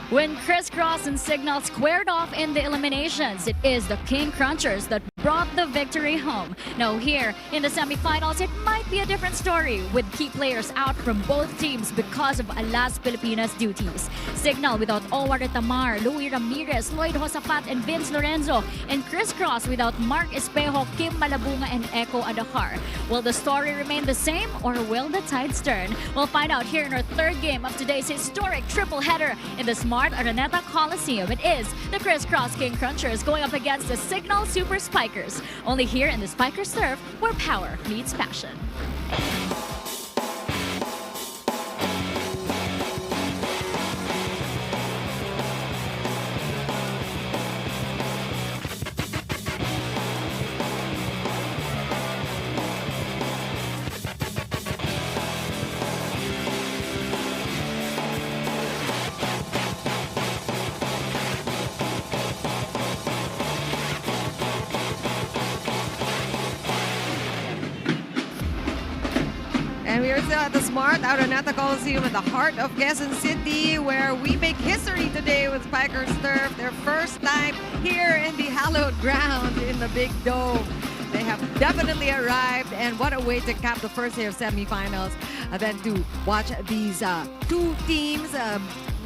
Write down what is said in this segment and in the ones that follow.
When Crisscross and Signal squared off in the eliminations, it is the King Crunchers that brought the victory home. Now here in the semifinals, it might be a different story with key players out from both teams because of Alas Pilipinas duties. Signal without Owar Tamar, Louis Ramirez, Lloyd Josafat, and Vince Lorenzo, and Crisscross without Mark Espejo, Kim Malabunga, and Echo Adahar. Will the story remain the same or will the tides turn? We'll find out here in our third game of today's historic triple header in the Smart Araneta Coliseum. It is the Crisscross King Crunchers going up against the Signal Super Spikers. Only here in the Spikers Turf where power meets passion. And we are still at the Smart Araneta Coliseum at the heart of Quezon City, where we make history today with Spikers Turf. Their first time here in the hallowed ground in the Big Dome. They have definitely arrived, and what a way to cap the first day of semifinals than to watch these two teams,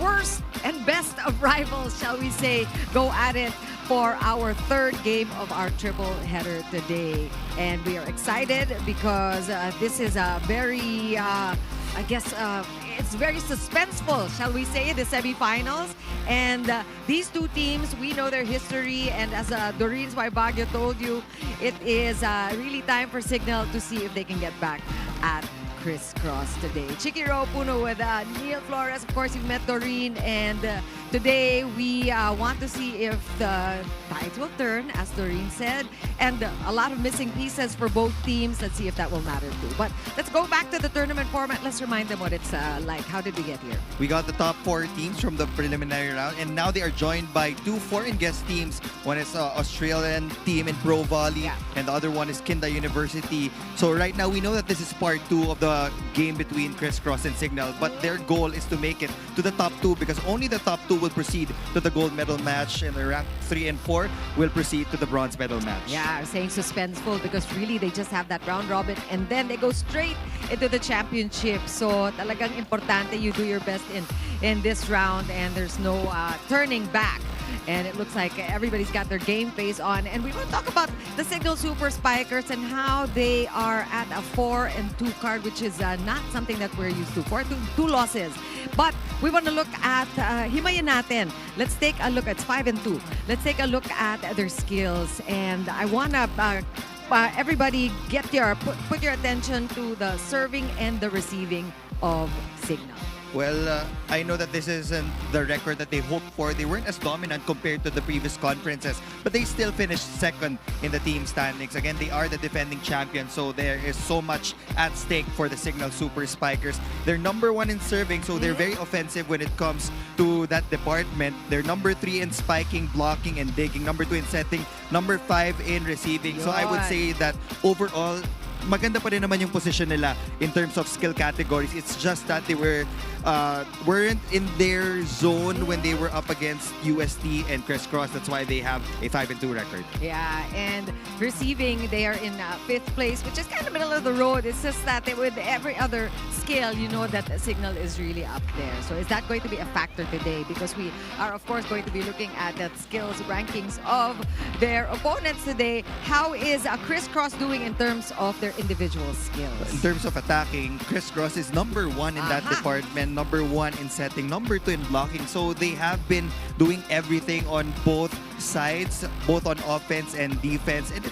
worst and best of rivals, shall we say, go at it for our third game of our triple header today. And we are excited because this is a very, it's very suspenseful, shall we say, the semifinals. And these two teams, we know their history. And as Doreen Baguio told you, it is really time for Signal to see if they can get back at Crisscross today. Chikiro Puno with Neil Flores. Of course, you've met Doreen, and today we want to see if the tides will turn, as Doreen said, and a lot of missing pieces for both teams. Let's see if that will matter too. But let's go back to the tournament format. Let's remind them what it's like. How did we get here? We got the top 4 teams from the preliminary round, and now they are joined by 2 foreign guest teams. One is Australian team in Pro Volley, and the other one is Kinda University. So right now we know that this is part 2 of the game between Crisscross and Signal, but their goal is to make it to the top 2 because only the top 2 will proceed to the gold medal match, and the rank 3 and 4 will proceed to the bronze medal match. Yeah, I'm saying suspenseful because really they just have that round robin and then they go straight into the championship. So talagang importante you do your best in this round, and there's no turning back. And it looks like everybody's got their game face on. And we will talk about the Signal Super Spikers and how they are at a 4-2 card, which is not something that we're used to. 4-2 losses. But we want to look at himayin natin. Let's take a look at 5-2. Let's take a look at their skills. And I want to everybody put your attention to the serving and the receiving of Signal. Well, I know that this isn't the record that they hoped for. They weren't as dominant compared to the previous conferences, but they still finished second in the team standings. Again, they are the defending champions, so there is so much at stake for the Signal Super Spikers. They're number 1 in serving, so they're very offensive when it comes to that department. They're number 3 in spiking, blocking, and digging. Number 2 in setting. Number 5 in receiving. So I would say that overall, maganda pa rin naman yung position nila in terms of skill categories. It's just that they weren't in their zone when they were up against UST and Crisscross. That's why they have a 5-2 record. Yeah, and receiving, they are in 5th place, which is kind of middle of the road. It's just that with every other skill, you know that the Signal is really up there. So is that going to be a factor today? Because we are, of course, going to be looking at the skills rankings of their opponents today. How is Crisscross doing in terms of their individual skills? In terms of attacking, Crisscross is number 1 in that department, number 1 in setting, number 2 in blocking. So they have been doing everything on both sides, both on offense and defense, and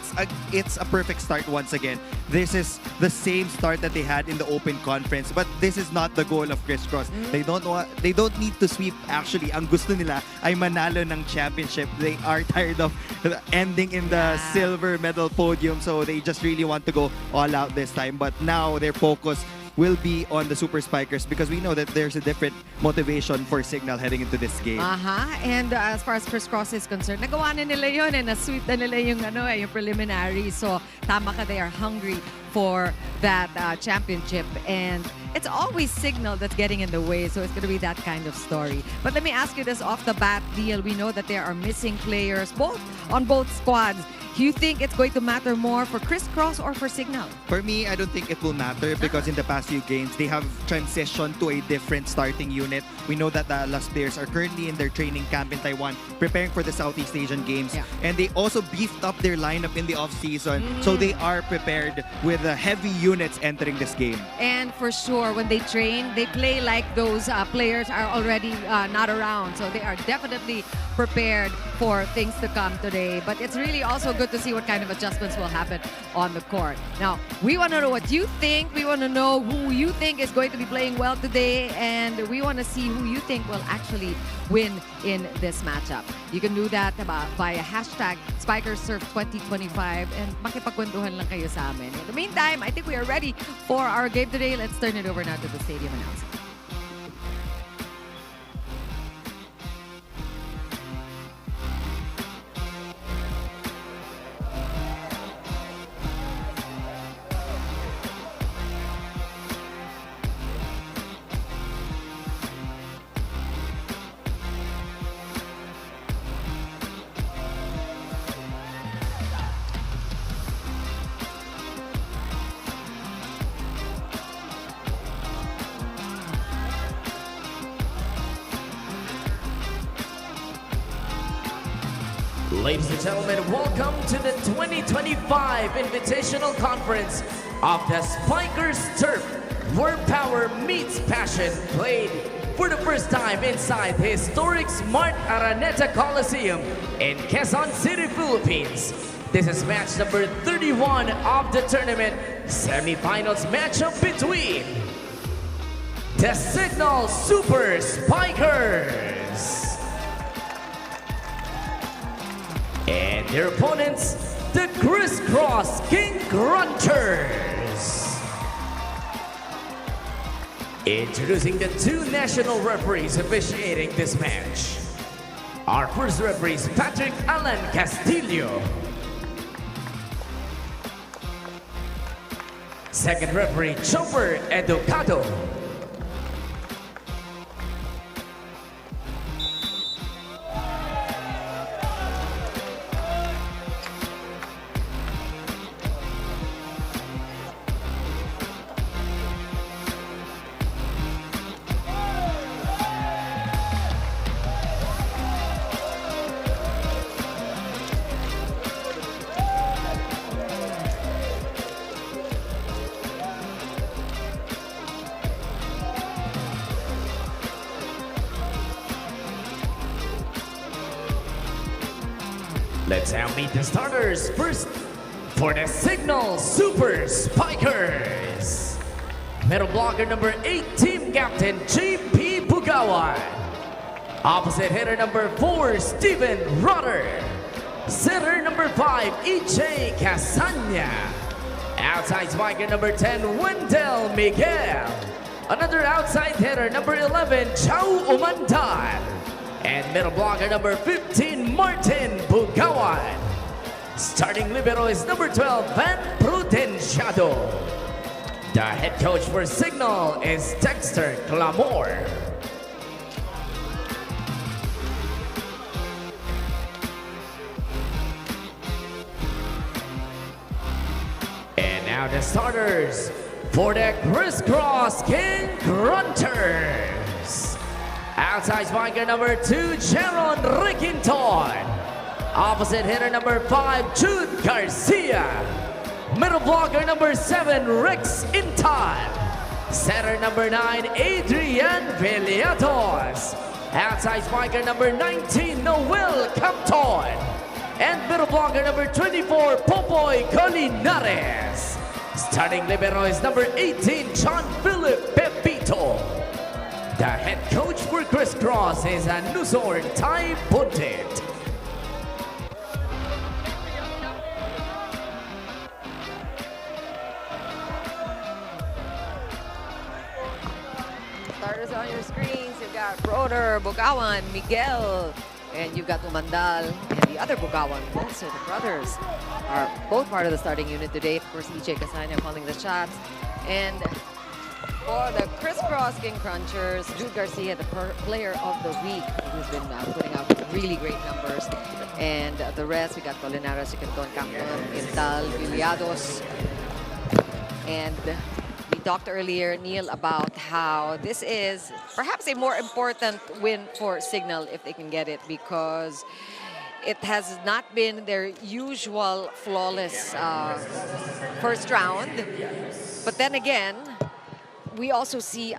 it's a perfect start once again. This is the same start that they had in the open conference, but this is not the goal of Crisscross. They don't need to sweep. Actually, ang gusto nila ay manalo ng championship. They are tired of ending in the silver medal podium, so they just really want to go all out this time. But now their focus will be on the Super Spikers because we know that there's a different motivation for Signal heading into this game. And as far as Crisscross is concerned, nagawa na nila yun and na-sweep na nila yung preliminary. So tama ka, they are hungry for that championship. And it's always Signal that's getting in the way, so it's going to be that kind of story. But let me ask you this off the bat, Deal. We know that there are missing players on both squads. Do you think it's going to matter more for Crisscross or for Signal? For me, I don't think it will matter because in the past few games, they have transitioned to a different starting unit. We know that the last players are currently in their training camp in Taiwan, preparing for the Southeast Asian Games. Yeah. And they also beefed up their lineup in the off-season, so they are prepared with heavy units entering this game. And for sure, when they train, they play like those players are already not around. So they are definitely prepared for things to come today. But it's really also good to see what kind of adjustments will happen on the court. Now, we want to know what you think. We want to know who you think is going to be playing well today. And we want to see who you think will actually win in this matchup. You can do that via hashtag SpikerSurf2025 and makipagkwentuhan lang kayo sa amin. In the meantime, I think we are ready for our game today. Let's turn it over now to the stadium announcement. Ladies and gentlemen, welcome to the 2025 Invitational Conference of the Spikers Turf, where power meets passion, played for the first time inside the historic Smart Araneta Coliseum in Quezon City, Philippines. This is match number 31 of the tournament, semifinals matchup between the Signal Super Spikers and their opponents, the Crisscross King Crunchers. Introducing the two national referees officiating this match. Our first referee is Patrick Alan Castillo. Second referee, Chopper Educado. Let's now meet the starters. First, for the Signal Super Spikers. Middle blocker number 8, team captain J.P. Bugawan. Opposite hitter number 4, Steven Rotter. Center number 5, E.J. Casanya. Outside spiker number 10, Wendell Miguel. Another outside hitter number 11, Chao Umandan. And middle blocker number 15, Martin Bugawan. Starting libero is number 12, Van Prudenciado. The head coach for Signal is Dexter Clamor. And now the starters for the Crisscross King Grunters. Outside spiker number 2, Jaron Riquinton. Opposite hitter number 5, Jude Garcia. Middle blocker number 7, Rex Intan. Center number 9, Adrian Villatos. Outside spiker number 19, Noel Campton. And middle blocker number 24, Popoy Colinares. Starting libero is number 18, John Philip Pepito. The head coach for Crisscross is Anusor Tai Puntit. Starters on your screens. You've got Roder, Bugawan, Miguel, And you've got Umandal and the other Bugawan, also the brothers, are both part of the starting unit today. Of course, EJ Casanya calling the shots. And for the Crisscross King Crunchers, Jude Garcia, the player of the week, who's been putting out really great numbers. And the rest, we got Tolinares, Chicanton, Camton, Intal, Viliados. And we talked earlier, Neil, about how this is perhaps a more important win for Signal if they can get it, because it has not been their usual flawless first round. But then again, we also see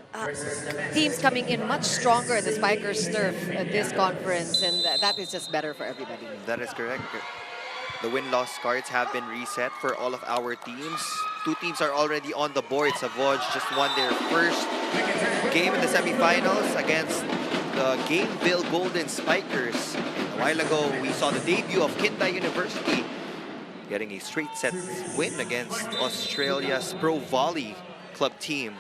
teams coming in much stronger in the Spikers turf at this conference, and that is just better for everybody. That is correct. The win-loss cards have been reset for all of our teams. Two teams are already on the board. Savoj just won their first game in the semifinals against the Gameville Golden Spikers. A while ago, we saw the debut of Kinta University getting a straight set win against Australia's Pro Volley club team.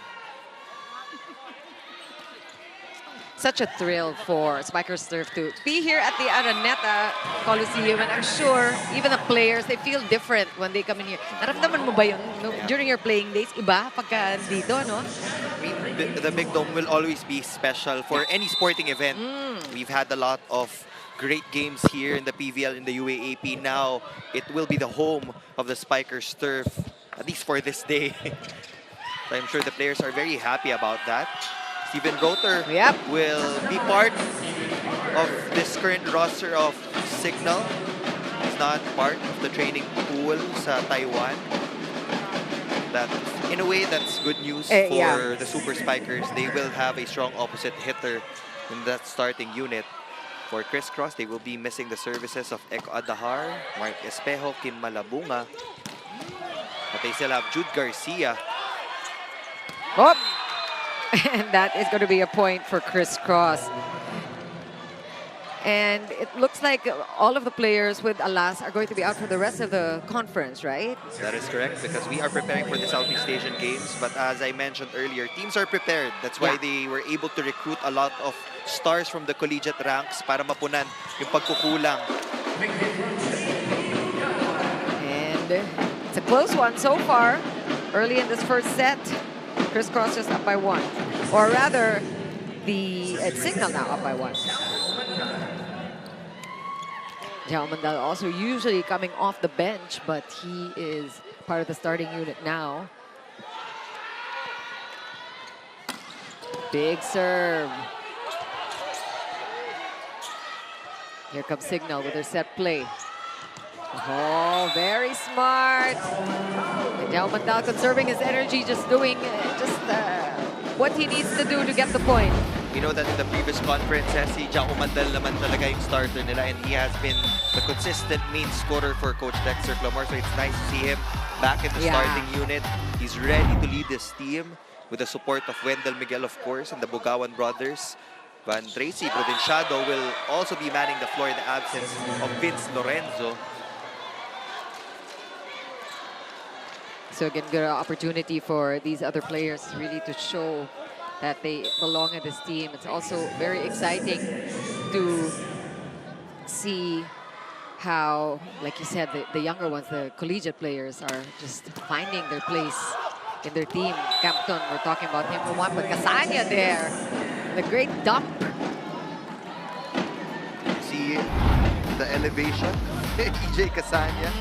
Such a thrill for Spikers Turf to be here at the Araneta Coliseum, and I'm sure even the players, they feel different when they come in here. Naramdaman mo ba yun during your playing days? Iba pagka dito, no? I mean, the Big Dome will always be special for any sporting event. We've had a lot of great games here in the PVL, in the UAAP. Now, it will be the home of the Spikers Turf, at least for this day. So I'm sure the players are very happy about that. Steven Roter will be part of this current roster of Signal. He's not part of the training pool sa Taiwan. That, in a way, that's good news for the Super Spikers. They will have a strong opposite hitter in that starting unit. For Crisscross, they will be missing the services of Eko Adahar, Mark Espejo, Kim Malabunga. But they still have Jude Garcia. Oh. And that is going to be a point for Crisscross. And it looks like all of the players with Alas are going to be out for the rest of the conference, right? That is correct, because we are preparing for the Southeast Asian Games. But as I mentioned earlier, teams are prepared. That's why they were able to recruit a lot of stars from the collegiate ranks para mapunan yung pagkukulang. And it's a close one so far. Early in this first set, Crisscross just up by 1. Or rather, the Signal now up by 1. Jao Mandal also usually coming off the bench, but he is part of the starting unit now. Big serve. Here comes Signal with their set play. Oh, very smart. And Jao Mandal conserving his energy, just doing what he needs to do to get the point. We know that in the previous conferences, si Jao Mandal naman talaga yung starter nila, and he has been the consistent main scorer for Coach Dexter Clamor. So it's nice to see him back in the starting unit. He's ready to lead this team with the support of Wendell Miguel, of course, and the Bugawan brothers. Van Tracy Provinciado will also be manning the floor in the absence of Vince Lorenzo. So again, good opportunity for these other players really to show that they belong in this team. It's also very exciting to see how, like you said, the younger ones, the collegiate players, are just finding their place in their team. Campton, we're talking about him, but Casanya there, the great dump. See the elevation, EJ Casanya.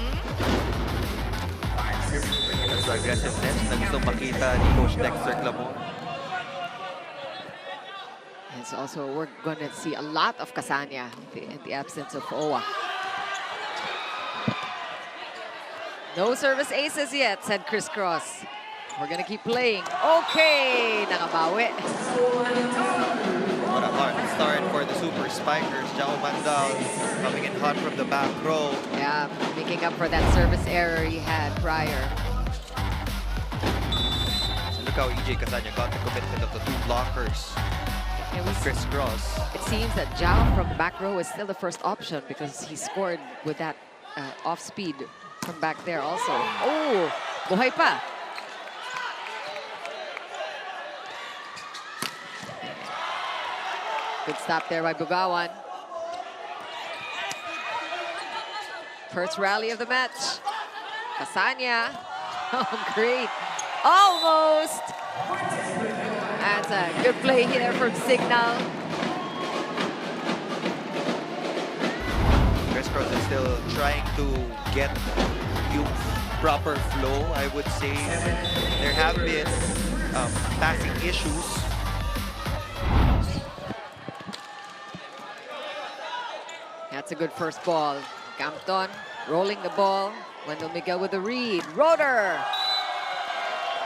That's the aggressiveness na gusto makita ni Coach Dexter Clamor. And so also, we're going to see a lot of Casanya in the absence of Owa. No service aces yet, said Crisscross. We're going to keep playing. Okay, nakabawi. What a hard start for the Super Spikers. Jao Mandal coming in hot from the back row. Yeah, making up for that service error he had prior. So look how EJ Casanya got the commitment of the two blockers. And with Crisscross. It seems that Jao from the back row is still the first option because he scored with that off speed from back there also. Oh, buhay pa. Good stop there by Bugawan. First rally of the match. Casania. Oh, great. Almost. That's a good play here from Signal. Crisscross is still trying to get yung proper flow, I would say. There have been passing issues. That's a good first ball. Campton rolling the ball. Wendell Miguel with the read. Rotor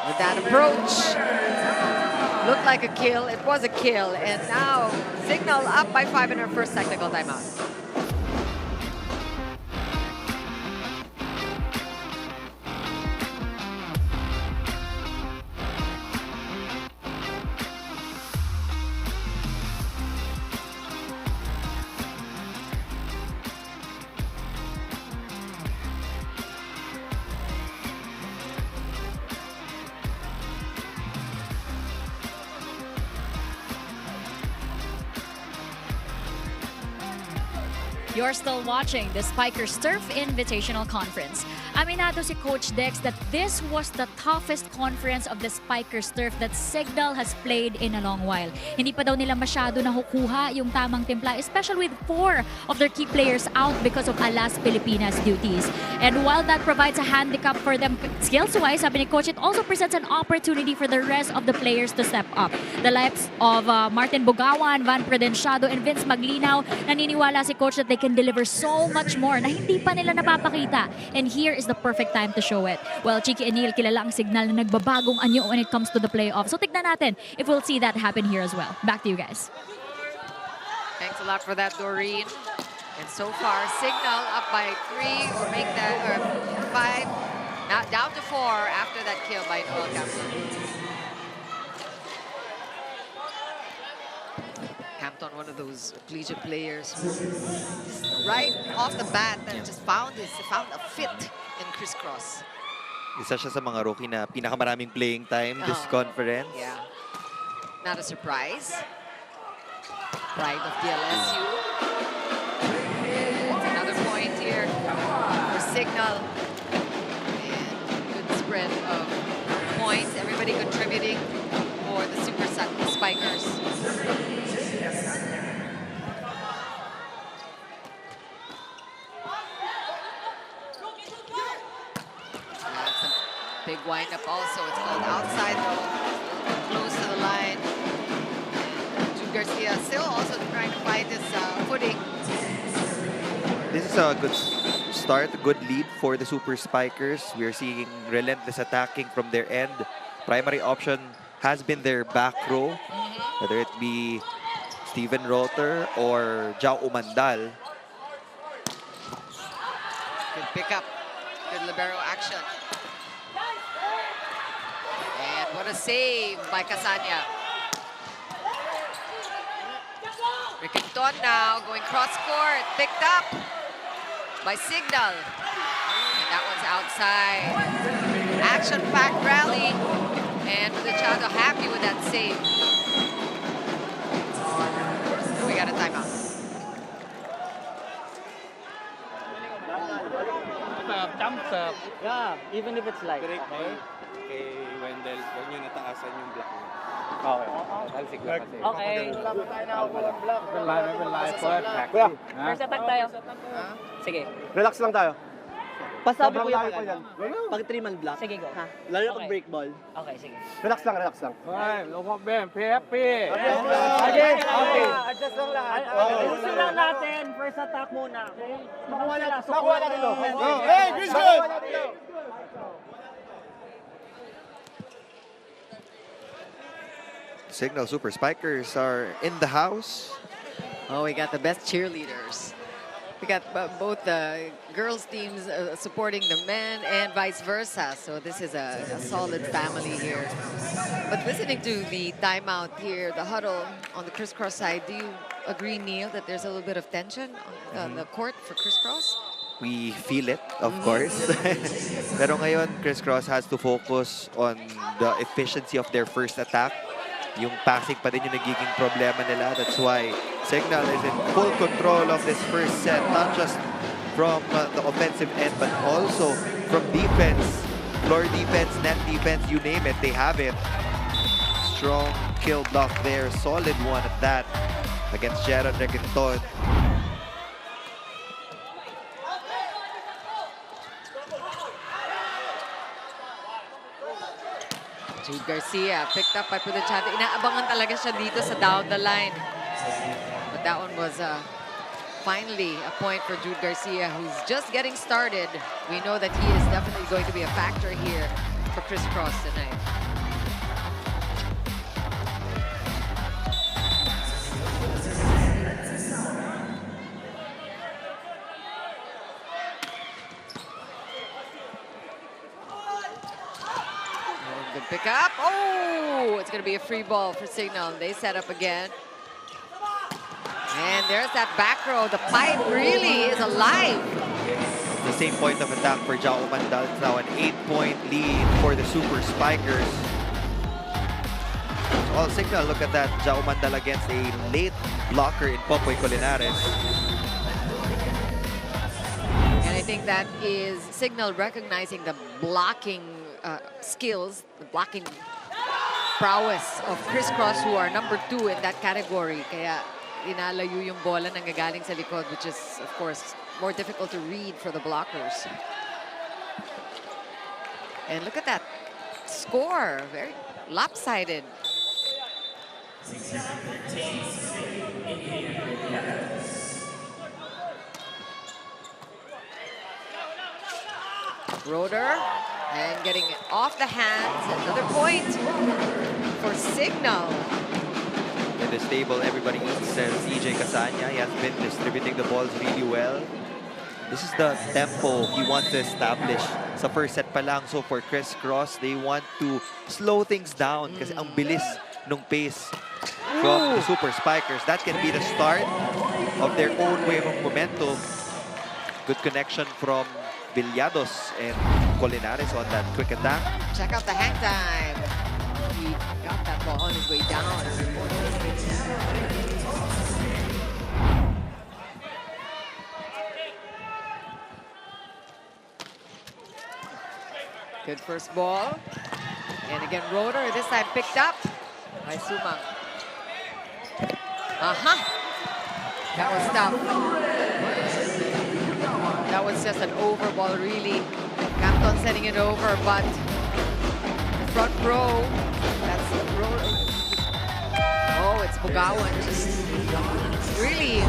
with that approach. Looked like a kill. It was a kill. And now Signal up by 5 in her first technical timeout. You're still watching the Spikers Turf Invitational Conference. Aminado si Coach Dex that this was the toughest conference of the Spikers Turf that Signal has played in a long while. Hindi pa daw nila masyado nakukuha yung tamang timpla, especially with 4 of their key players out because of Alas Pilipinas duties. And while that provides a handicap for them skills-wise, sabi ni Coach, it also presents an opportunity for the rest of the players to step up. The likes of Martin Bugawan, Van Prudenciado, and Vince Maglinaw, naniniwala si Coach that they can deliver so much more na hindi pa nila napapakita. And here is the perfect time to show it. Well, Chiki and Neil, kilala ang Signal na nagbabagong anyo when it comes to the playoffs. So tignan natin if we'll see that happen here as well. Back to you guys. Thanks a lot for that, Doreen. And so far, Signal up by 3 or make that or 5, now down to 4 after that kill by Noel Campton. Campton, one of those collegiate players who right off the bat just found a fit in Crisscross. Isa siya sa mga rookie na pinakamaraming playing time this conference. Yeah. Not a surprise. Pride of DLSU. It's another point here for Signal. And good spread of points. Everybody contributing for the Super Spikers. That's a big windup also. It's called outside though. Close to the line. And Jude Garcia still also trying to find his footing. This is a good start, a good lead for the Super Spikers. We are seeing relentless attacking from their end. Primary option has been their back row, whether it be Steven Roter or Jao Umandal. Good pickup. Good libero action. And what a save by Casania. Rickinton now going cross court. Picked up by Signal. And that one's outside. Action-packed rally. And Prudenciado happy with that save. We got a timeout. Jump serve. Yeah, even if it's light. Direct Okay. kay Wendell, huwag nyo nataasan yung block niya. Okay. Dahil sigla kasi. Okay. Kuya, First attack tayo. Sige. relax lang tayo. Pasabi Sobrang ko layo yung pa yan. pag 3-man block. Sige, go. Ha? Lalo na pag break ball. Okay, sige. Relax lang, relax lang. Ay, lumok Ben, happy. Okay, okay. Adjust lang lahat. Ayusin lang natin. First attack muna. Makuha natin lo. Hey, Christian! Signal Super Spikers are in the house. Oh, we got the best cheerleaders. We got both the girls teams supporting the men and vice versa. So this is a solid family here. But listening to the timeout here, the huddle on the Crisscross side, do you agree, Neil, that there's a little bit of tension on the court for Crisscross? We feel it, of course. Pero ngayon, Crisscross has to focus on the efficiency of their first attack. Yung passing pa din yung nagiging problema nila. That's why Signal is in full control of this first set. Not just from the offensive end, but also from defense. Floor defense, net defense, you name it, they have it. Strong kill block there, solid one at that against Gerald Requinton. Jude Garcia picked up by Puduchante. Inaabangan talaga siya dito sa down the line. But that one was finally a point for Jude Garcia, who's just getting started. We know that he is definitely going to be a factor here for Crisscross tonight. Good pick up. Oh, it's going to be a free ball for Signal. They set up again. And there's that back row. The pipe really is alive. The same point of attack for Jao Mandal. It's now an 8-point lead for the Super Spikers. All Signal, look at that. Jao Mandal against a late blocker in Popoy Colinares. And I think that is Signal recognizing the blocking skills, the blocking prowess of Crisscross, who are number 2 in that category. Kaya inalayo yung bola nanggagaling sa likod, which is, of course, more difficult to read for the blockers. And look at that score, very lopsided. Roeder, and getting it off the hands. Another point for Signal. In this table, everybody says CJ Casanya. He has been distributing the balls really well. This is the tempo he wants to establish sa first set pa lang. So for Crisscross, they want to slow things down kasi ang bilis nung pace from the Super Spikers. That can be the start of their own wave of momentum. Good connection from Villados and Colinares on that quick attack. Check out the hang time. He got that ball on his way down. Good first ball. And again, Roeder, this time picked up by Sumang. That was tough. That was just an over ball, really. Canton setting it over, but front row, that's the row. Oh, it's Bugawan. Just really,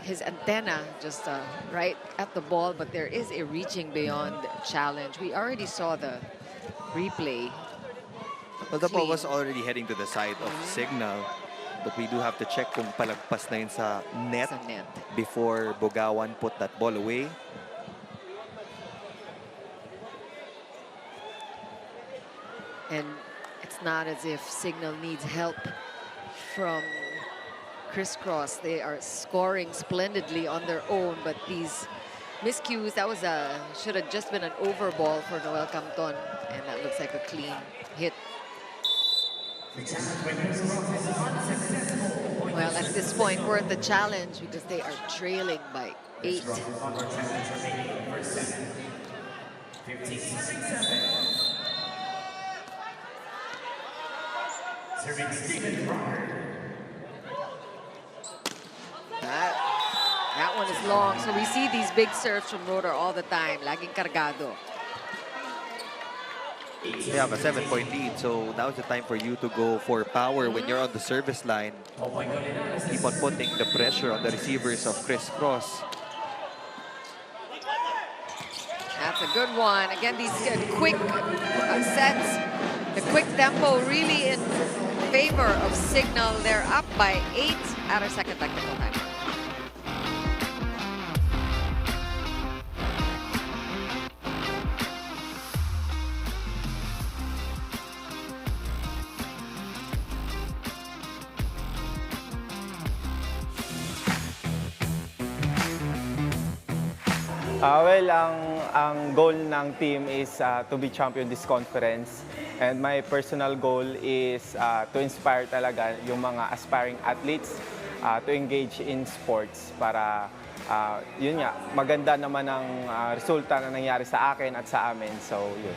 his antenna just right at the ball, but there is a reaching beyond challenge. We already saw the replay. Well, the ball was already heading to the side of Signal. But we do have to check kung palagpas na yun sa net, before Bugawan put that ball away. And it's not as if Signal needs help from Crisscross. They are scoring splendidly on their own, but these miscues, that was should have just been an over ball for Noel Canton, and that looks like a clean hit. Well, at this point, worth the challenge because they are trailing by 8. That one is long. So we see these big serves from Roeder all the time. Laging kargado. They have a 7-point lead, so now's the time for you to go for power when you're on the service line. Keep on putting the pressure on the receivers of Crisscross. That's a good one. Again, these quick sets, the quick tempo really in favor of Signal. They're up by 8 at our second technical time. Well, ang goal ng team is to be champion this conference. And my personal goal is to inspire talaga yung mga aspiring athletes to engage in sports para yun nga, maganda naman ang resulta na nangyari sa akin at sa amin. So, yun.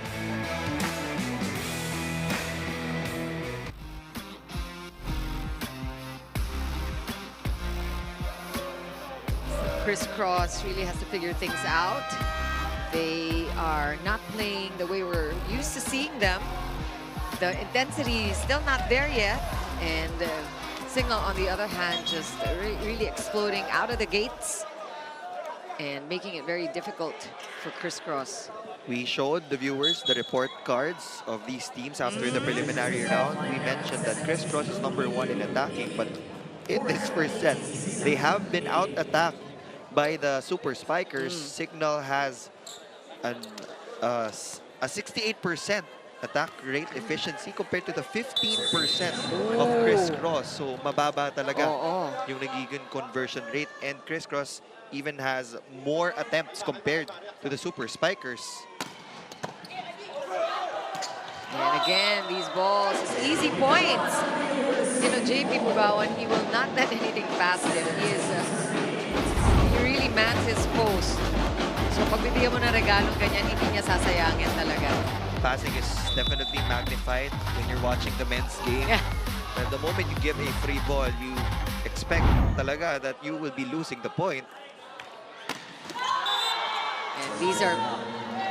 Crisscross really has to figure things out. They are not playing the way we're used to seeing them. The intensity is still not there yet. And CIGNAL, on the other hand, just really exploding out of the gates and making it very difficult for Crisscross. We showed the viewers the report cards of these teams after the preliminary round. We mentioned that Crisscross is #1 in attacking, but in this first set, they have been out-attacked by the Super Spikers. CIGNAL has a 68% attack rate efficiency compared to the 15% of Crisscross. So mababa talaga yung nagiging conversion rate. And Crisscross even has more attempts compared to the Super Spikers. And again, these balls, it's easy points. You know, JP Bugawan, he will not let anything past him. He really mans his post. So pag bibigyan mo ng regalong ganyan, hindi niya sasayangin talaga. Passing is definitely magnified when you're watching the men's game. Yeah. And the moment you give a free ball, you expect talaga that you will be losing the point. And these are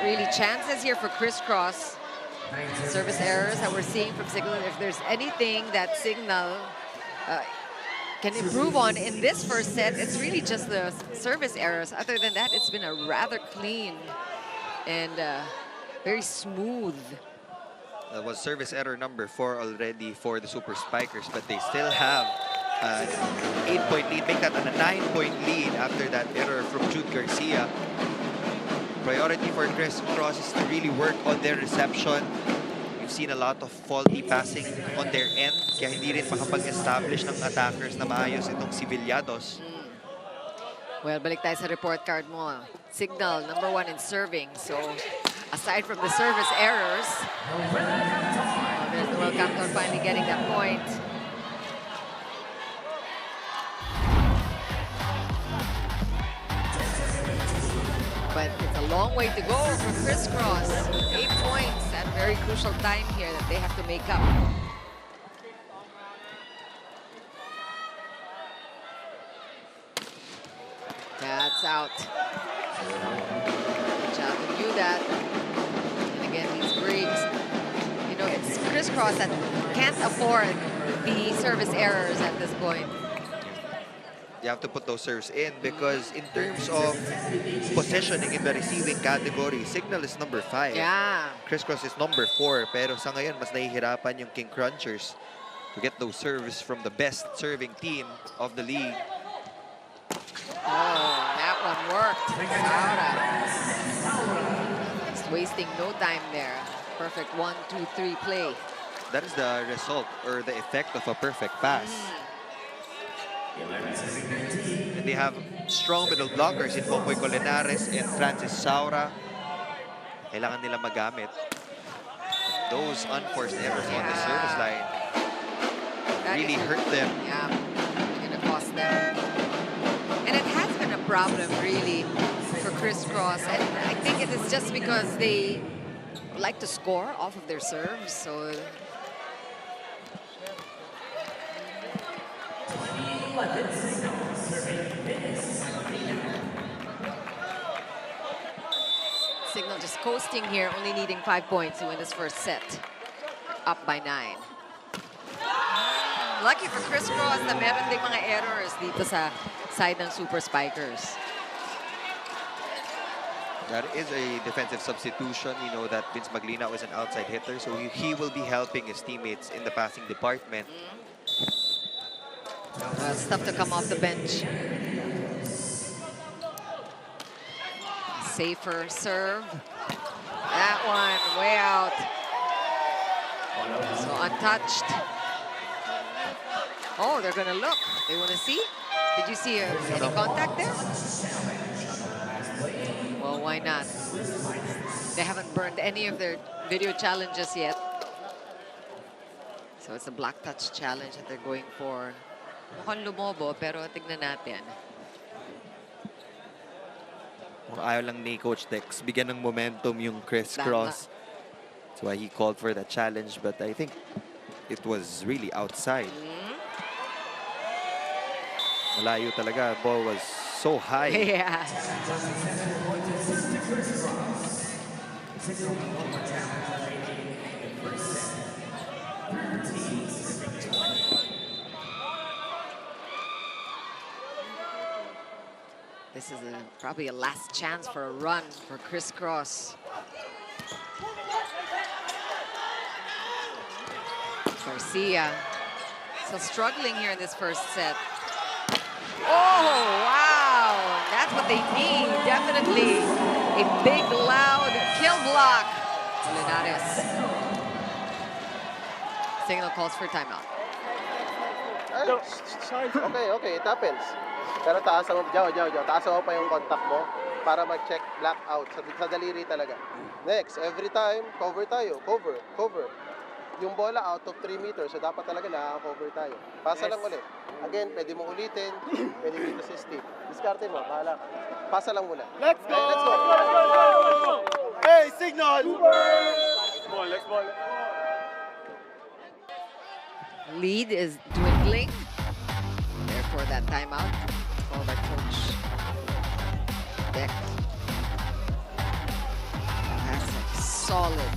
really chances here for Crisscross. Service errors that we're seeing from CIGNAL. If there's anything that CIGNAL can improve on in this first set, it's really just the service errors. Other than that, it's been a rather clean and very smooth. That was service error number 4 already for the Super Spikers, but they still have an 8-point lead. Make that a 9-point lead after that error from Jude Garcia. Priority for Crisscross is to really work on their reception. We've seen a lot of faulty passing on their end, kaya hindi rin makapag-establish ng attackers na maayos itong si Villados. Well, balik tayo sa report card mo. CIGNAL, #1 in serving. So, aside from the service errors, there's the World Captain finally getting that point. But it's a long way to go for Crisscross. 8 points at a very crucial time here that they have to make up. That's out. Chavin knew that. And again, these breaks. You know, it's Crisscross that can't afford the service errors at this point. You have to put those serves in because in terms of positioning in the receiving category, CIGNAL is #5. Yeah. Crisscross is #4. Pero sa ngayon, mas nahihirapan yung King Crunchers to get those serves from the best serving team of the league. Oh, that one worked. Saura. Just wasting no time there. Perfect 1-2-3 play. That is the result or the effect of a perfect pass. And they have strong middle blockers in Popoy Colinares and Francis Saura. Kailangan nila magamit. Those unforced errors on the service line really hurt them. Yeah, gonna cost them. And it has been a problem really for Crisscross, and I think it is just because they like to score off of their serves. So CIGNAL just coasting here, only needing 5 points to win this first set. Up by 9. Lucky for Crisscross na meron ding mga errors dito sa side ng Super Spikers. That is a defensive substitution. You know that Vince Maglina was an outside hitter, so he will be helping his teammates in the passing department. Well, it's tough to come off the bench. Safer serve. That one way out. So untouched. Oh, they're gonna look. They want to see. Did you see any contact there? Well, why not? They haven't burned any of their video challenges yet. So it's a black touch challenge that they're going for. Mukhang lumobo, pero tignan natin. Ayaw lang ni Coach Dex bigyan ng momentum yung Crisscross. That's why he called for that challenge, but I think it was really outside. Malayo talaga. Ball was so high. Yeah. This is probably a last chance for a run for Crisscross. Garcia still struggling here in this first set. Oh, wow! That's what they need, definitely. A big, loud kill block. Linares. Signal calls for timeout. Okay, it happens. Pero taasan mo, taasan mo pa yung contact mo para mag-check blackout sa daliri talaga. Next, every time, cover tayo. Cover. Yung bola out of 3 meters, so dapat talaga nakaka-cover tayo. Pasa lang ulit. Again, pwede mo ulitin, pwede dito si Steve. Diskarte mo, bahala ka. Pasa lang muna. Let's go! Let's go! Hey, signal! Let's ball. Lead is dwindling. Therefore, that timeout called by Coach Deck. That's a solid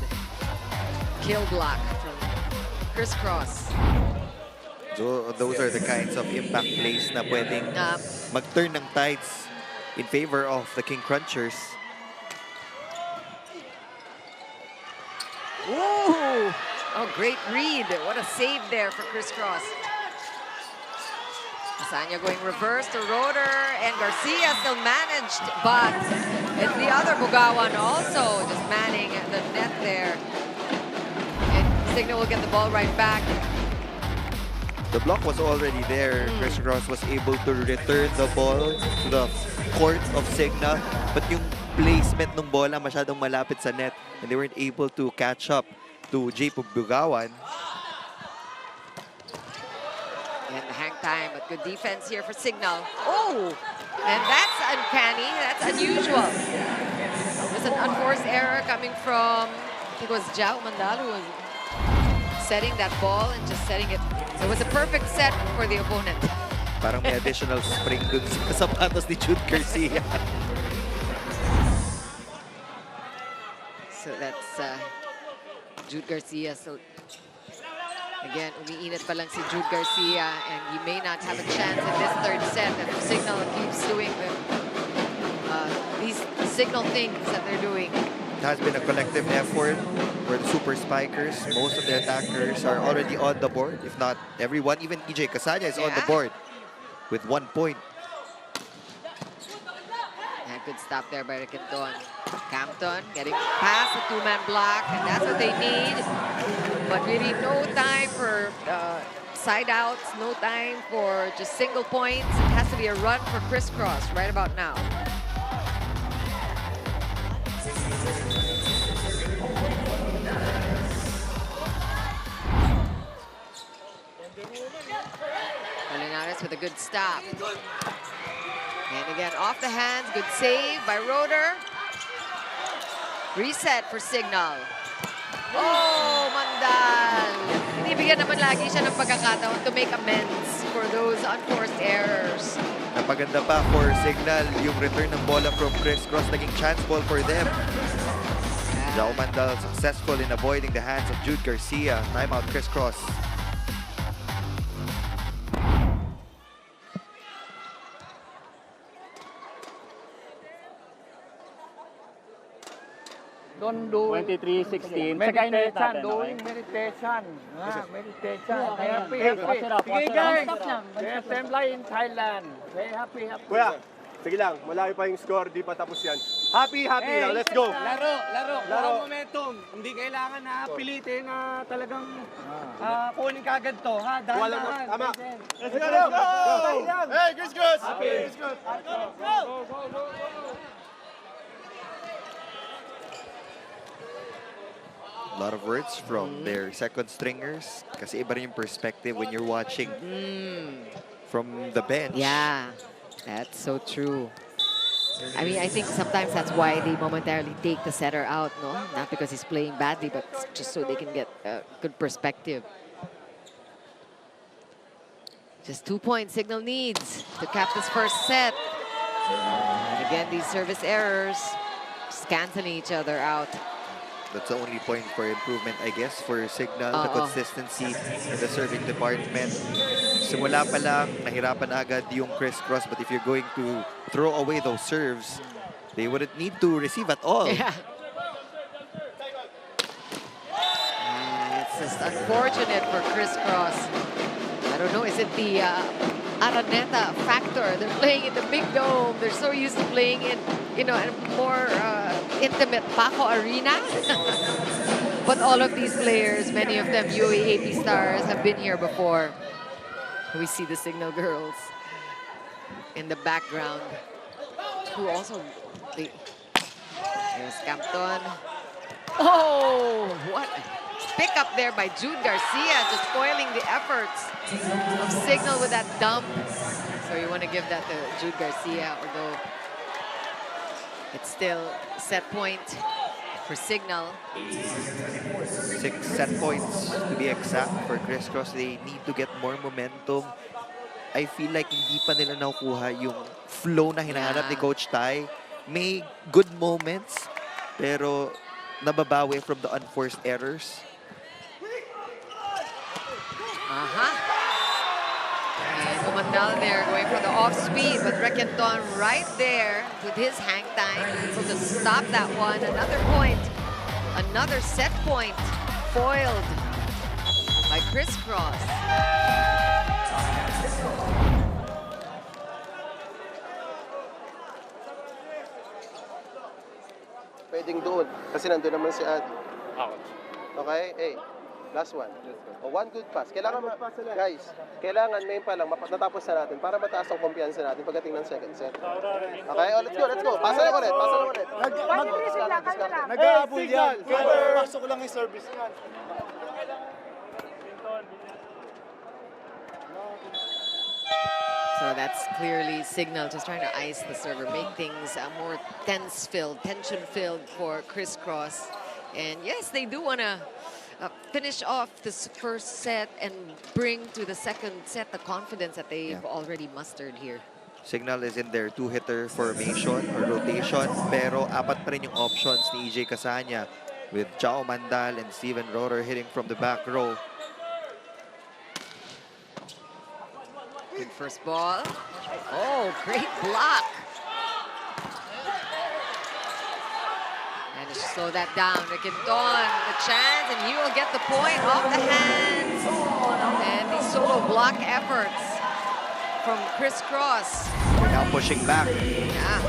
kill block from Crisscross. So those are the kinds of impact plays na pwedeng mag-turn ng tides in favor of the King Crunchers. Ooh! Oh, great read. What a save there for Crisscross. Asanya going reverse to Rotor, and Garcia still managed, but it's the other Bugawan also just manning the net there. And Signal will get the ball right back. The block was already there. Crisscross was able to return the ball to the court of Signal, but yung placement ng bola masyadong malapit sa net, and they weren't able to catch up to J. Bugawan. And the hang time, but good defense here for Signal. Oh! And that's uncanny. That's unusual. There's an unforced error coming from, I think it was Jao Mandal who was setting that ball and just setting it. So it was a perfect set for the opponent. Parang may additional spring dun sa sapatos ni Jude Garcia. So that's Jude Garcia. So again, umiinit pa lang si Jude Garcia, and he may not have a chance in this third set. And if Signal keeps doing these Signal things that they're doing. It has been a collective effort for the Super Spikers. Most of the attackers are already on the board, if not everyone. Even EJ Casanya is on the board with 1 point. And good stop there by Ricanton. Campton getting past the two-man block, and that's what they need. But really no time for side outs, no time for just single points. It has to be a run for Crisscross right about now. Linares with a good stop. And again, off the hands, good save by Rotor. Reset for Signal. Oh, Mandal! Binibigyan naman lagi siya ng pagkakataon to make amends for those unforced errors. Napaganda pa for Signal yung return ng bola from Crisscross. Naging chance ball for them. Jao Mandal successful in avoiding the hands of Jude Garcia. Timeout Crisscross. Don't do 23-16. meditation. Doing meditation. Meditation. Happy. Sige guys. SM line in Thailand. Very happy. Kuya, sige lang. Malayo pa yung score. Di pa tapos yan. Happy now. Let's go. Laro. Momentum. Hindi kailangan na pilitin na talagang kunin kagad to. Ha? Dahan-dahan. Tama. Let's go. Hey, Crisscross! Go. a lot of words from their second stringers. Kasi iba rin yung perspective when you're watching from the bench. Yeah, that's so true. I mean, I think sometimes that's why they momentarily take the setter out, no? Not because he's playing badly, but just so they can get a good perspective. Just 2 points Signal needs to cap this first set. And again, these service errors just canceling each other out. That's the only point for improvement, I guess, for Signal, the consistency in the serving department. Simula pa lang, nahirapan agad yung Crisscross, but if you're going to throw away those serves, they wouldn't need to receive at all. Yeah. It's just unfortunate for Crisscross. I don't know, is it the Araneta factor? They're playing in the big dome. They're so used to playing in, you know, a more intimate Paco Arena. But all of these players, many of them UAAP stars, have been here before. We see the Signal girls in the background, who also, there's Campton. Oh, what a pick up there by Jude Garcia, just spoiling the efforts of Signal with that dump. So you want to give that to Jude Garcia, although it's still set point for Signal. 6 set points to be exact for Crisscross. They need to get more momentum. I feel like hindi pa nila nakukuha yung flow na hinahanap ni Coach Tai. May good moments, pero nababawi from the unforced errors. And Umandal there going for the off-speed, but Requenton right there with his hang time, able to stop that one. Another point, another set point, foiled by Crisscross. Pwedeng doon. Kasi nandun naman si Adi. Okay? Hey, last one. One good pass. Kailangan, guys, kailangan ngayon pa lang natapos na natin para mataas ang kumpiyansa natin pagdating ng second set. Okay? Oh, let's go, let's go. Pasa lang ulit, pasa lang ulit. Nag-aabol yan. Pasok ko lang yung service yan. So that's clearly Signal just trying to ice the server, make things more tension-filled for Crisscross. And yes, they do want to finish off this first set and bring to the second set the confidence that they've already mustered here. Signal is in their two-hitter formation or rotation, pero apat pa rin yung options ni EJ Casanya with Jao Mandal and Steven Rohrer hitting from the back row. Good first ball. Oh, great block. And to slow that down. Requenton, the chance, and he will get the point off the hands. And the solo block efforts from Crisscross. Now pushing back. Yeah.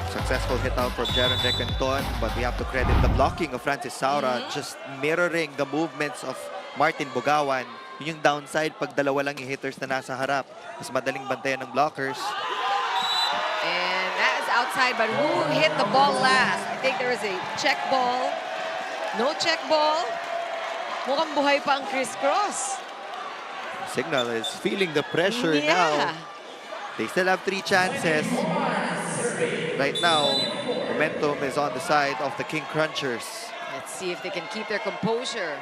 Successful hit out from Jaron Requenton, but we have to credit the blocking of Francis Saura, just mirroring the movements of Martin Bugawan. Yun yung downside pag dalawa lang yung hitters na nasa harap. Mas madaling bantayan ng blockers. And that is outside, but who hit the ball last? I think there is a check ball. No check ball. Mukhang buhay pa ang Crisscross. Signal is feeling the pressure now. They still have 3 chances. Right now, momentum is on the side of the King Crunchers. Let's see if they can keep their composure.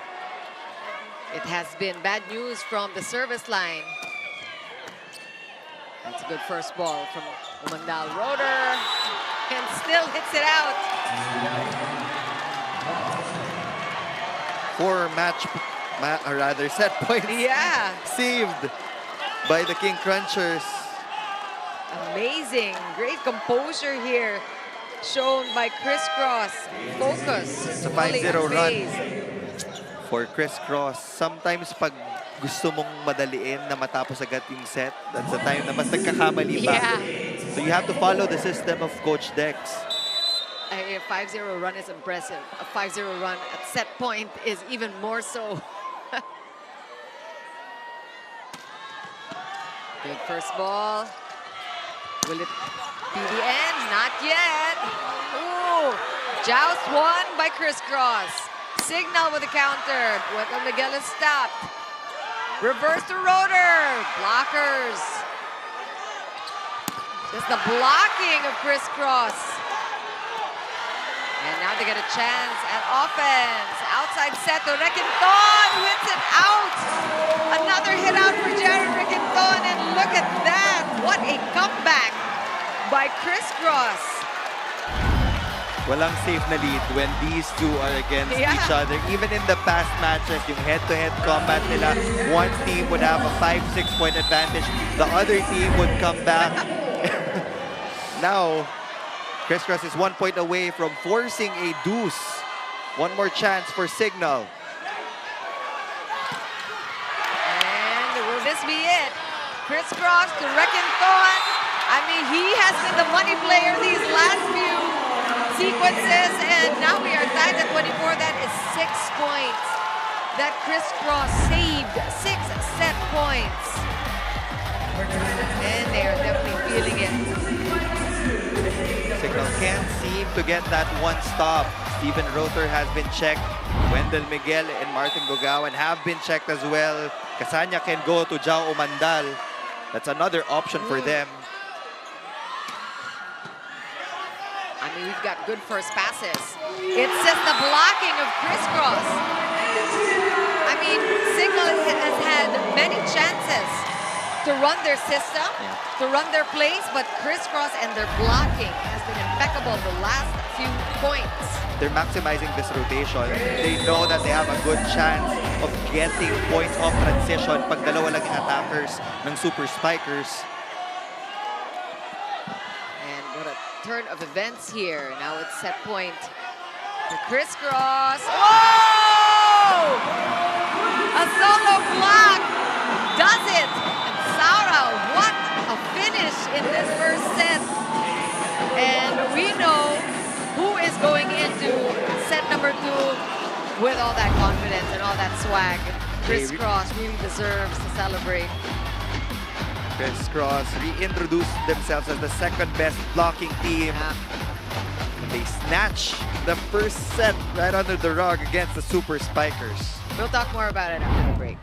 It has been bad news from the service line. That's a good first ball from Umandal. Rohrer, and still hits it out. 4 set points saved by the King Crunchers. Amazing, great composure here shown by Crisscross. Focus. It's a 5-0 run for Crisscross. Sometimes pag gusto mong madaliin na matapos agad yung set, that's the time na mas nagkakamali pa. So you have to follow the system of Coach Dex. A 5-0 run is impressive. A 5-0 run at set point is even more so. Good first ball. Will it be the end? Not yet. Ooh, Joust won by Crisscross. Signal with the counter. Puerto Miguel is stopped. Reverse to Rotor. Blockers. Just the blocking of Crisscross. And now they get a chance at offense. Outside set to Requinton. Hits it out. Another hit out for Jared Requinton. And look at that. What a comeback by Crisscross. Walang safe na lead when these two are against each other. Even in the past matches, yung head-to-head combat nila, one team would have a 5-6 point advantage. The other team would come back. Now, Crisscross is 1 point away from forcing a deuce. One more chance for Signal. And will this be it? Crisscross to Requinton. I mean, he has been the money player these last few sequences, and now we are tied at 24. That is 6 points that Crisscross saved. 6 set points. And they are definitely feeling it. Signal can't seem to get that one stop. Steven Rotor has been checked. Wendell Miguel and Martin Gogawan have been checked as well. Casanya can go to Jao Umandal. That's another option for them. I mean, we've got good first passes. It's just the blocking of Crisscross. I mean, Signal has had many chances to run their system, to run their plays, but Crisscross and their blocking has been impeccable the last few points. They're maximizing this rotation. They know that they have a good chance of getting points off transition pag dalawa lang yung attackers ng Super Spikers. And what a turn of events here. Now it's set point to Crisscross. Oh! A solo block does it. And Saura, what a finish in this first set. And we know who is going into set number 2 with all that confidence and all that swag. Crisscross really deserves to celebrate. Crisscross reintroduced themselves as the second best blocking team. They snatch the first set right under the rug against the Super Spikers. We'll talk more about it after the break.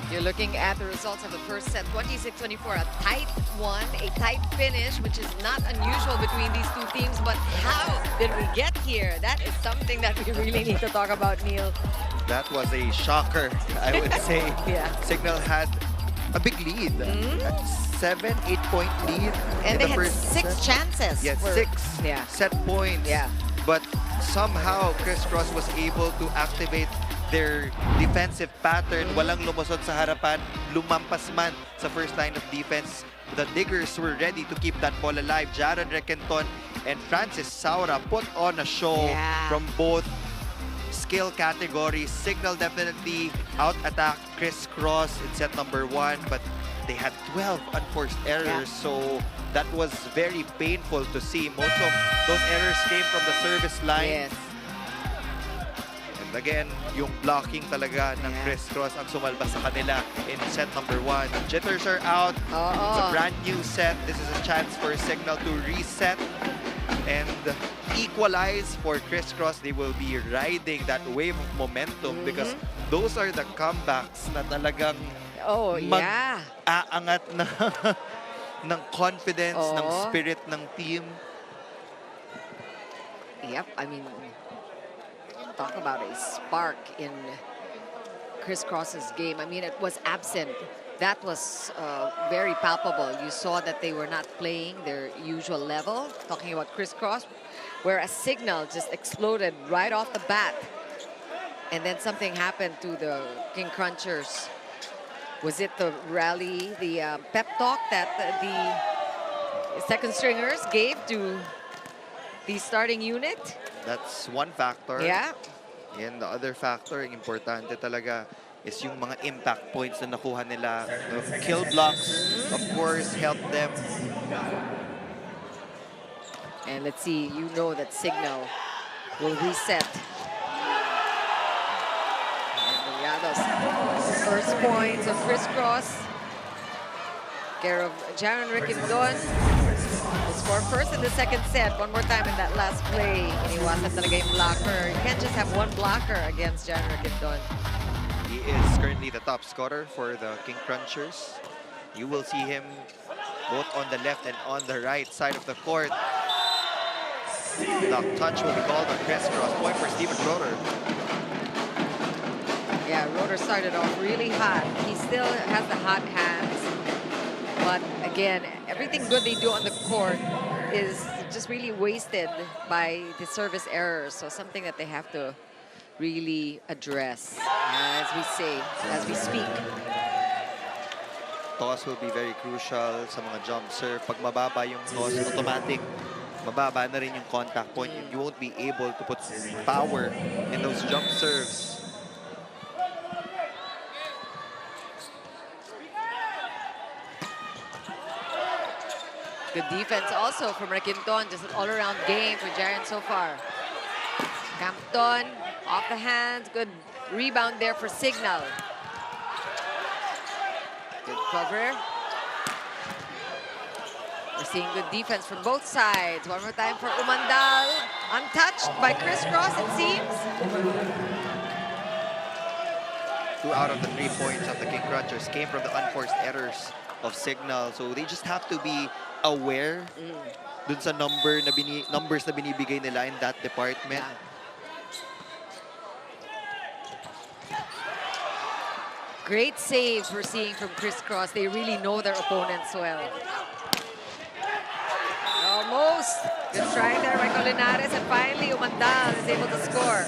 You're looking at the results of the first set, 26-24, a tight one, a tight finish, which is not unusual between these two teams. But how did we get here? That is something that we really need to talk about, Neil. That was a shocker, I would say. Signal had a big lead, a 7-8 point lead. And in they the had first 6 chances. Yes, for, 6 set points. But somehow Crisscross was able to activate their defensive pattern. Walang lumusot sa harapan, lumampas man sa first line of defense. The Diggers were ready to keep that ball alive. Jared Requinton and Francis Saura put on a show from both skill categories. Signal definitely out-attacked Crisscross in set number 1, but they had 12 unforced errors, so that was very painful to see. Most of those errors came from the service line. And again, yung blocking talaga ng Crisscross ang sumalba sa kanila in set number 1. Jitters are out. It's a brand new set. This is a chance for Signal to reset and equalize for Crisscross. They will be riding that wave of momentum because those are the comebacks na talagang Oh, yeah. aangat na ng confidence, ng Oo. spirit ng team. Yep, I mean, talk about a spark in Crisscross's game. I mean, it was absent. That was very palpable. You saw that they were not playing their usual level, talking about Crisscross, whereas Signal just exploded right off the bat. And then something happened to the King Crunchers. Was it the rally, the pep talk that the second stringers gave to the starting unit? That's one factor. Yeah. And the other factor, yung importante talaga, is yung mga impact points na nakuha nila. The kill blocks, of course, helped them. And let's see, you know that Signal will reset. And yeah, those first points of Crisscross. Care of Jaron Rickindon. Will score first in the second set. One more time in that last play. Iniwasan talaga yung blocker. You can't just have one blocker against Jaron Rickindon. He is currently the top scorer for the King Crunchers. You will see him both on the left and on the right side of the court. The touch will be called on Crisscross. Point for Steven Roeder. Yeah, Roeder started off really hot. He still has the hot hands. But again, everything good they do on the court is just really wasted by the service errors. So something that they have to really address, as we say, as we speak. Toss will be very crucial sa mga jump serve. Pag mababa yung toss, automatic, mababa na rin yung contact point. You won't be able to put power in those jump serves. Good defense also from Rickindon. Just an all-around game for Jaren so far. Campton off the hands. Good rebound there for Signal. Good cover. We're seeing good defense from both sides. One more time for Umandal. Untouched by Crisscross, it seems. 2 out of the 3 points of the King Crunchers came from the unforced errors of Signal. So they just have to be aware dun sa numbers na binibigay nila in that department. Great saves we're seeing from Crisscross. They really know their opponents well. Almost. Good try there by Colinares. And finally, Umandal is able to score.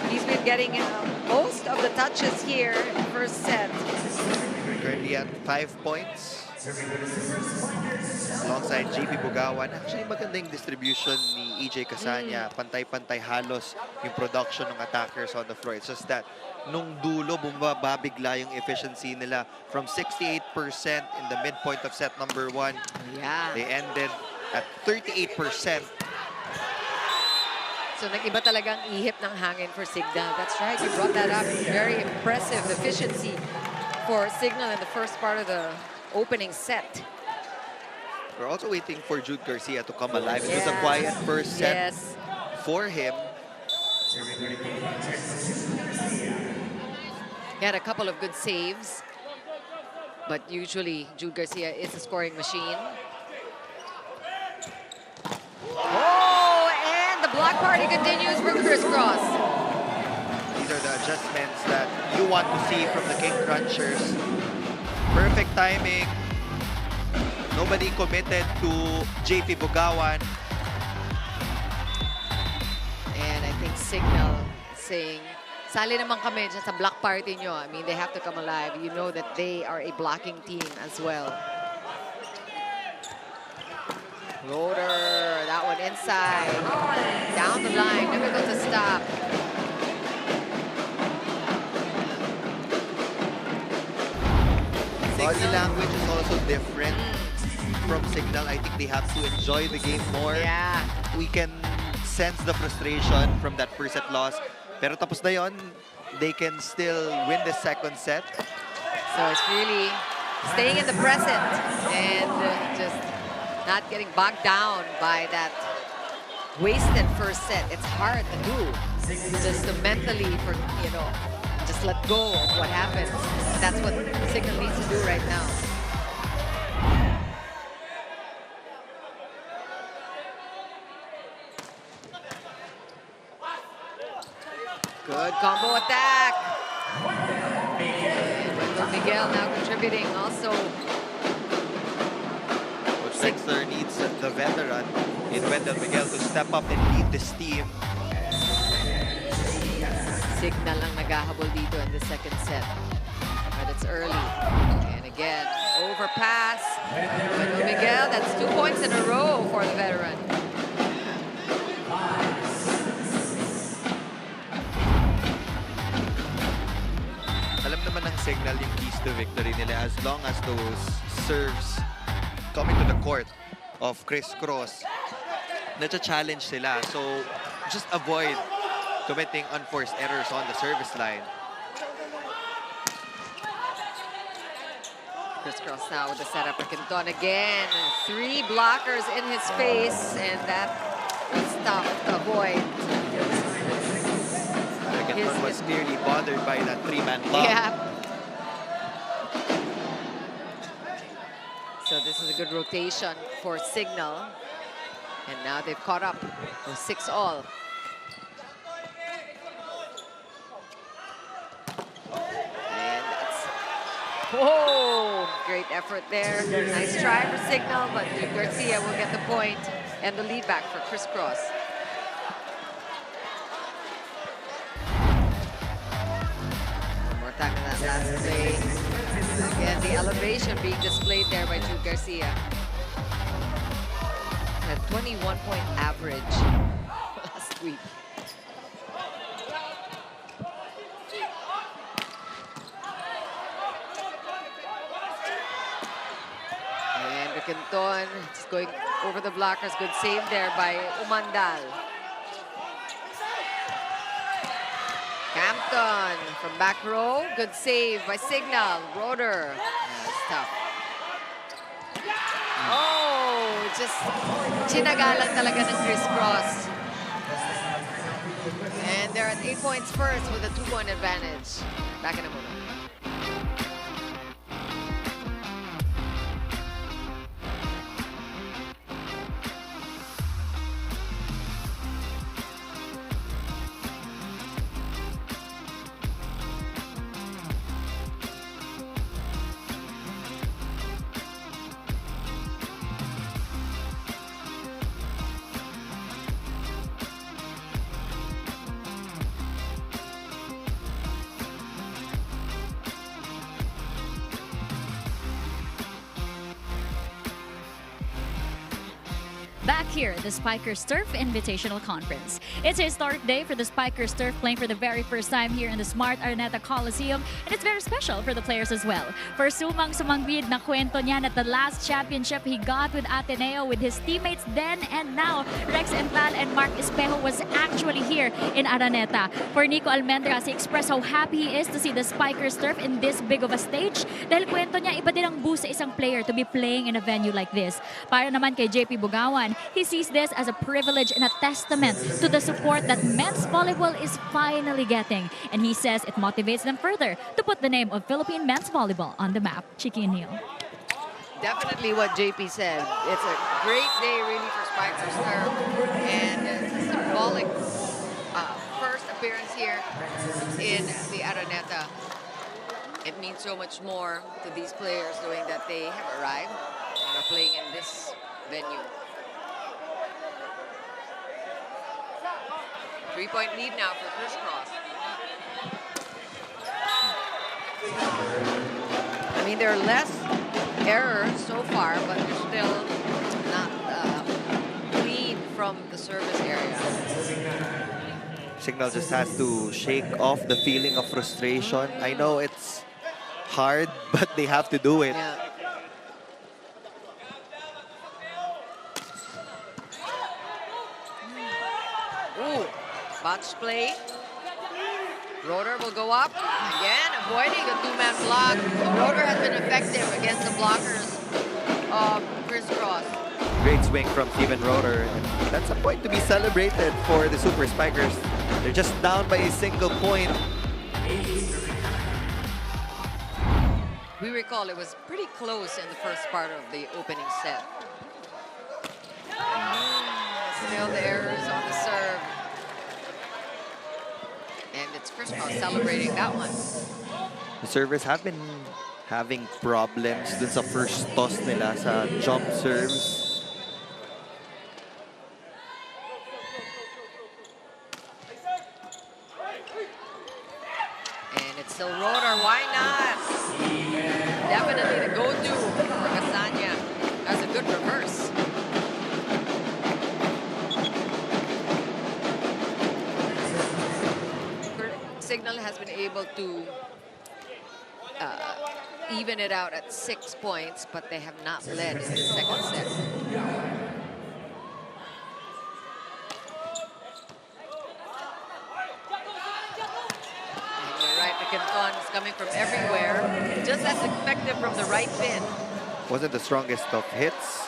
He's been getting most of the touches here in the first set. Currently at 5 points. Alongside JP Bugawan. Actually, magandang distribution ni EJ Casanya. Pantay-pantay halos yung production ng attackers on the floor. It's just that nung dulo, bumaba bigla yung efficiency nila from 68% in the midpoint of set number 1. Yeah. They ended at 38%. So nag-iba talagang ihip ng hangin for Signal. That's right, you brought that up. Very impressive efficiency for Signal in the first part of the opening set. We're also waiting for Jude Garcia to come alive. It was a quiet first set for him. He had a couple of good saves, but usually Jude Garcia is a scoring machine. Oh, and the block party continues for Crisscross. These are the adjustments that you want to see from the King Crunchers. Perfect timing. Nobody committed to JP Bugawan. And I think Signal saying, sali naman kami dyan sa block party nyo. I mean, they have to come alive. You know that they are a blocking team as well. Roeder, that one inside. Down the line, difficult to stop. Body language is also different from Signal. I think they have to enjoy the game more. Yeah. We can sense the frustration from that first set loss. Pero tapos na yon, they can still win the second set. So it's really staying in the present and just not getting bogged down by that wasted first set. It's hard to do. just to mentally, just let go of what happened. That's what Signal needs to do right now. Good combo attack. And Miguel now contributing also. Coach Dexter needs the veteran in Wendell Miguel to step up and lead this team. Signal ang naghahabol dito in the second set. But it's early. And again, overpass. Wendell Miguel, that's 2 points in a row for the veteran. Alam naman ng Signal yung keys to victory nila as long as those serves coming to the court of Crisscross. Nacha-challenge sila. So, just avoid committing unforced errors on the service line. Crisscross now with the setup. Quinton again. 3 blockers in his face, and that was tough to avoid. Quinton was clearly bothered by that 3-man block. Yeah. So this is a good rotation for Signal. And now they've caught up with 6-all. And that's... Whoa! Great effort there. Nice try for Signal, but Garcia will get the point and the lead back for Crisscross. One more time in that last play. Again, the elevation being displayed there by Jude Garcia. A 21-point average last week. And Quinton just going over the blockers. Good save there by Umandal. Campton from back row. Good save by Signal. Roeder. That's tough. Oh, just chinagalan talaga ng Crisscross. And they're at 8 points first with a 2-point advantage. Back in a moment. Back here at the Spikers Turf Invitational Conference. It's a historic day for the Spikers Turf, playing for the very first time here in the Smart Araneta Coliseum, and it's very special for the players as well. For sumangbid na kwento niyan at the last championship he got with Ateneo with his teammates then and now, Rex Ental and Mark Espejo was actually here in Araneta. For Nico Almendras, he expressed how happy he is to see the Spikers Turf in this big of a stage dahil kwento niya iba din ang boost sa isang player to be playing in a venue like this. Para naman kay JP Bugawan, he sees this as a privilege and a testament to the support that men's volleyball is finally getting. And he says it motivates them further to put the name of Philippine men's volleyball on the map. Chiki and Neil. Definitely what JP said. It's a great day really for Spikers Turf. And it's a symbolic first appearance here in the Araneta. It means so much more to these players knowing that they have arrived and are playing in this venue. 3-point lead now for Crisscross. I mean, there are less errors so far, but they're still not clean from the service area. Signal just has to shake off the feeling of frustration. I know it's hard, but they have to do it. Yeah. Ooh, botch play. Roeder will go up. Again, avoiding a 2-man block. Roeder has been effective against the blockers of Crisscross. Great swing from Steven Roeder. And that's a point to be celebrated for the Super Spikers. They're just down by a single point. We recall it was pretty close in the first part of the opening set. Still the errors on the serve. And it's Crisscross celebrating that one. The servers have been having problems dun sa first toss nila sa jump serves. And it's still Roeder. Why not? Definitely the go-to for Casania. That's a good reverse. Signal has been able to even it out at 6 points, but they have not led in the second set. And you're right, the Quinton is coming from everywhere, just as effective from the right pin. Wasn't the strongest of hits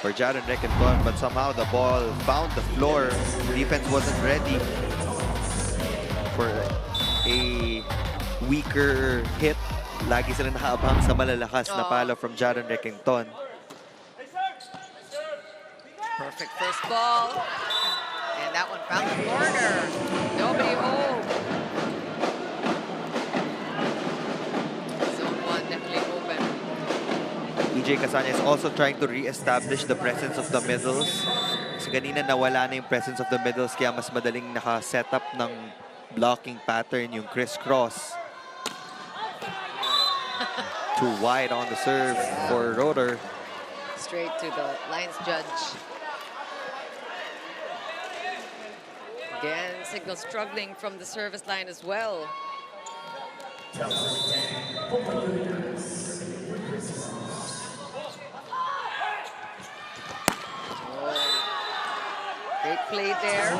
for Jaron Requinton, but somehow the ball found the floor. The defense wasn't ready for a weaker hit. Lagi sila nakaabang sa malalakas na palo from Jaron Requinton. Perfect first ball. And that one found the corner. Nobody home. Zone 1 definitely open. EJ Casania is also trying to re-establish the presence of the middles. Kasi kanina nawala na yung presence of the middles, kaya mas madaling naka-set up ng blocking pattern yung Crisscross. Too wide on the serve for Roeder. Straight to the lines judge. Again, Signal struggling from the service line as well. Great play there.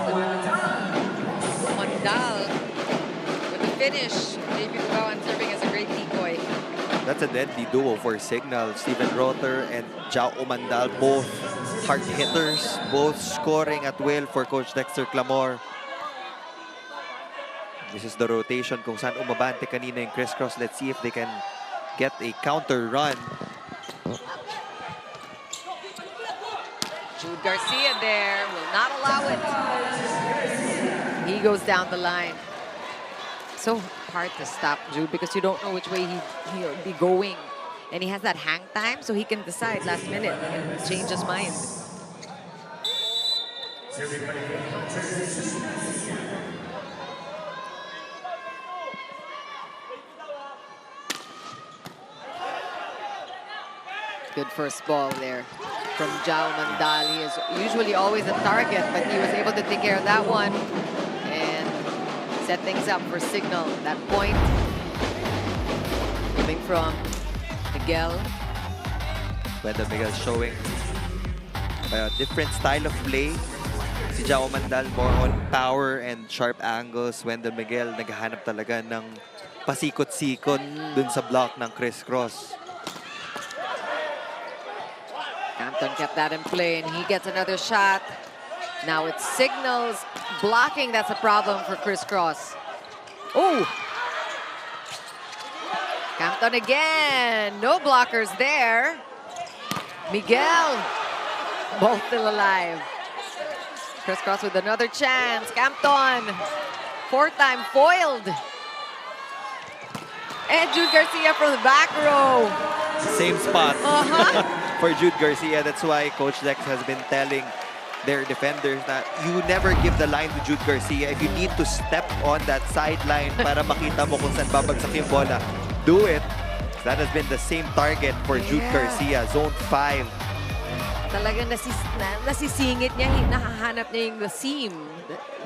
Mandal with the finish. Maybe Bugawan serving as a great decoy. That's a deadly duo for Signal. Steven Roeder and Jao Mandal, both hard hitters, both scoring at will for Coach Dexter Clamor. This is the rotation kung saan umabante kanina yung Crisscross. Let's see if they can get a counter run. Jude Garcia there will not allow it. He goes down the line. So hard to stop Jude because you don't know which way he'll be going. And he has that hang time, so he can decide last minute and change his mind. Good first ball there from Jao Mandal. He is usually always a target, but he was able to take care of that one and set things up for Signal. That point coming from Miguel. Wendell Miguel showing a different style of play. Si Jao Mandal more on power and sharp angles. Wendell Miguel naghahanap talaga ng pasikot-sikot dun sa block ng Crisscross. Hampton kept that in play, and he gets another shot. Now it's Signal's blocking that's a problem for Crisscross. Oh! Hampton again. No blockers there. Miguel. Both still alive. Crisscross with another chance. Campton. Fourth time foiled. And Jude Garcia from the back row. Same spot for Jude Garcia. That's why Coach Dex has been telling their defenders that you never give the line to Jude Garcia. If you need to step on that sideline para makita mo kung saan babagsak yung bola, do it. That has been the same target for Jude Garcia, zone 5. Talagang nasisingit niya, nahahanap niya yung the seam,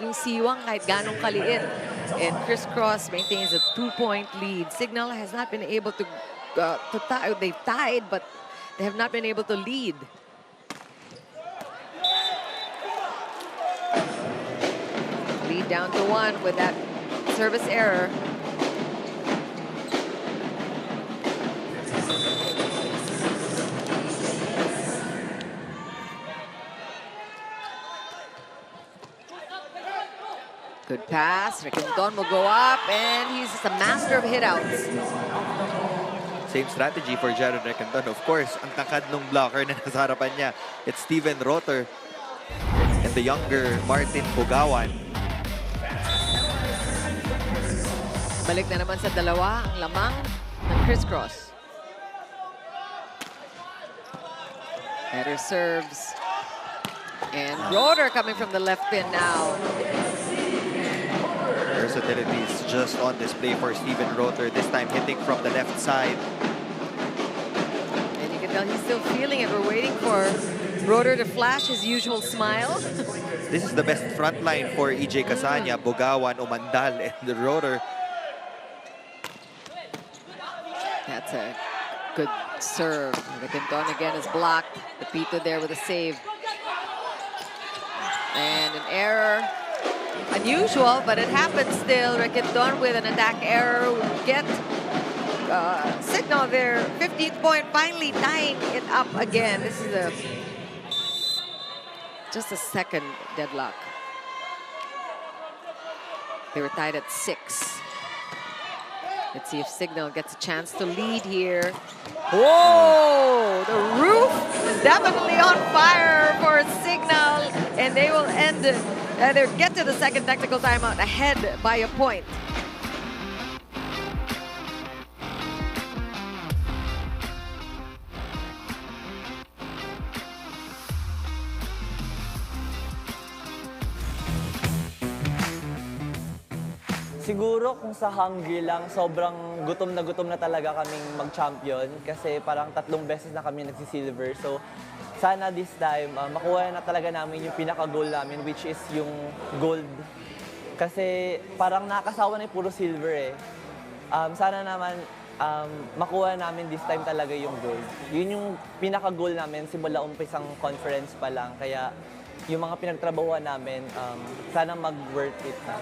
yung siwang kahit ganong kaliit. And Crisscross maintains a 2-point lead. Signal has not been able to tie. They've tied, but they have not been able to lead. Lead down to 1 with that service error. Good pass. Riquinton will go up, and he's just a master of hitouts. Same strategy for Jaron Riquinton. Of course, ang tangkad ng blocker na nasa harapan niya, it's Steven Rotter and the younger Martin Bugawan. Balik na naman sa dalawa ang lamang ng Crisscross. Better serves. And Rotter coming from the left pin now. Versatility is just on display for Steven Rotter, this time hitting from the left side. And you can tell he's still feeling it. We're waiting for Rotter to flash his usual smile. This is the best front line for EJ Casanya, Bugawan, Umandal, and the Rotter. That's a good serve. Riquinton again is blocked. The Pito there with a save. And an error. Unusual, but it happens still. Riquinton with an attack error will get Signal their 15th point, finally tying it up again. This is just a second deadlock. They were tied at 6. Let's see if Signal gets a chance to lead here. Whoa! The roof is definitely on fire for Signal, and they will they get to the second technical timeout ahead by a point. Siguro kung sa hungry lang, sobrang gutom na talaga kaming mag-champion kasi parang 3 beses na kami nagsisilver. So sana this time, makuha na talaga namin yung pinaka-goal namin, which is yung gold. Kasi parang nakasawa na yung puro silver eh. Sana naman makuha namin this time talaga yung gold. Yun yung pinaka-goal namin simula umpisang conference pa lang. Kaya yung mga pinagtrabahuan namin, sana mag-worth it na.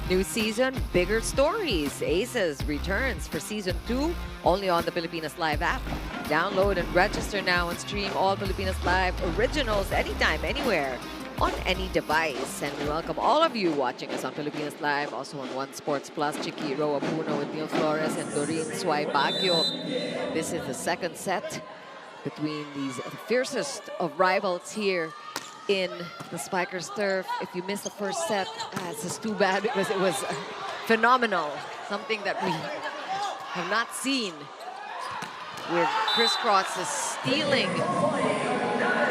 New season, bigger stories. Aces returns for season 2 only on the Pilipinas Live app. Download and register now and stream all Pilipinas Live originals anytime, anywhere, on any device. And we welcome all of you watching us on Pilipinas Live, also on One Sports Plus, Chiquiro Apuno with Neil Flores and Doreen Suay Baguio. This is the second set between these fiercest of rivals here in the Spikers turf. If you missed the first set, it's just too bad because it was phenomenal. Something that we have not seen, with Crisscross stealing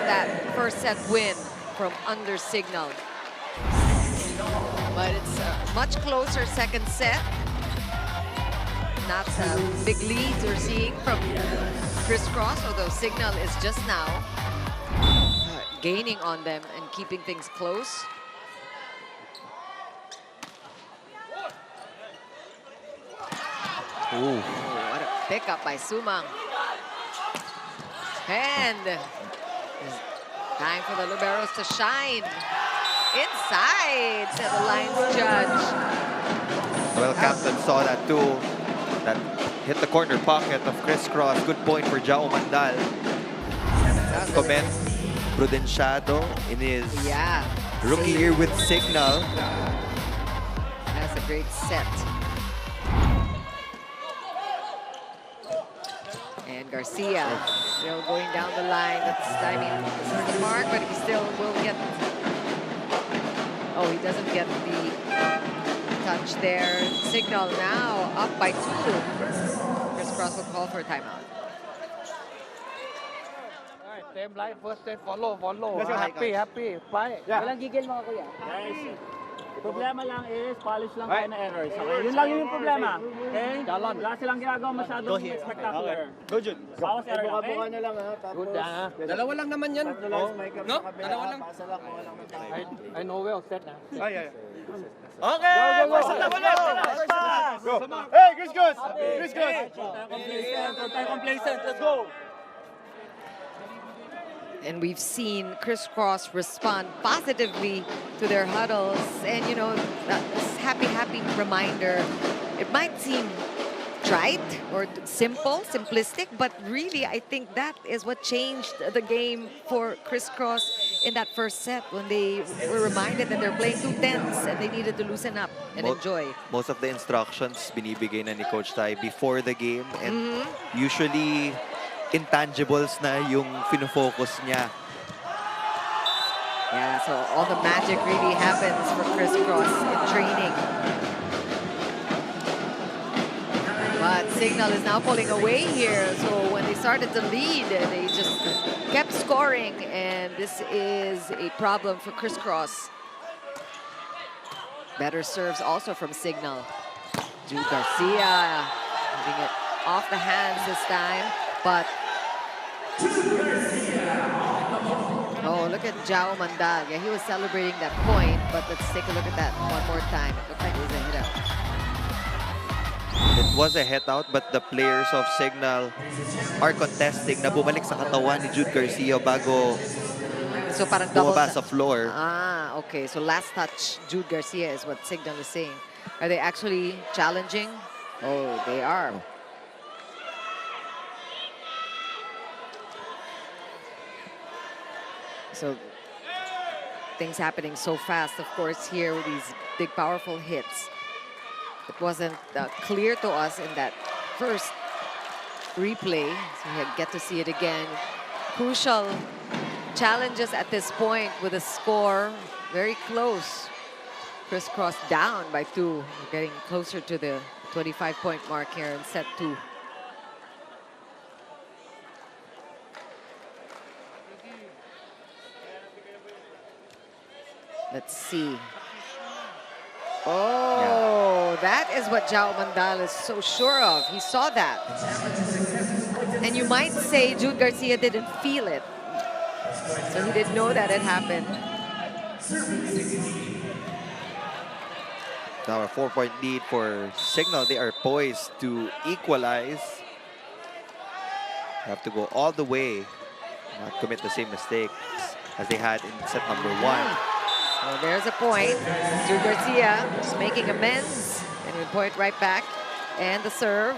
that first set win from under Signal. But it's a much closer second set. Not big leads we're seeing from Crisscross, although Signal is just now gaining on them and keeping things close. Ooh. What a pickup by Sumang. And time for the liberos to shine. Inside, said the lines judge. Well, Captain saw that too. That hit the corner pocket of Crisscross. Good point for Jao Mandal. Comment Prudenciado in his rookie year with Signal. That's a great set. And Garcia still going down the line. That's, I mean, this is the mark, but he still will get. Oh, he doesn't get the touch there. Signal now up by 2. Crisscross will call for a timeout. Same line, first set, follow. Happy. Fight. Walang gigil mga kuya. Guys, problema lang is polish lang tayo na errors. Okay? Yun lang yung problema. Okay? Wala silang ginagawa masyadong spectacular. Go, Jun. Bawas error, okay? Buka na lang ha. Good, ah. Dalawa lang naman yan. No? Dalawa lang. I know well, set na. Okay! Go! Sa tabulit! Go! Hey, Crisscross! Huwag tayo complacent. Let's go! And we've seen Crisscross respond positively to their huddles. And, you know, this happy reminder, it might seem trite or simple, simplistic, but really, I think that is what changed the game for Crisscross. in that first set when they were reminded that they're playing too tense and they needed to loosen up and enjoy. Most of the instructions binibigay na ni Coach Tai before the game, and usually intangibles na yung fino-focus niya. Yeah, so all the magic really happens for Crisscross in training. But Signal is now pulling away here. So when they started to lead, they just kept scoring. And this is a problem for Crisscross. Better serves also from Signal. Jude Garcia getting it off the hands this time. But oh, look at Jao Mandal. Yeah, he was celebrating that point. But let's take a look at that one more time. It looked like it was a hit out. It was a hit out, but the players of Signal are contesting na bumalik sa katawan ni Jude Garcia bago so parang double bumaba sa floor. Ah, okay. So last touch, Jude Garcia is what Signal is saying. Are they actually challenging? Oh, they are. So things happening so fast, of course, here with these big, powerful hits. It wasn't clear to us in that first replay, so we get to see it again. Crucial challenges at this point with a score very close. Crisscross down by 2. We're getting closer to the 25-point mark here in set 2. Let's see. Oh, that is what Jao Mandal is so sure of. He saw that. And you might say Jude Garcia didn't feel it. So he didn't know that it happened. Now a 4-point lead for Signal. They are poised to equalize. Have to go all the way, not commit the same mistakes as they had in set number 1. Well, there's a point. Jude Garcia just making amends. And we point right back. And the serve.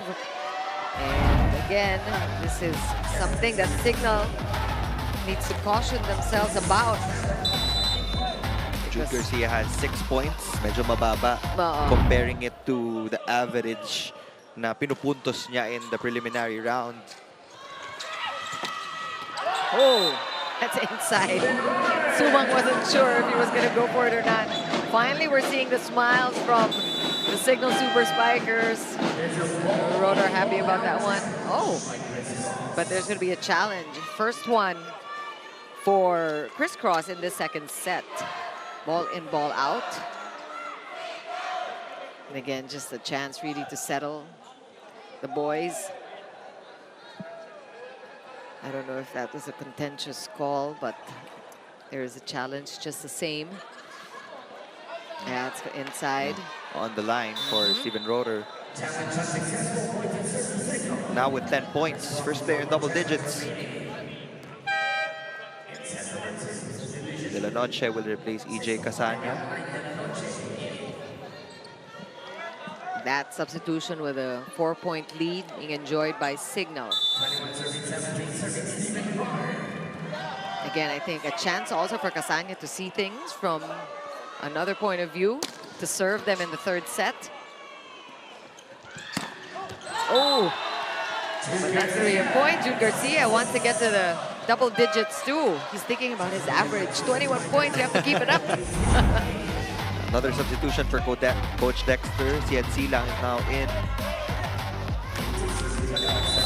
And again, this is something that Signal needs to caution themselves about. Jude Garcia has 6 points. Medyo mababa. Comparing it to the average na pinupuntos niya in the preliminary round. Oh, that's inside. Sumang wasn't sure if he was going to go for it or not. Finally, we're seeing the smiles from the Signal Super Spikers. Rotor happy about that one. Oh, but there's going to be a challenge. First one for Crisscross in the second set. Ball in, ball out. And again, just a chance really to settle the boys. I don't know if that was a contentious call, but there is a challenge just the same. Yeah, it's inside. On the line for Steven Rotor. Now with 10 points. First player in double digits. De La Noche will replace EJ Casanya. That substitution with a 4-point lead being enjoyed by Signal. Again, I think a chance also for Casanya to see things from another point of view, to serve them in the third set. Oh, but that's going to be a point. Jude Garcia wants to get to the double digits too. He's thinking about his average. 21 points, you have to keep it up. Another substitution for Coach Dexter. Si Ed Silang is now in.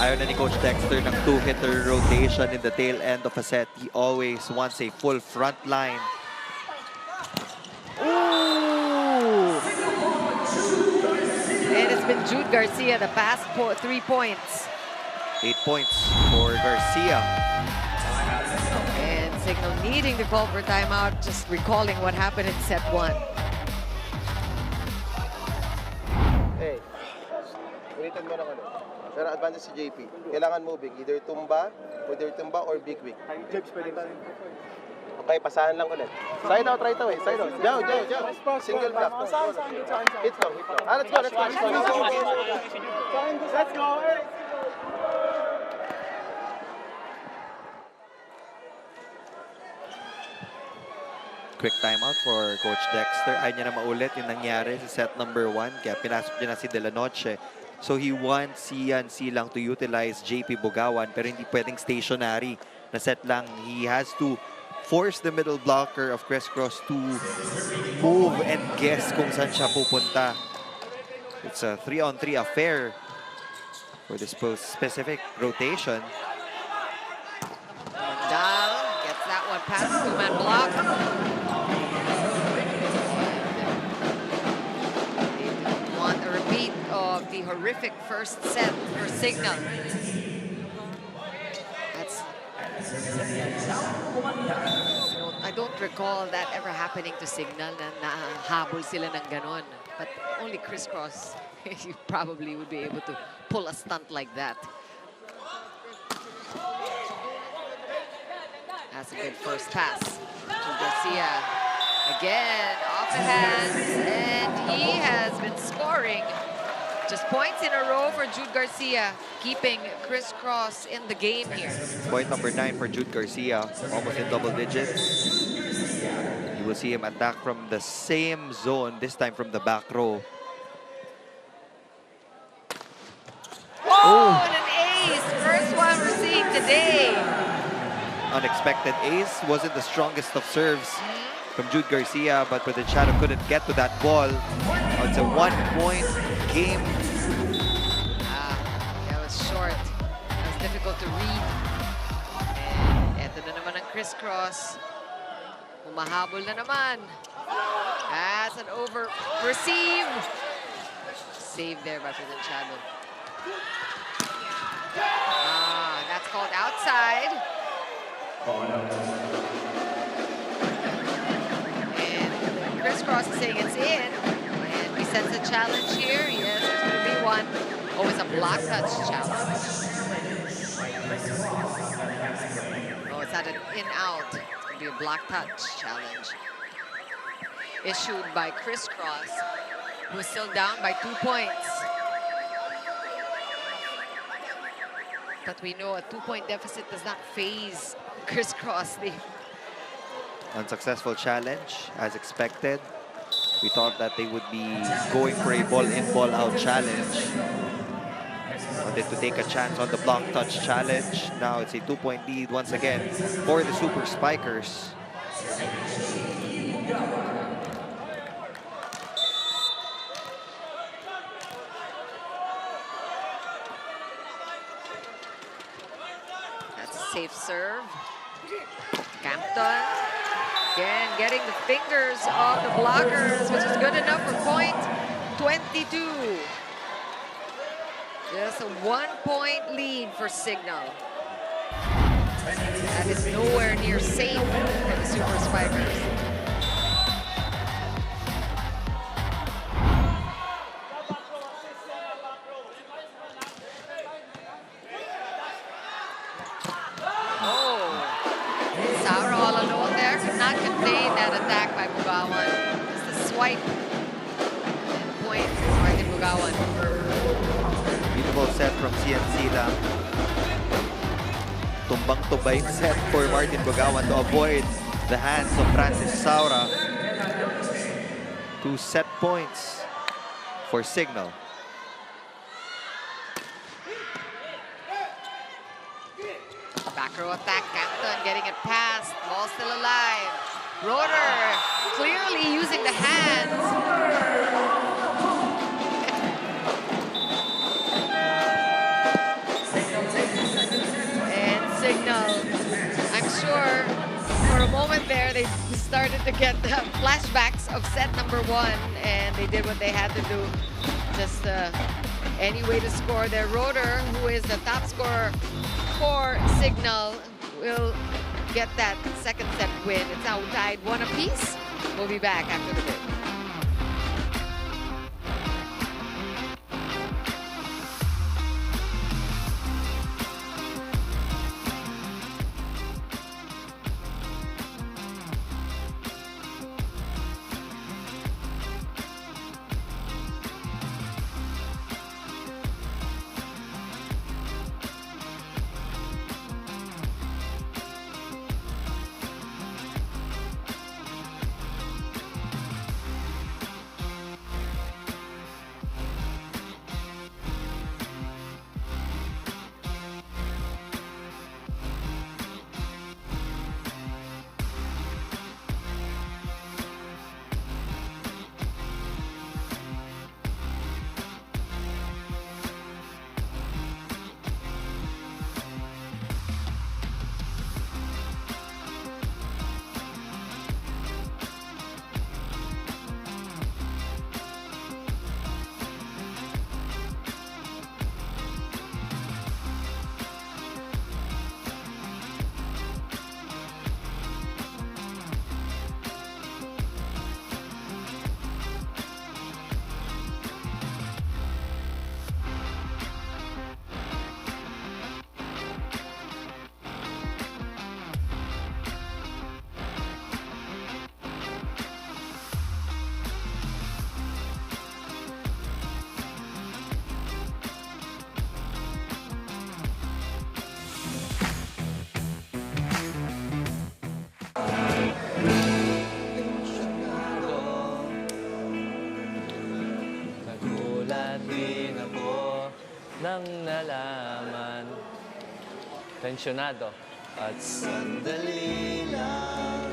Ayaw na ni Coach Dexter ng 2-hitter rotation in the tail end of a set. He always wants a full front line. Ooh! And it's been Jude Garcia the past 3 points. 8 points for Garcia. And Signal needing to call for timeout, just recalling what happened in set 1. Hey, ulitin mo na ano. Pero advantage si JP. Kailangan moving. Either tumba or big week. Okay, pasahan lang ulit. Side out right away. Side out. Jao. Single block. Hit long. Let's go. Let's go. quick timeout for Coach Dexter. Ayaw niya na maulit yung nangyari sa set number 1. Kaya pinasok niya na si De La Noche. So he wants Ian Silang to utilize JP Bugawan pero hindi pwedeng stationary na set lang. He has to force the middle blocker of Crisscross to move and guess kung saan siya pupunta. It's a 3-on-3 affair for this specific rotation. Mandal gets that one past the two-man block. They want a repeat of the horrific first set for Signal. I don't recall that ever happening to Signal na nahabol sila ng ganon. But only Crisscross probably would be able to pull a stunt like that. That's a good first pass to Garcia. Again, off the hands, and he has been scoring just points in a row for Jude Garcia, keeping Crisscross in the game here. Point number 9 for Jude Garcia, almost in double digits. You will see him attack from the same zone, this time from the back row. Whoa, and an ace! First one we're seeing today. Unexpected ace, wasn't the strongest of serves from Jude Garcia, but Provinciano couldn't get to that ball. It's a 1-point game. That was short. That was difficult to read. And eto na naman ang Crisscross. Humahabol na naman. That's an over receive. Save there by Provinciano. That's called outside. And Crisscross is saying it's in. And we sense a challenge here. Yes, there's going to be one. Oh, it's a block touch challenge. Oh, it's not an in-out. It's going to be a block touch challenge. Issued by Crisscross, who is still down by 2 points. But we know a 2-point deficit does not phase Crisscross. Unsuccessful challenge, as expected. We thought that they would be going for a ball-in, ball-out challenge. Wanted to take a chance on the block touch challenge. Now it's a 2-point lead once again for the Super Spikers. Safe serve. Campton. Again, getting the fingers of the blockers, which is good enough for point 22. Just a 1-point lead for Signal. That is nowhere near safe for the Super Spikers. That attack by Bugawan. Just a swipe. And point for Martin Bugawan. Beautiful set from CNC lang. Tumbang-tubay set for Martin Bugawan to avoid the hands of Francis Saura. 2 set points for Signal. Back row attack, Campton getting it past. Ball still alive. Rotor clearly using the hands. And Signal, I'm sure for a moment there they started to get flashbacks of set number 1, and they did what they had to do. Just any way to score their Rotor, who is the top scorer for Signal, will get that second set win. It's now tied 1 apiece. We'll be back after the break. nalalaman. Tensyonado. At sandali lang,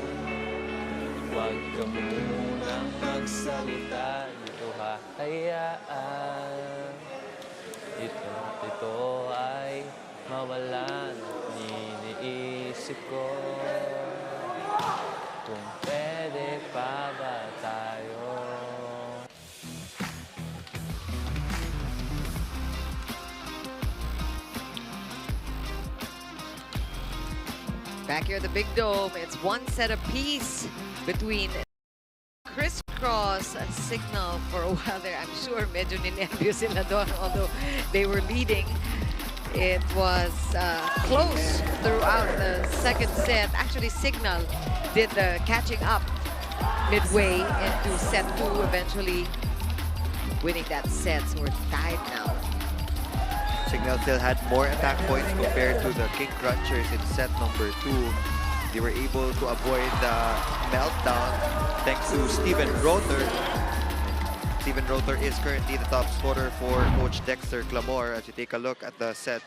huwag ka munang magsalita. Ito hayaan. Ito ay mawalan. Iniisip ko kung pwede pa ba tayo. Back here at the Big Dome, it's one set apiece between Crisscross and Signal. For a while there, I'm sure medyo ninervyos sila doon, although they were leading. It was close throughout the second set. Actually, Signal did the catching up midway into set 2, eventually winning that set. So we're tied now. Signal still had more attack points compared to the King Crunchers in set number 2. They were able to avoid the meltdown thanks to Steven Rother. Steven Rother is currently the top scorer for Coach Dexter Clamor. As you take a look at the set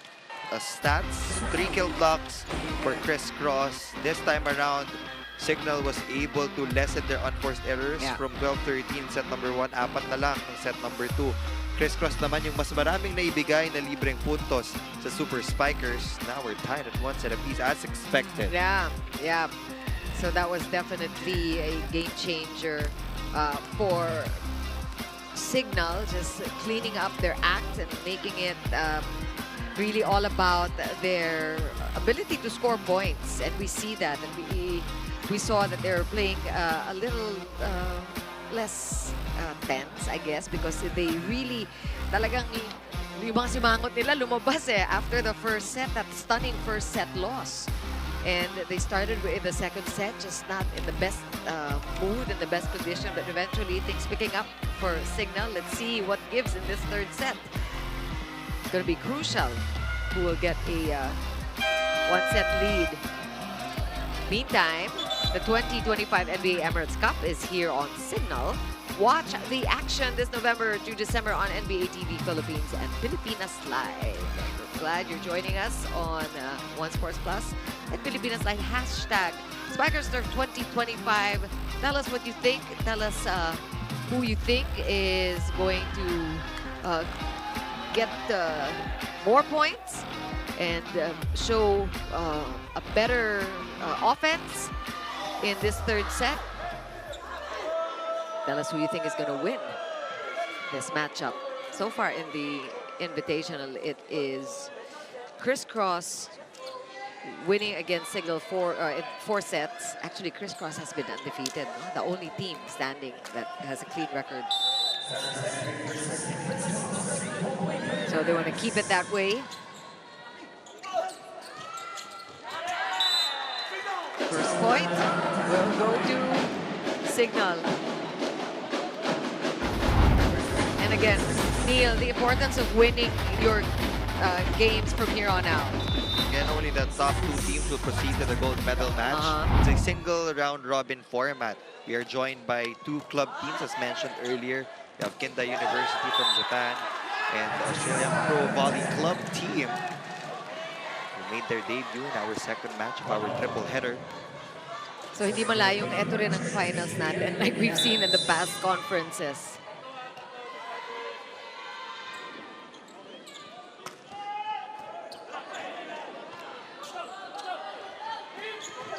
stats, 3 kill blocks for Crisscross. This time around, Signal was able to lessen their unforced errors from 12-13 set number 1. 4 na lang ng set number 2. Crisscross naman yung mas maraming naibigay na libreng puntos sa Super Spikers. Now we're tied at 1 set apiece as expected. Yeah. So that was definitely a game changer for Signal, just cleaning up their act and making it really all about their ability to score points. And we see that, and we saw that they were playing a little less tense, I guess, because they really talagang yung mga simangot nila lumabas after the first set, that stunning first set loss. And they started in the second set just not in the best mood, in the best condition, but eventually things picking up for Signal. Let's see what gives in this third set. It's going to be crucial who will get a 1-set lead. Meantime, the 2025 NBA Emirates Cup is here on Signal. Watch the action this November to December on NBA TV Philippines and Pilipinas Live. We're glad you're joining us on One Sports Plus and Pilipinas Live hashtag SpikerSturf 2025. Tell us what you think. Tell us who you think is going to get more points and show a better offense in this third set. Tell us who you think is going to win this matchup. So far in the Invitational, it is Crisscross winning against Signal in 4 sets. Actually, Crisscross has been undefeated. No? The only team standing that has a clean record. So they want to keep it that way. First point will go to Signal. And again, Neil, the importance of winning your games from here on out. Again, only the top 2 teams will proceed to the gold medal match. It's a single round robin format. We are joined by 2 club teams, as mentioned earlier. We have Kinda University from Japan and the Australian Pro Volley Club team who made their debut in our second match of our triple header. So hindi malayong ito rin ang finals natin like we've seen in the past conferences.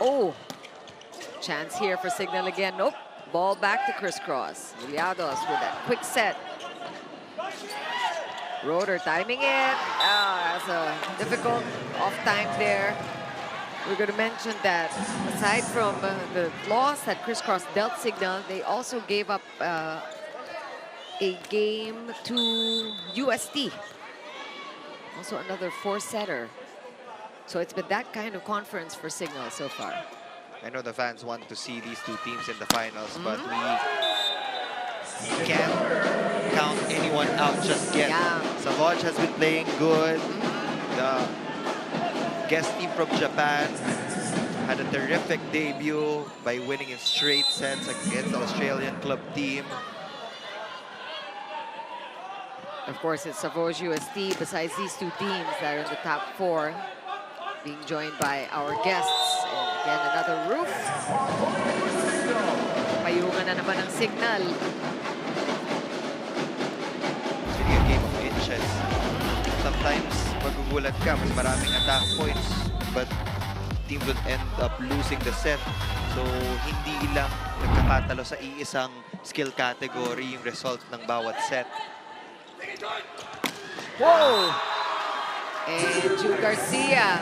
Oh, chance here for Signal again. Nope. Ball back to Crisscross. Juliados with that quick set. Rotor timing it. That's a difficult off time there. We're going to mention that aside from the loss that Crisscross dealt Signal, they also gave up a game to UST. Also another 4-setter. So it's been that kind of conference for Signal so far. I know the fans want to see these 2 teams in the finals, but we can't count anyone out just yet. Savage has been playing good. The guest team from Japan had a terrific debut by winning in straight sets against the Australian club team. Of course, it's Savoge UST, besides these two teams that are in the top 4, being joined by our guests. And again, another roof. Payungan na naman ang signal. It's really a game of inches. Sometimes, magugulat ka, mas maraming attack points, but team will end up losing the set. So, hindi lang nagkakatalo sa iisang skill category yung result ng bawat set. Whoa! And Jude Garcia.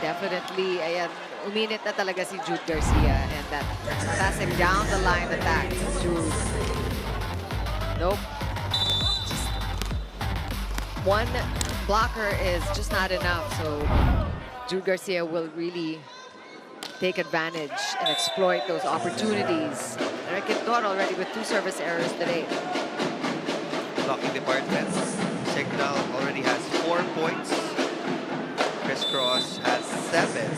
Definitely, ayan, uminit na talaga si Jude Garcia. And that classic down the line attack. Jude. Nope. Just one blocker is just not enough. So Jude Garcia will really take advantage and exploit those opportunities. Requintor already with 2 service errors today. Blocking department, CIGNAL already has 4 points. Crisscross has 7.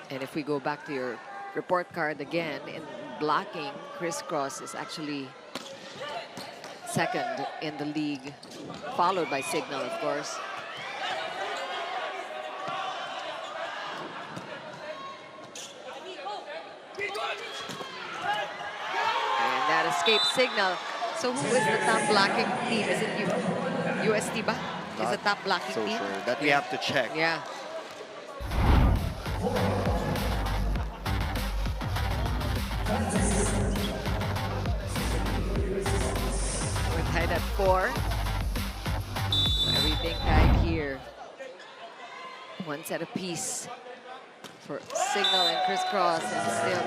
And if we go back to your report card again, in blocking, Crisscross is actually second in the league, followed by CIGNAL, of course. And that escapes CIGNAL. So who is the top blocking team? Is it UST ba? Is the top blocking So team? sure. That we have to check. Yeah. We're tied at 4. Everything tied here. 1 set apiece for CIGNAL and Crisscross, and still.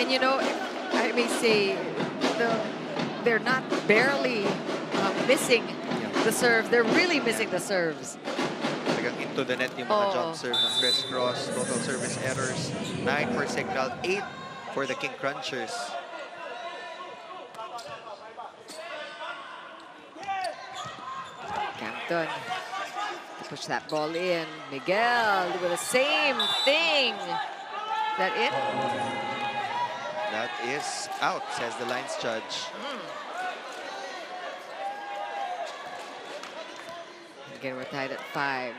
And you know, I may say, they're not barely missing the serve. They're really missing the serves. Talagang into the net yung mga jump serve ng Crisscross. Total service errors, 9 for CIGNAL, 8 for the King Crunchers. Campton to push that ball in. Miguel with the same thing. Is that it? That is out, says the lines judge. Again, we're tied at 5.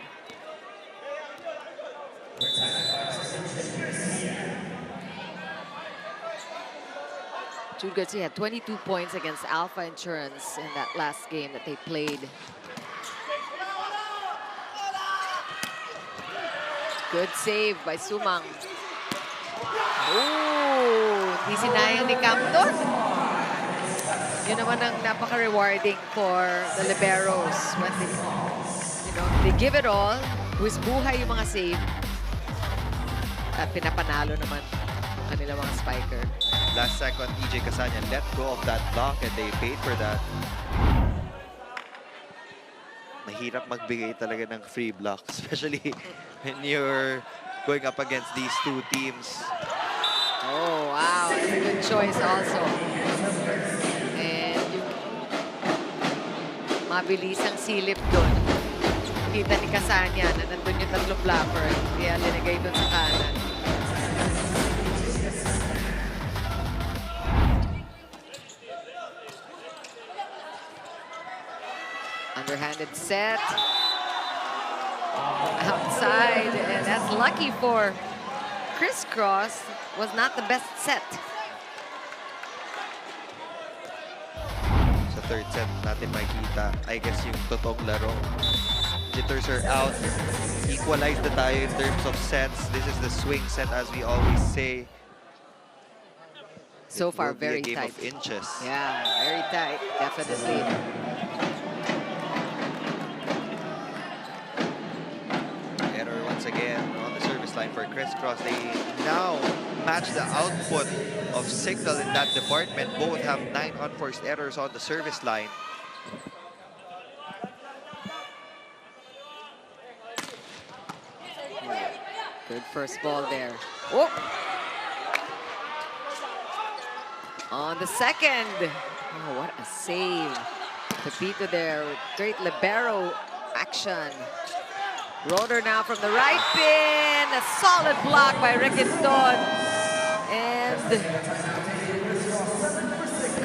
Jude Garcia had 22 points against Alpha Insurance in that last game that they played. Good save by Sumang. Oh, hindi sinayang ni Campton. Yun naman ang napaka-rewarding for the liberos when they give it all, buwis buhay yung mga save, at pinapanalo naman ang kanilang mga spiker. Last second, EJ Casanya let go of that block and they paid for that. Mahirap magbigay talaga ng free block, especially when you're going up against these two teams. Oh, wow. That's a good choice also. And yung mabilisang silip doon. Kita ni Casanya na nandun yung tatlong blocker. Kaya linagay doon sa kanan. Underhanded set. Outside. And that's lucky for Crisscross. Was not the best set. Sa third set natin makikita, I guess yung totoong laro. Jitters are out. Equalized na tayo in terms of sets. This is the swing set as we always say. So far, very a game tight. of inches. Yeah, very tight, definitely. Error once again on the service line for Crisscross. They now match the output of CIGNAL in that department. Both have 9 unforced errors on the service line. Good first ball there. Oh! On the second. Oh, what a save. Pepito there with great libero action. Roder now from the right pin. A solid block by Requintor. And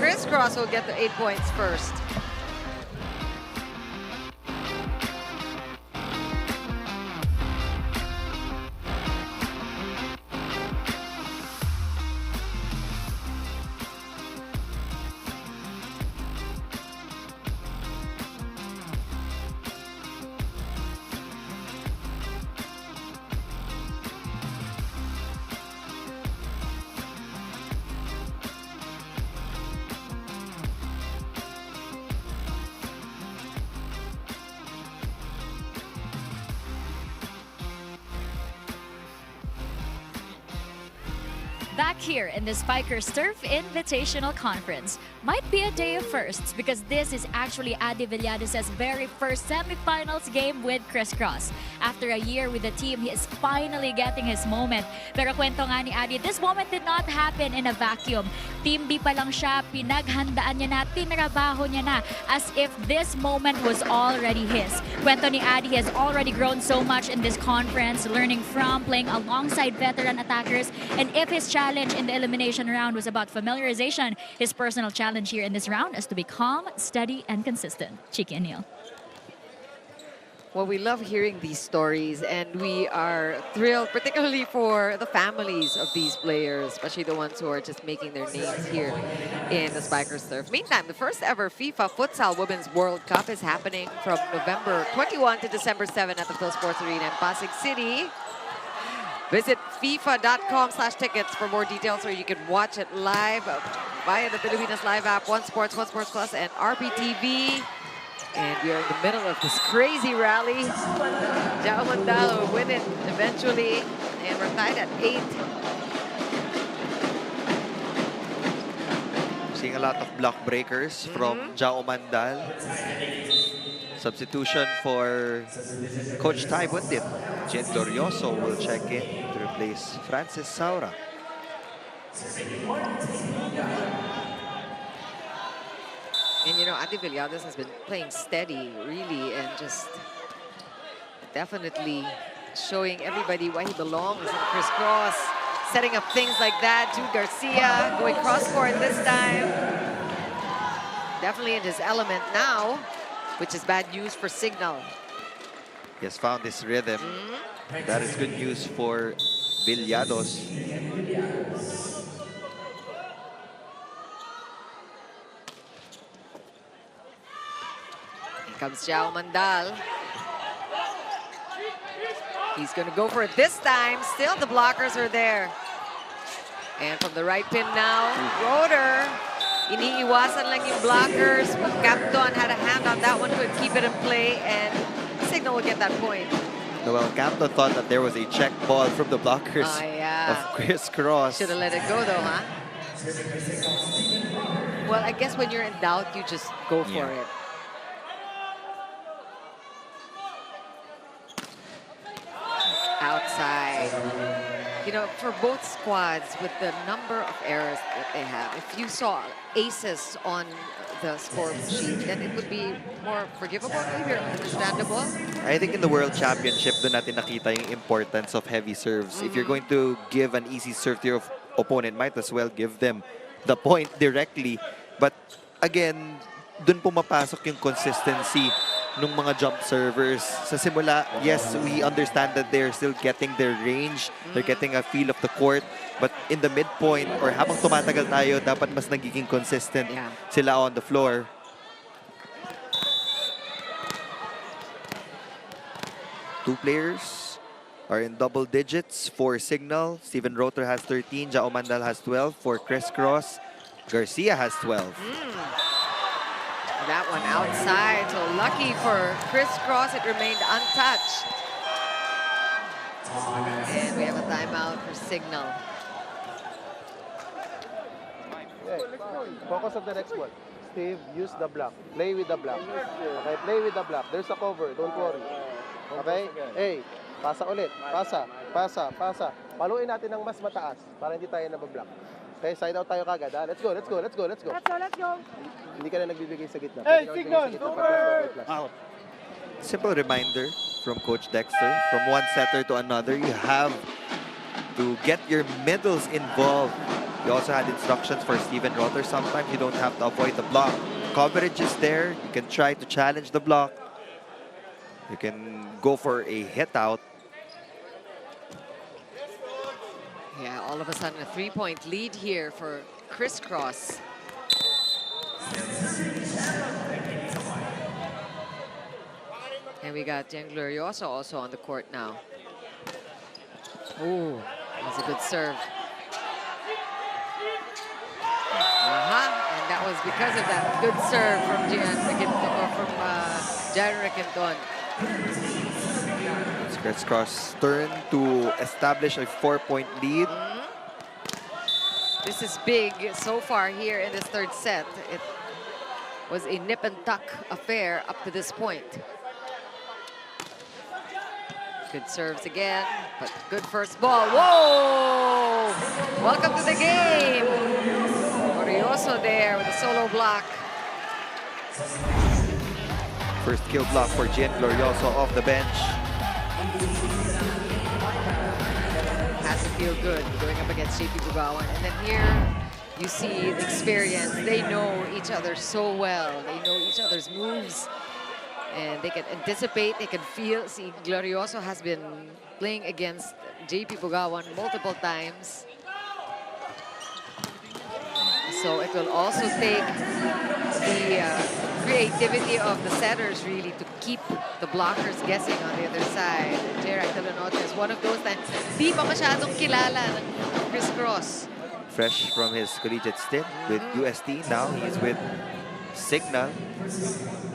Crisscross will get the 8 points first. Back here in the Spikers Turf Invitational Conference might be a day of firsts because this is actually Adi Villados' very first semifinals game with Crisscross. After a year with the team, he is finally getting his moment. Pero kwento nga ni Adi, this moment did not happen in a vacuum. Team B pa lang siya, pinaghandaan niya na, tinrabaho niya na as if this moment was already his. Kwento ni Adi, he has already grown so much in this conference, learning from, playing alongside veteran attackers, and if his challenge in the elimination round was about familiarization, his personal challenge here in this round is to be calm, steady, and consistent. Chiki and Neil. Well, we love hearing these stories, and we are thrilled, particularly for the families of these players, especially the ones who are just making their names here in the Spikers Turf. Meantime, the first ever FIFA Futsal Women's World Cup is happening from November 21 to December 7 at the Phil Sports Arena in Pasig City. Visit FIFA.com/tickets for more details, or you can watch it live via the Pilipinas Live app, One Sports Plus, and RPTV. And we are in the middle of this crazy rally. Jao Mandal will win it eventually, and we're tied at 8. Seeing a lot of block breakers from Jao Mandal. Substitution for Coach Ty Bundit. Jen Glorioso will check in to replace Francis Saura. And you know, Adi Villados has been playing steady, really, and just definitely showing everybody why he belongs in Crisscross. Setting up things like that. Jude Garcia going cross-court this time. Definitely in his element now, which is bad news for CIGNAL. He has found his rhythm. That is good news for Villados. Here comes Jao Mandal. He's going to go for it this time. Still, the blockers are there. And from the right pin now, Roder. Iniiwasan lang yung blockers. Capton had a hand on that one to keep it in play, and CIGNAL will get that point. Well, Capton thought that there was a check ball from the blockers of Crisscross. Should have let it go though, huh? Well, I guess when you're in doubt, you just go for it. Outside. You know, for both squads, with the number of errors that they have, if you saw aces on the score sheet, then it would be more forgivable, maybe, or understandable. I think in the World Championship, doon natin nakita yung importance of heavy serves. If you're going to give an easy serve to your opponent, might as well give them the point directly. But again, doon pumapasok yung consistency ng mga jump servers. Sa simula, yes, we understand that they're still getting their range. They're getting a feel of the court. But in the midpoint, or habang tumatagal tayo, dapat mas nagiging consistent sila on the floor. Two players are in double digits for CIGNAL. Steven Roter has 13, Jao Mandal has 12. For Crisscross, Garcia has 12. That one outside, so lucky for Crisscross, it remained untouched. And we have a timeout for CIGNAL. Focus on the next one. Steve, use the block. Play with the block. Okay, play with the block. There's a cover, don't worry. Okay? Hey, pasa ulit. Pasa, pasa, pasa. Paluin natin ng mas mataas para hindi tayo nabablock. Okay, side out tayo kagad, ha? Let's go, let's go, let's go, let's go. Let's go. Hindi ka na nagbibigay sa gitna. Hey, CIGNAL, over! Simple reminder from Coach Dexter, from one setter to another, you have to get your middles involved He also had instructions for Steven Rotter. Sometimes you don't have to avoid the block. Coverage is there. You can try to challenge the block. You can go for a hit out. Yeah, all of a sudden a 3-point lead here for Crisscross. And we got Jen Glorioso also on the court now. Ooh, that's a good serve. And that was because of that good serve from Jaron Requinton. It's Crisscross' turn to establish a 4-point lead. This is big so far here in this third set. It was a nip and tuck affair up to this point. Good serves again, but good first ball. Whoa! Welcome to the game. Glorioso there with a solo block. First kill block for Gian Glorioso off the bench. Has to feel good going up against JP Bugawan. And then here you see the experience. They know each other so well. They know each other's moves. And they can anticipate, they can feel. See, Glorioso has been playing against JP Bugawan multiple times. So it will also take the creativity of the setters really to keep the blockers guessing on the other side. Gerard Talanote is one of those times. Di pa masyadong kilala ng Crisscross. Fresh from his collegiate stint with UST. Now he's with Signal.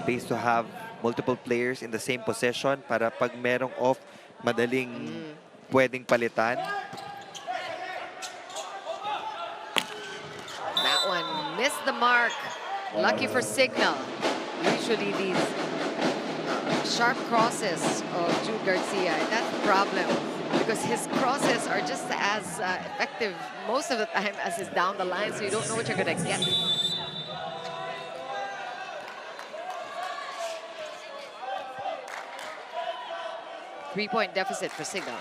Pays to have multiple players in the same position para pag merong off, madaling pwedeng palitan. That one missed the mark. Lucky for Signal. Usually these sharp crosses of Jude Garcia, that's the problem. Because his crosses are just as effective most of the time as his down the line, so you don't know what you're going to get. Three-point deficit for Signal.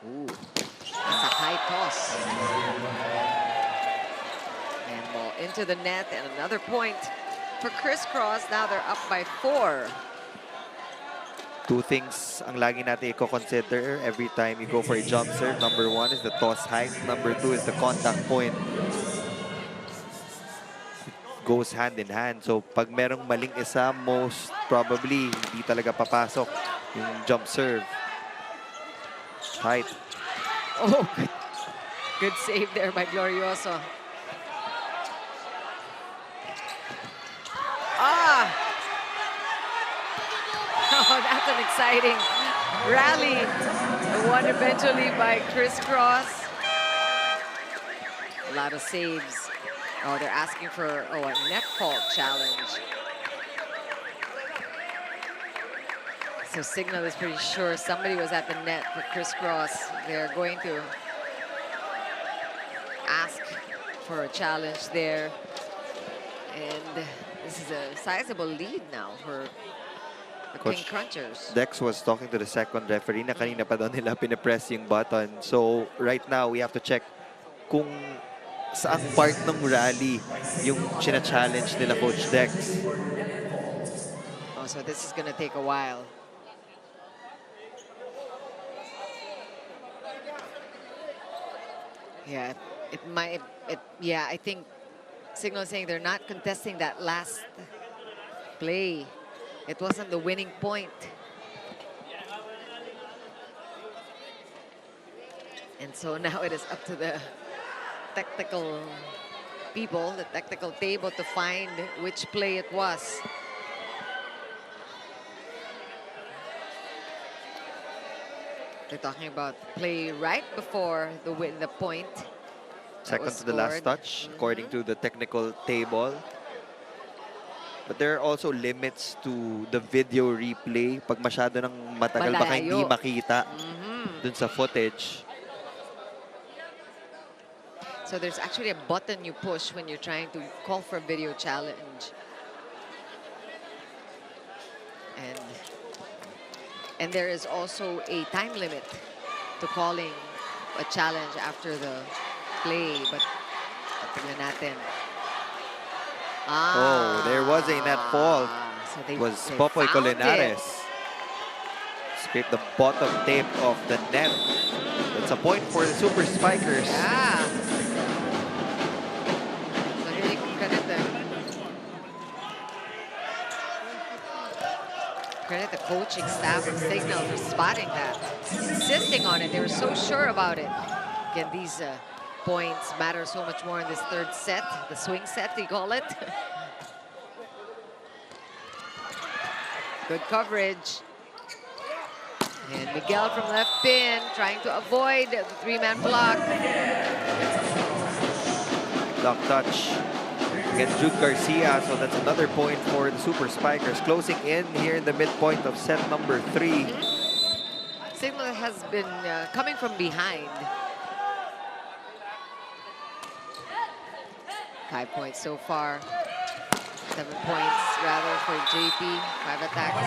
Ooh, that's a high toss. And ball into the net, and another point for Crisscross. Now they're up by 4. Two things ang lagi natin i-consider every time you go for a jump serve. Number 1 is the toss height. Number 2 is the contact point. Goes hand in hand. So pag merong maling isa, most probably hindi talaga papasok yung jump serve. Height. Oh, good save there by Glorioso. Oh, that's an exciting rally. The one eventually by Crisscross. A lot of saves. Oh, they're asking for a net fault challenge. So Signal is pretty sure somebody was at the net for Crisscross. They're going to ask for a challenge there. And this is a sizable lead now for the King Crunchers. Dex was talking to the second referee na kanina pa daw nila pinapress yung button. So right now, we have to check kung saang part ng rally yung china-challenge nila Coach Dex. Oh, so this is gonna take a while. Yeah, I think Signal is saying they're not contesting that last play. It wasn't the winning point. And so now it is up to the technical people, the technical table, to find which play it was. They're talking about play right before the point. Second to the last touch, according to the technical table. But there are also limits to the video replay. Pag masyado ng matagal, baka hindi makita dun sa footage. So there's actually a button you push when you're trying to call for a video challenge. And there is also a time limit to calling a challenge after the play, but tingnan natin. Oh, there was a net fault. So It was Popoy Colinares. Scraped the bottom tape of the net. That's a point for the Super Spikers. Yeah. So here you can credit the coaching staff of Signal for spotting that, insisting on it. They were so sure about it. Again, these points matter so much more in this third set, the swing set, they call it. Good coverage. And Miguel from left pin trying to avoid the three-man block. Lock touch against Jude Garcia, so that's another point for the Super Spikers. Closing in here in the midpoint of set number 3. Signal has been coming from behind. 5 points so far. 7 points rather for JP. 5 attacks.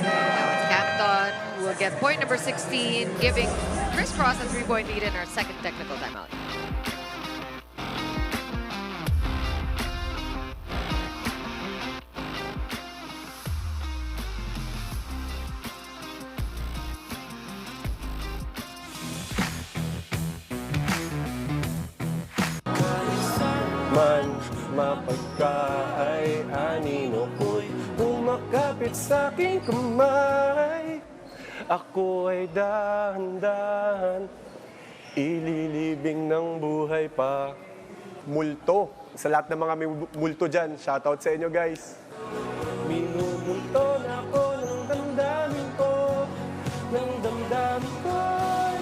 Now it's Canton who will get point number 16, giving Crisscross a 3-point lead in our second technical timeout. Man, mapagkaay anino ko'y umakapit sa aking kamay. Ako ay dahan-dahan, ililibing ng buhay pa. Multo. Sa lahat ng mga may multo dyan, shoutout sa inyo guys. Minumulto na ako ng damdamin ko, ng damdamin ko,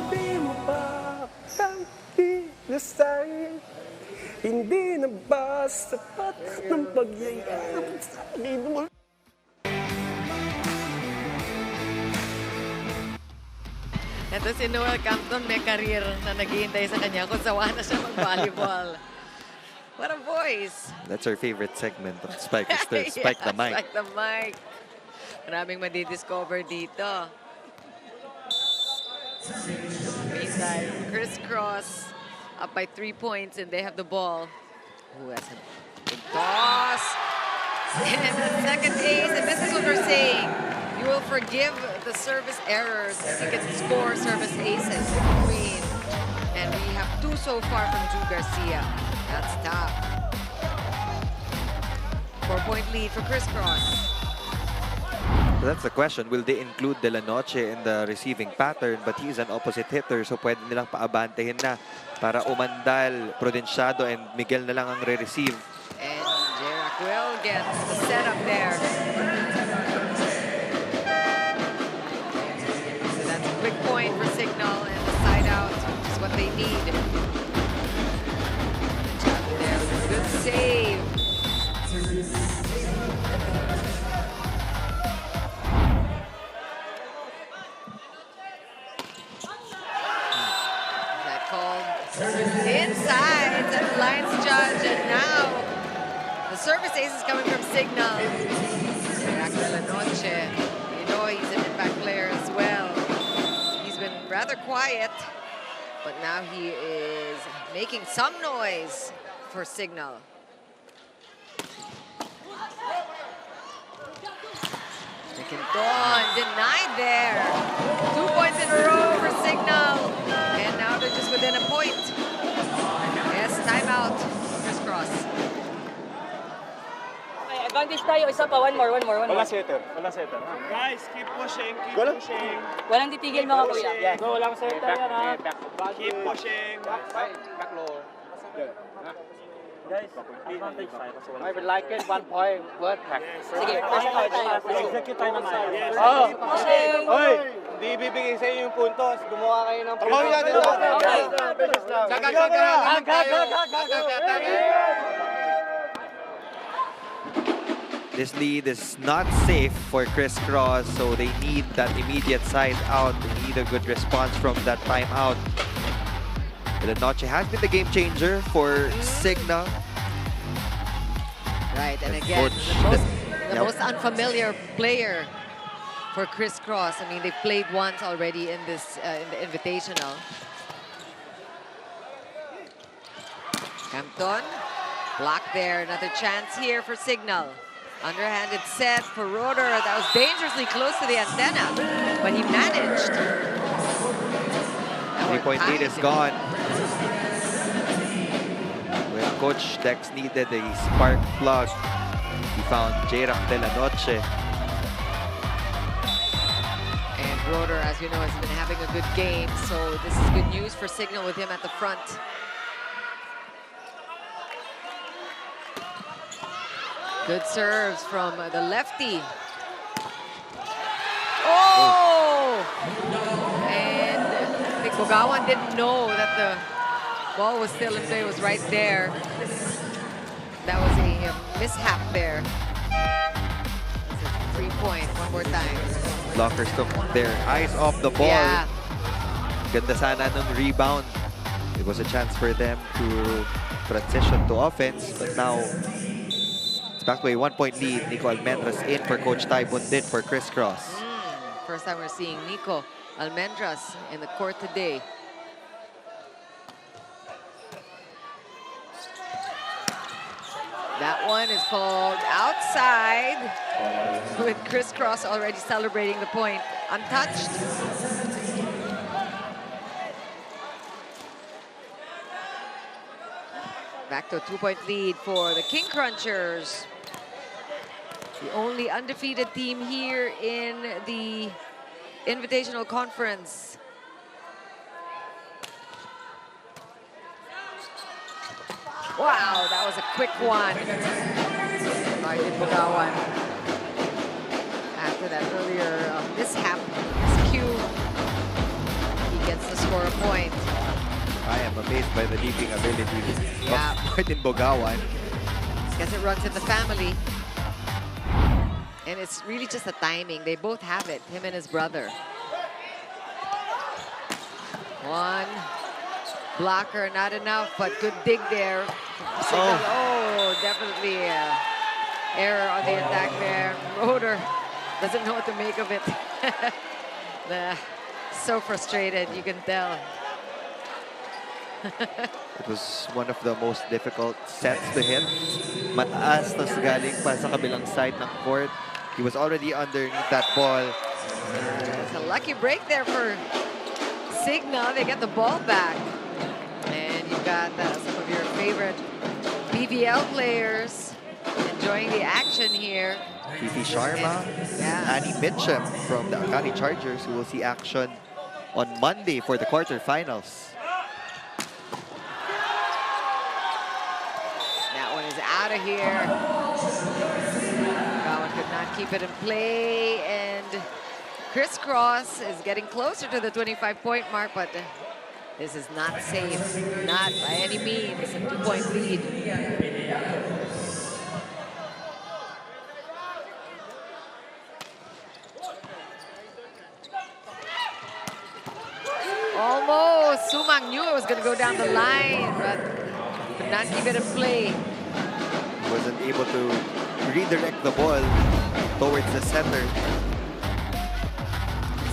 di mo pa kampilasahin. Hindi na ba sapat ng pagyayarap sa akin mo? Ito si Noel Campton, may career na naghihintay sa kanya kung sawa na siya mag-volleyball. What a voice! That's our favorite segment of Spikers. Spike the mic. Spike the mic. Maraming madidiscover dito. Meantime, Crisscross up by 3 points and they have the ball. Ooh, that's a big toss. And the second ace, and this is what we're saying. You will forgive the service errors if you can score service aces in between. And we have 2 so far from Jude Garcia. That's tough. 4-point lead for Crisscross. So that's the question. Will they include De La Noche in the receiving pattern? But he's an opposite hitter, so pwede nilang paabantehin na para umandal, Prudenciado, and Miguel na lang ang re-receive. And Jerac will get the setup there. So that's a quick point for Signal, and the side out is what they need. There, good save. That called inside to the lines judge, and now the service ace is coming from Signal. Back to La Noche. You know he's an impact player as well. He's been rather quiet, but now he is making some noise for Signal. Quinton denied there. 2 points in a row for Signal. And now they're just within a point. Yes, timeout. Crisscross. Okay, advantage tayo. Isa pa. One more. Wala setter. Guys, keep pushing, keep Wala. pushing. Walang titigil mga kuya. Yeah. Go, walang setter yan ha. Keep pushing. Back lower. Guys, advantage tayo kasi wala. I would like it 1 point. What? Sige, first point tayo. Execute tayo naman. Yes. Oh! Pushing! Hoy, di ibibigay sa inyo yung puntos. Gumawa kayo ng puntos. Tumawin natin This lead is not safe for Crisscross, so they need that immediate side out. They need a good response from that timeout. De La Noche has been the game changer for Signal. Right, and again, the most unfamiliar player for Crisscross. I mean, they've played once already in this in the Invitational. Campton, block there. Another chance here for Signal. Underhanded set for Roder. That was dangerously close to the antenna, but he managed. 3-point lead is gone. When Coach Dex needed a spark plug, he found J-Rock de la Noche. And Roder, as you know, has been having a good game, so this is good news for Signal with him at the front. Good serves from the lefty. Oh! And I think Bogawan didn't know that the ball was still in play, was right there. That was a mishap there. It's a 3-point, one more time. Blockers took their eyes off the ball. Yeah. Ganda sana ng rebound. It was a chance for them to transition to offense, but now it's back to a 1-point lead. Nico Almendras in for Coach Ty Bundit for Crisscross. First time we're seeing Nico Almendras in the court today. That one is called outside, with Crisscross already celebrating the point. Untouched. Back to a 2-point lead for the King Crunchers. The only undefeated team here in the Invitational Conference. Wow, that was a quick one. Martin Bogawan. After that earlier mishap, miscue, he gets to score a point. I am amazed by the leaping ability of Martin Bogawan. Guess it runs in the family. And it's really just the timing. They both have it, him and his brother. One blocker, not enough, but good dig there. Oh, definitely error on the attack there. Roder doesn't know what to make of it. So frustrated, you can tell. It was one of the most difficult sets to hit. Mataas, tas galing pa sa kabilang side ng court. He was already underneath that ball. It's a lucky break there for Signal. They get the ball back. And you've got some of your favorite BVL players enjoying the action here. Fifi Sharma, Annie Mitchum from the Akali Chargers, who will see action on Monday for the quarterfinals. That one is out of here. Bowen could not keep it in play, and Crisscross is getting closer to the 25-point mark, but this is not safe, not by any means. A 2-point lead. Almost. Sumang knew it was going to go down the line, but could not keep it in play. Wasn't able to redirect the ball towards the center.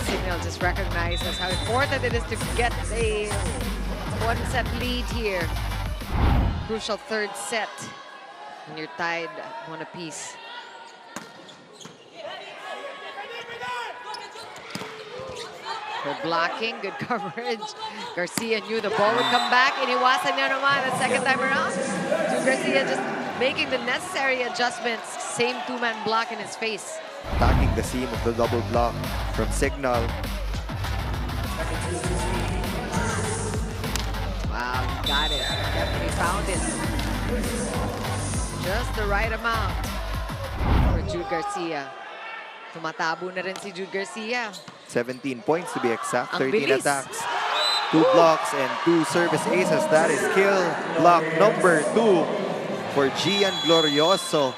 Signal just recognizes how important it is to get a one-set lead here. Crucial third set, and you're tied one apiece. Good blocking, good coverage. Garcia knew the ball would come back. Iniwasan niya naman the second time around. So Garcia just making the necessary adjustments. Same two-man block in his face. Attacking the seam of the double block from Signal. Wow, got it. Definitely found it. Just the right amount for Jude Garcia. Tumatabo na rin si Jude Garcia. 17 points to be exact, Ang 13 bilis. attacks, 2 blocks, and 2 service aces. That is kill block number 2 for Gian Glorioso.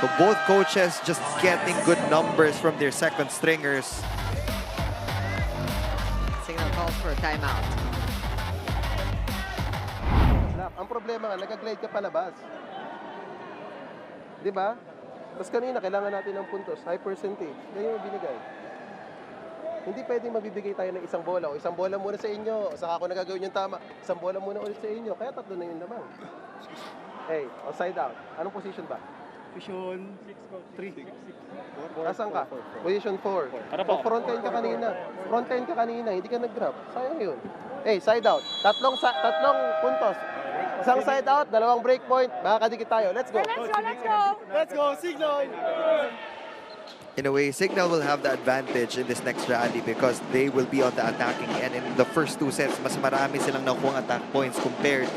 So both coaches just getting good numbers from their second stringers. Signal calls for a timeout. Ang problema nga, nag-glide ka palabas. Di ba? Tapos kanina, kailangan natin ng puntos, high percentage. Yan yung binigay. Hindi pwedeng mabibigay tayo ng isang bola. O isang bola muna sa inyo, o saka ako nagagawin yung tama. Isang bola muna ulit sa inyo. Kaya tatlo na yun naman. Hey, o side out. Anong position ba? Position 3. Nasaan ka? Position 4. Ano po? Front end ka kanina. Front end ka kanina, hindi ka nag-grab. Sayang yun. Hey, side out. Tatlong puntos. Isang side out, dalawang break point. Makakadikit tayo. Let's go. Let's go, Signal! In a way, Signal will have the advantage in this next rally because they will be on the attacking end. In the first 2 sets, mas marami silang nakuha attack points compared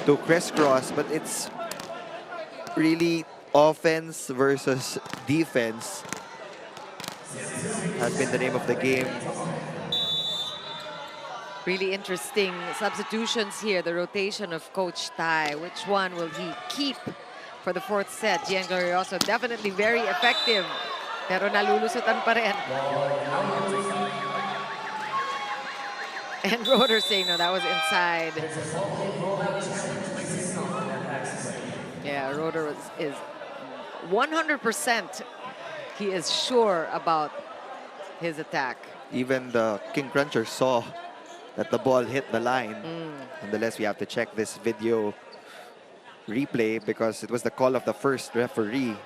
to Crisscross. But it's really offense versus defense has been the name of the game. Really interesting substitutions here. The rotation of Coach Tai. Which one will he keep for the 4th set? Gian Glorioso definitely very effective. Pero nalulusutan pa rin. And Roder saying, no, that was inside. Yeah, Roder is 100%. He is sure about his attack. Even the King Cruncher saw that the ball hit the line. Nonetheless, we have to check this video replay because it was the call of the first referee.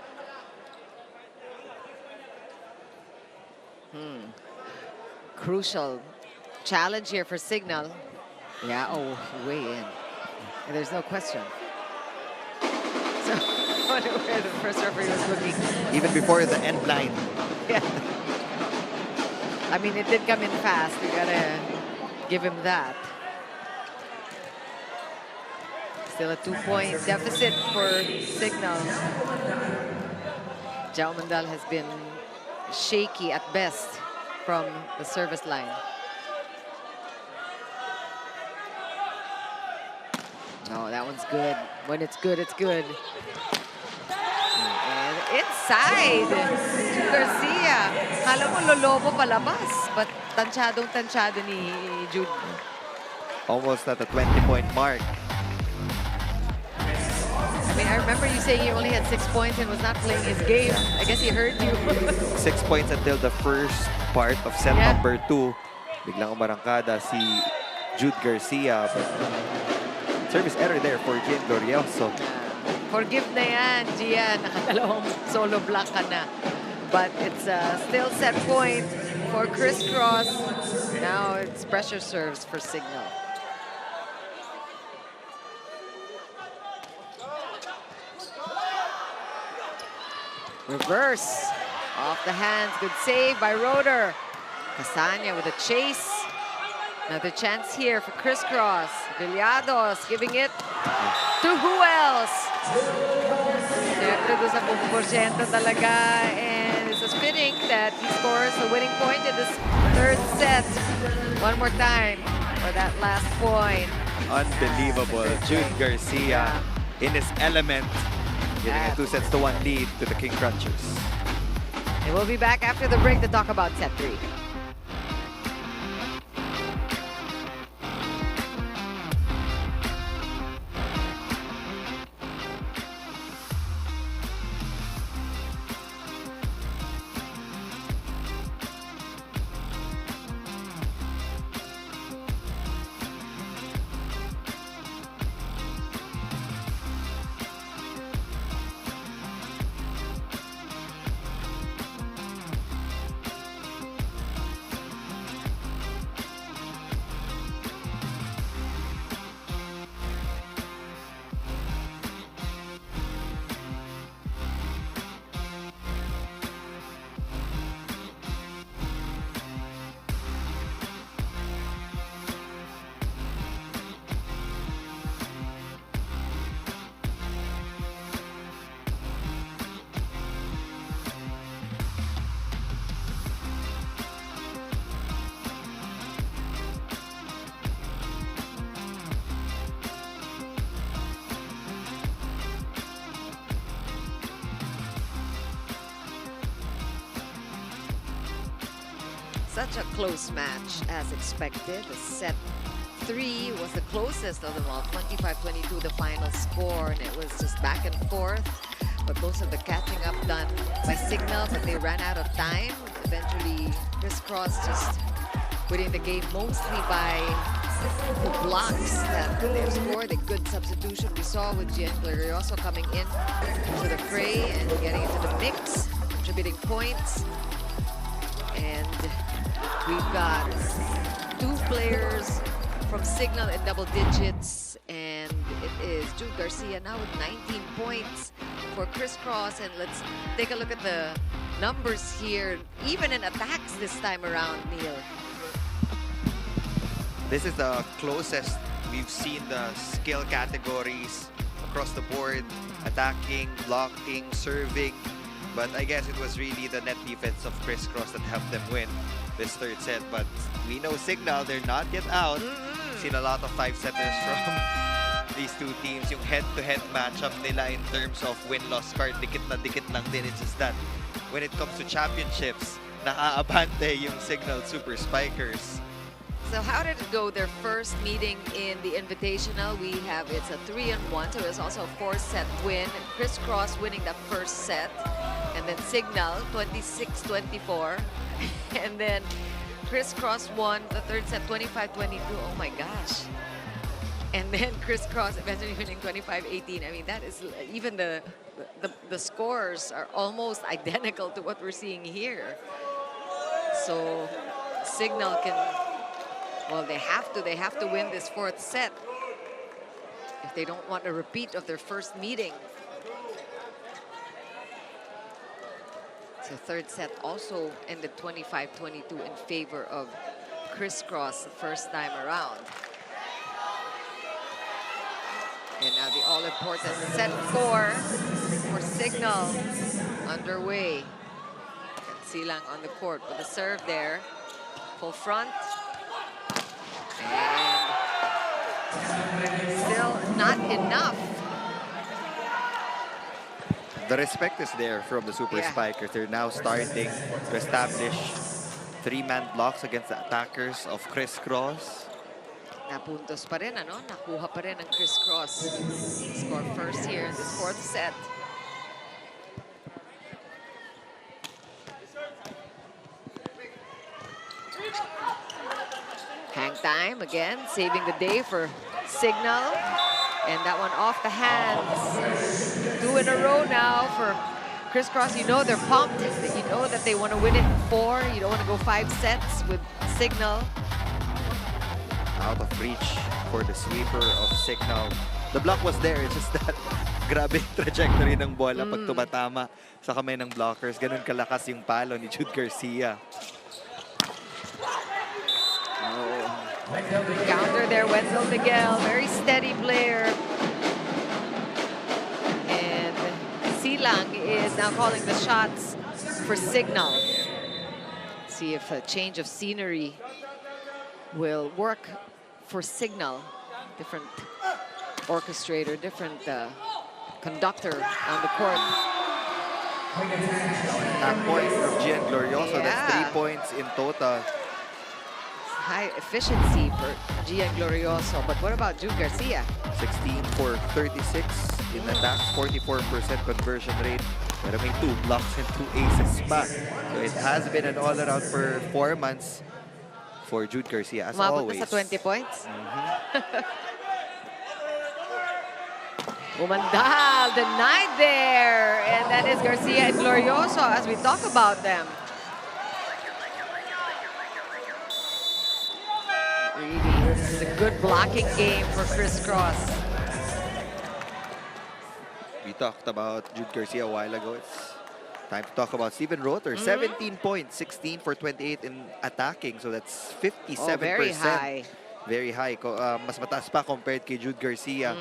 Crucial challenge here for Signal. Yeah, oh, way in. And there's no question. So, I wonder where the first referee was looking. Even before the end line. Yeah. I mean, it did come in fast. We gotta give him that. Still a 2-point deficit for Signal. Jao Mandal has been shaky at best from the service line. No, that one's good. When it's good, it's good. And inside, Garcia. Hala mo lolobo palabas, but tansyado ni Jude. Almost at the 20-point mark. I mean, I remember you saying he only had 6 points and was not playing his game. I guess he heard you. 6 points until the first part of set number 2. Biglang umarangkada si Jude Garcia. But service error there for Gian Glorioso. Forgive na yan, Gian. Nakadalawang solo block ka na. But it's still set point for Crisscross. Now it's pressure serves for Signal. Reverse. Off the hands. Good save by Roder. Casania with a chase. Another chance here for Crisscross. Villados giving it to who else? Siyempre doon sa 4% talaga. And it's just fitting that he scores the winning point in this 3rd set. One more time for that last point. Unbelievable. Jude Garcia in his element. Getting a 2-1 lead to the King Crunchers. And we'll be back after the break to talk about set 3. Such a close match as expected. The set 3 was the closest of them all. 25-22 the final score, and it was just back and forth. but most of the catching up done by Signal, but they ran out of time. Eventually, Crisscross just winning the game mostly by the blocks that they've scored. A good substitution we saw with Glorioso coming in to the fray and getting into the mix, contributing points. And we've got 2 players from Signal in double digits, and it is Jude Garcia now with 19 points for Crisscross. And let's take a look at the numbers here, even in attacks this time around, Neil. This is the closest we've seen the skill categories across the board, attacking, blocking, serving. But I guess it was really the net defense of Crisscross that helped them win this third set. But we know Signal, they're not yet out. Seen a lot of 5-setters from these two teams. Yung head-to-head matchup nila in terms of win-loss card, dikit na dikit lang din. It's just that when it comes to championships, naaabante yung Signal Super Spikers. So how did it go, their first meeting in the Invitational? It's a 3-1, so it was also a 4-set win. Crisscross winning that first set. And then Signal, 26-24. And then Crisscross won the third set, 25-22. Oh my gosh. And then Crisscross eventually winning 25-18. I mean, that is, even the scores are almost identical to what we're seeing here. So Signal can, well, they have to win this fourth set if they don't want a repeat of their first meeting. So third set also ended 25-22 in favor of Crisscross the first time around. And now the all-important set 4 for Signal underway. And Silang on the court with a serve there. Full front. And still not enough. The respect is there from the Super Spikers. They're now starting to establish 3-man blocks against the attackers of Crisscross. Napuntos pa rin, ano? Nakuha pa rin ang Crisscross. Score first here in this fourth set. Hang time again, saving the day for Signal. And that one off the hands. 2 in a row now for Crisscross. You know they're pumped. You know that they want to win it in 4. You don't want to go 5 sets with Signal. Out of reach for the sweeper of Signal. The block was there, it's just that grabe trajectory ng bola pag tumatama sa kamay ng blockers. Ganun kalakas yung palo ni Jude Garcia. Counter there, Wenzel Miguel, very steady player. And Silang is now calling the shots for Signal. See if a change of scenery will work for Signal. Different orchestrator, different conductor on the court. Half point from Gian Glorioso, that's 3 points in total. High efficiency for Gian Glorioso, but what about Jude Garcia? 16 for 36 in attacks, 44% conversion rate. Pero may 2 blocks and 2 aces pa. So it has been an all-around performance for Jude Garcia, as always. Umabot na sa 20 points. Umandal, denied there. And that is Garcia and Glorioso as we talk about them. Really, this is a good blocking game for Crisscross. We talked about Jude Garcia a while ago. It's time to talk about Steven Roter. 17 points, 16 for 28 in attacking. So that's 57%. Oh, very high. Very high. Mas mataas pa compared kay Jude Garcia.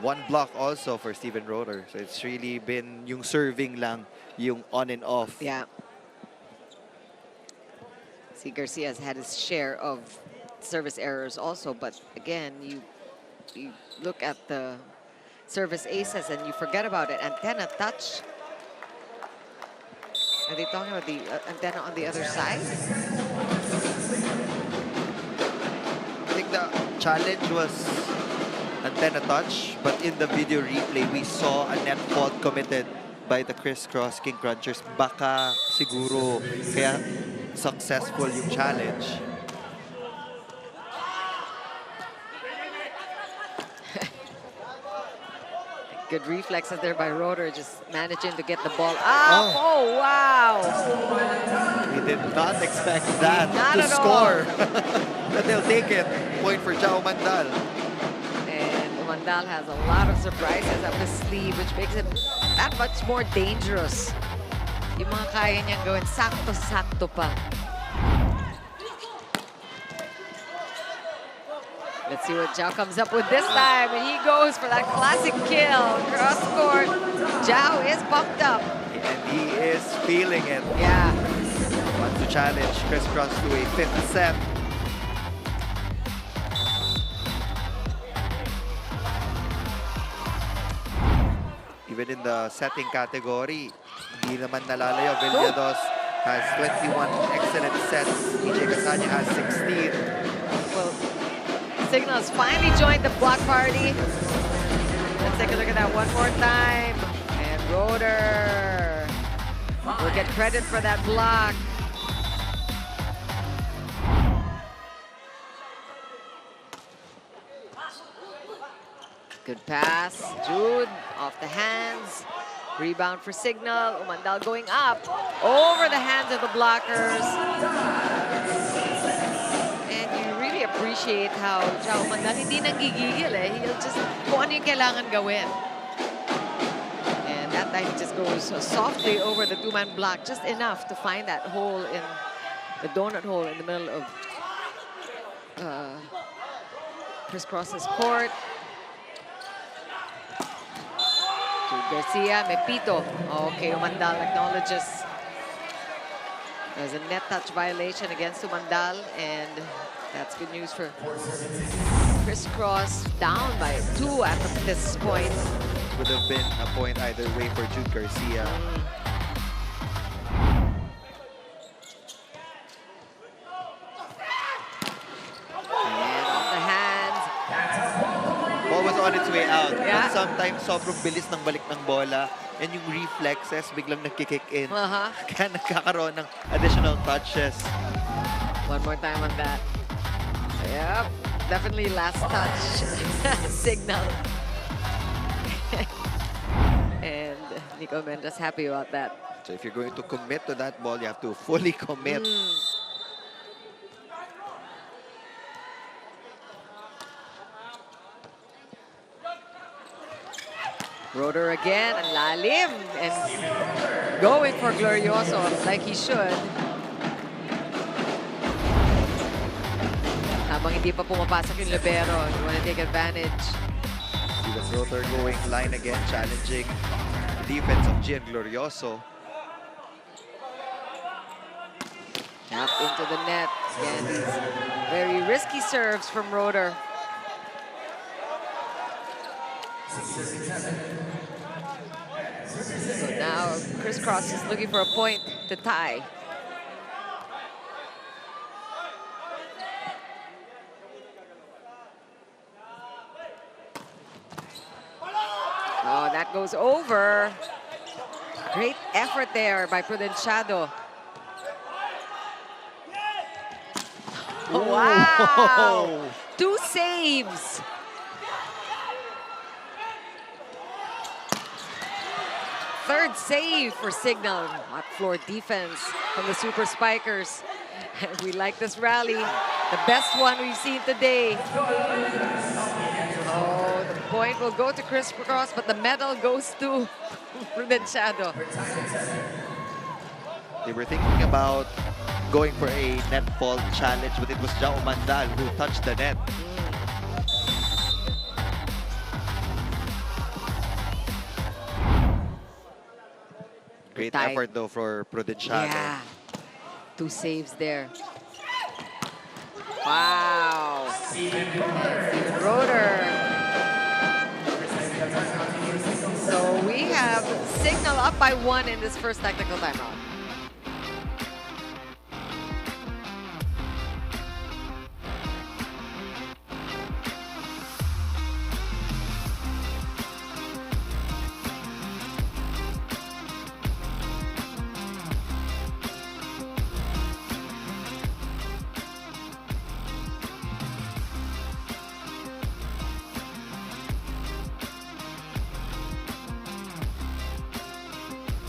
1 block also for Steven Roter. So it's really been yung serving lang, yung on and off. Yeah. See, Garcia has had his share of service errors also, but again, you look at the service aces and you forget about it. Antenna touch. Are they talking about the antenna on the other side? I think the challenge was 10 a touch, but in the video replay, we saw a net fault committed by the Crisscross King Crunchers. Baka siguro kaya successful yung challenge. Good reflexes there by Rotor, just managing to get the ball up. Oh, wow. We did not expect that Not to at score. But they'll take it. Point for Jao Mandal. And Mandal has a lot of surprises up his sleeve, which makes it that much more dangerous. Yung mga kaya niyang gawin, sakto-sakto pa. Let's see what Jao comes up with this time. And he goes for that classic kill. Cross court. Jao is pumped up. And he is feeling it. Yeah. Wants to challenge Crisscross to a 5th set. Even in the setting category, hindi naman nalalayo. Villados has 21 excellent sets. DJ Casanya has 16. Well, Signals finally joined the block party. Let's take a look at that one more time. And Rotor will get credit for that block. Good pass. Jude off the hands. Rebound for Signal. Umandal going up over the hands of the blockers. And you really appreciate how Jao Umandal hindi nanggigigil eh. He'll just kung ano yung kailangan gawin. And that time he just goes softly over the two-man block, just enough to find that hole in the donut hole in the middle of Crisscross's court. Garcia, Mepito. Okay, Umandal acknowledges there's a net touch violation against Umandal, and that's good news for Crisscross, down by 2 at this point. Would have been a point either way for Jude Garcia. And off the hands. Ball was on its way out. Yeah. But sometimes sobrang bilis ng balik ng bola. And yung reflexes biglang nagkikick in. Kaya nagkakaroon ng additional touches. One more time on that. Yep, definitely last touch. Signal. And Nico Mendes happy about that. So if you're going to commit to that ball, you have to fully commit. Rotor again, ang lalim, and going for Glorioso like he should. Habang hindi pa pumapasok yung libero, you want to take advantage. See the Rotor going line again, challenging the defense of Gian Glorioso. Tap into the net. Again, these very risky serves from Rotor. So now Crisscross is looking for a point to tie. Oh, that goes over. Great effort there by Prudenciado. Wow! 2 saves. Third save for Signal. Hot floor defense from the Super Spikers. We like this rally. The best one we've seen today. Oh, the point will go to Crisscross, but the medal goes to Prudenciado. They were thinking about going for a net fault challenge, but it was Jao Mandal who touched the net. Great effort though for Prudenciado. Yeah, 2 saves there. Wow. Steven Rotor. So we have Signal up by 1 in this first technical timeout.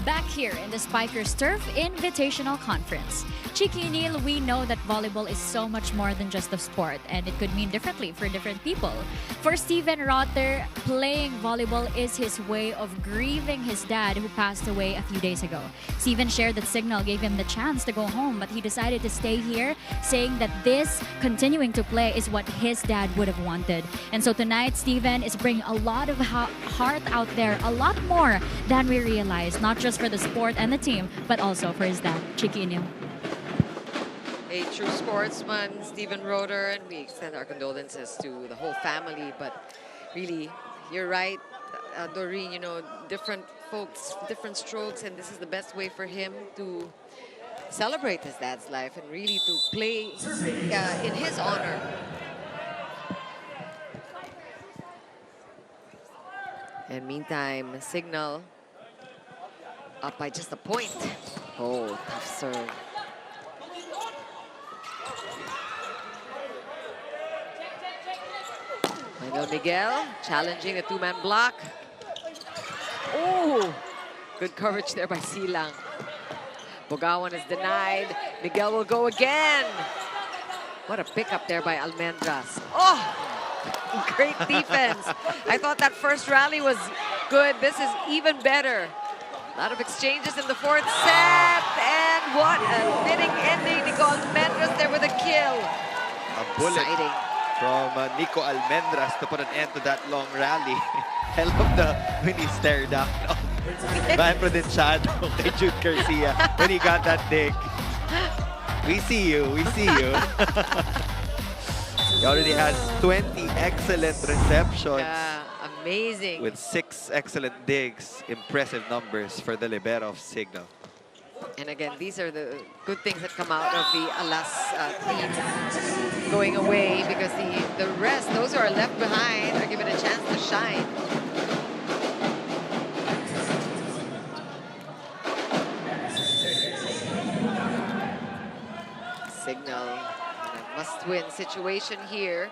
Back here in the Spikers Turf Invitational Conference. Chiki Neil, we know that volleyball is so much more than just a sport, and it could mean differently for different people. For Steven Rotter, playing volleyball is his way of grieving his dad who passed away a few days ago. Steven shared that Signal gave him the chance to go home, but he decided to stay here, saying that this continuing to play is what his dad would have wanted. And so tonight, Steven is bringing a lot of heart out there, a lot more than we realized, not just for the sport and the team, but also for his dad, Chiki Neil. A true sportsman, Steven Rotter, and we extend our condolences to the whole family. But really, you're right, Doreen, you know, different folks, different strokes, and this is the best way for him to celebrate his dad's life and really to play in his honor. And meantime, Signal up by just a point. Oh, tough serve. Manuel Miguel challenging the two-man block. Oh, good coverage there by Silang. Bogawan is denied. Miguel will go again. What a pickup there by Almendras. Oh, great defense. I thought that first rally was good. This is even better. A lot of exchanges in the fourth set. And what a fitting ending. Nico Almendras there with a kill. A bullet Exciting. from Nico Almendras to put an end to that long rally. I love when he stared down Van Prudenciado kay Jude Garcia when he got that dig. We see you, we see you. He already has 20 excellent receptions. Yeah, amazing. With 6 excellent digs. Impressive numbers for the libero of Signal. And again, these are the good things that come out of the Alas team going away, because the rest, those who are left behind, are given a chance to shine. Signal in a must-win situation here.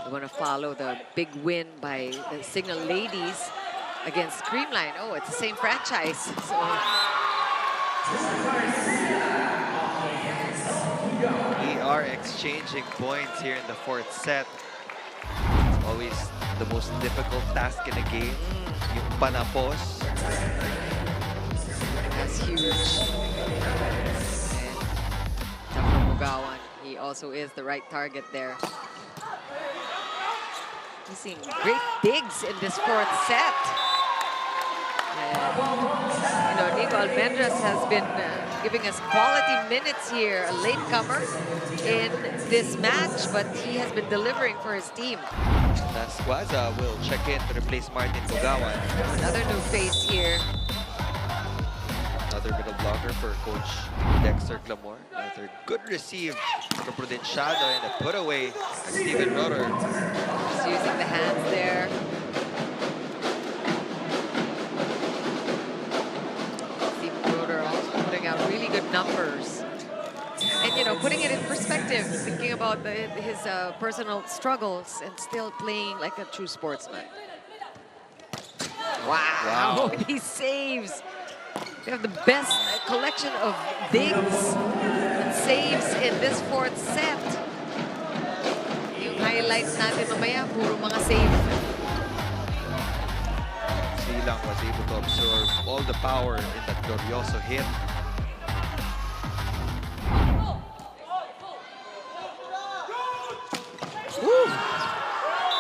We want to follow the big win by the Signal ladies against Creamline. Oh, it's the same franchise. So. We are exchanging points here in the fourth set. It's always the most difficult task in a game. Yung panapos. That's huge. And Mugawan, he also is the right target there. He's seeing great digs in this fourth set. And, you know, Nico Almendras has been giving us quality minutes here, a latecomer in this match, but he has been delivering for his team. Nasquaza will check in to replace Martin Bogawan. Another new face here. Another middle blocker for Coach Dexter Clamore. Another good receive from Prudenciado and a put away by Steven Rotter. He's using the hands there. Steven Rotter also putting out really good numbers. And, you know, putting it in perspective, thinking about his personal struggles and still playing like a true sportsman. Wow. He saves. We have the best collection of digs and saves in this fourth set. Yung highlights natin mamaya, puro mga save. Silang was able to absorb all the power in that glorioso hit. Woo.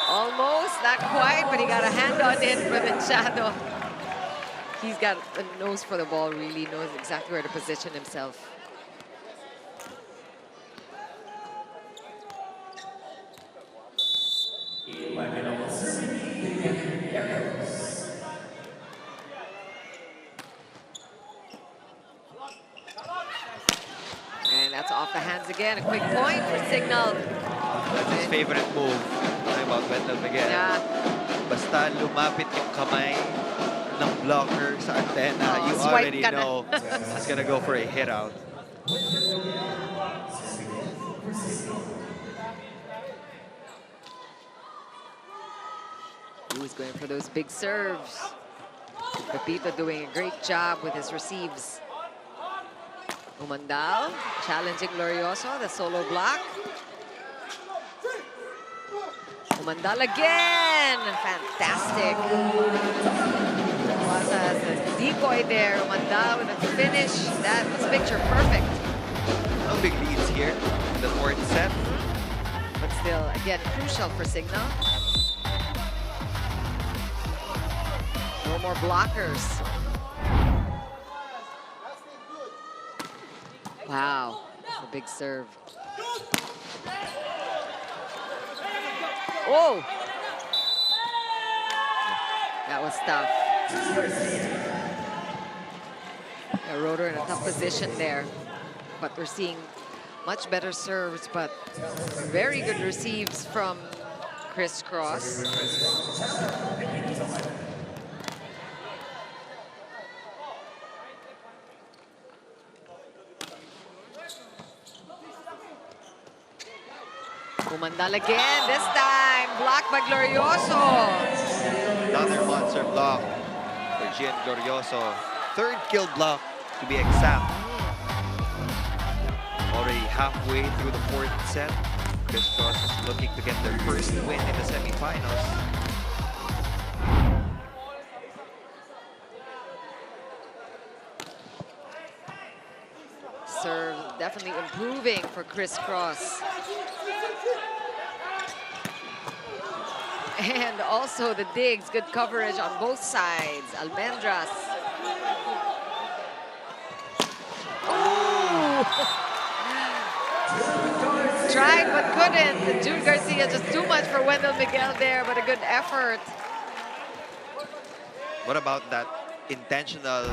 Almost, not quite, but he got a hand on it for the shadow. He's got a nose for the ball, really knows exactly where to position himself. And that's off the hands again. A quick point for Signal. That's his favorite move. Talking about Wendell Miguel. Yeah. Basta lumapit yung kamay ng blocker sa antena, you already know he's gonna go for a hit out. He's going for those big serves. Pepito doing a great job with his receives. Umandal challenging Glorioso, the solo block. Umandal again! Fantastic. Was a decoy there. Umandal with a finish. That was picture perfect. No big leads here in the fourth set. But still, again, crucial for Signal. No more blockers. Wow, that's a big serve. Oh! That was tough. Yeah, Rotor in a tough position there. But we're seeing much better serves, but very good receives from Crisscross. Umandal again, this time blocked by Glorioso. Another monster block for Gian Glorioso. Third kill block, to be exact. Already halfway through the fourth set. Crisscross is looking to get their first win in the semifinals. Serve definitely improving for Crisscross. And also the digs, good coverage on both sides. Almendras. Ooh. Tried but couldn't. June Garcia just too much for Wendell Miguel there, but a good effort. What about that intentional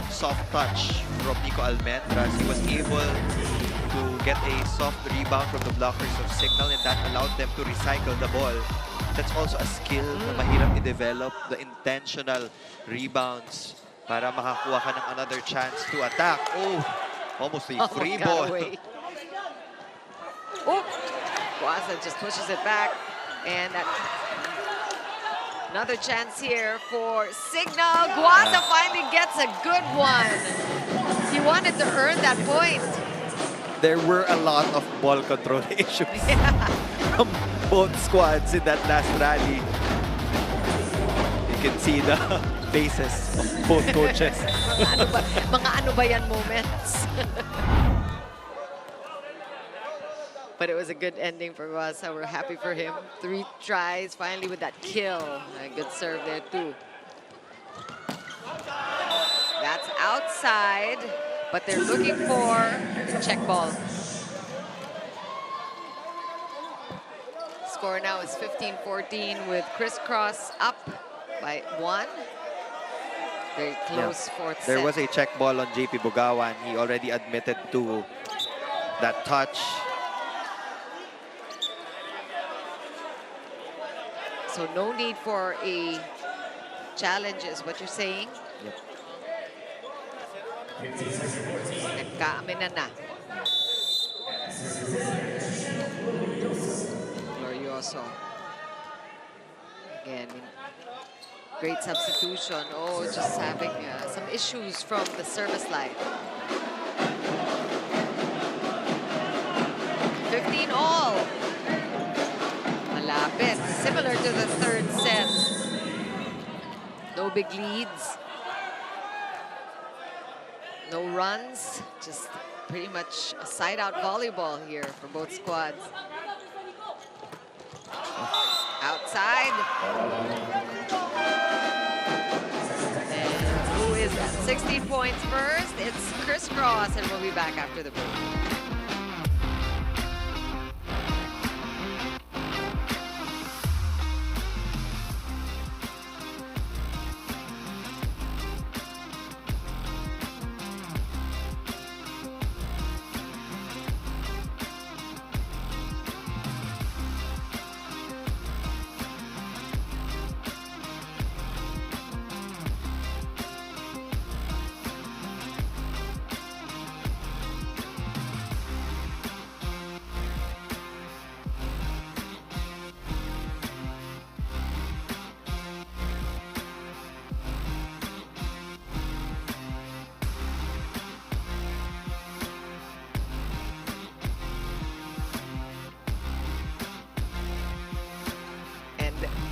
soft touch from Nico Almendras? He was able to get a soft rebound from the blockers of Signal, and that allowed them to recycle the ball. That's also a skill na mahirap i-develop, the intentional rebounds para makakuha ka ng another chance to attack. Oh, almost a free ball. Oh, Guasa just pushes it back, and that another chance here for Signal. Guasa finally gets a good one. He wanted to earn that point. There were a lot of ball control issues from both squads in that last rally. You can see the faces of both coaches. Mga ano ba yan moments? But it was a good ending for Guasa. We're happy for him. 3 tries, finally with that kill. A good serve there too. That's outside, but they're looking for check ball. Score now is 15-14 with Crisscross up by 1. Very close fourth set. There was a check ball on JP Bugawan. He already admitted to that touch. So no need for a challenge is what you're saying? Yep. Nagkaaminan na. Glorioso. Again, great substitution. Oh, just having some issues from the service line. 15 all. Malapit. Similar to the third set. No big leads. No runs. Just pretty much a side-out volleyball here for both squads. Outside. And who is that? 16 points first. It's Crisscross, and we'll be back after the break.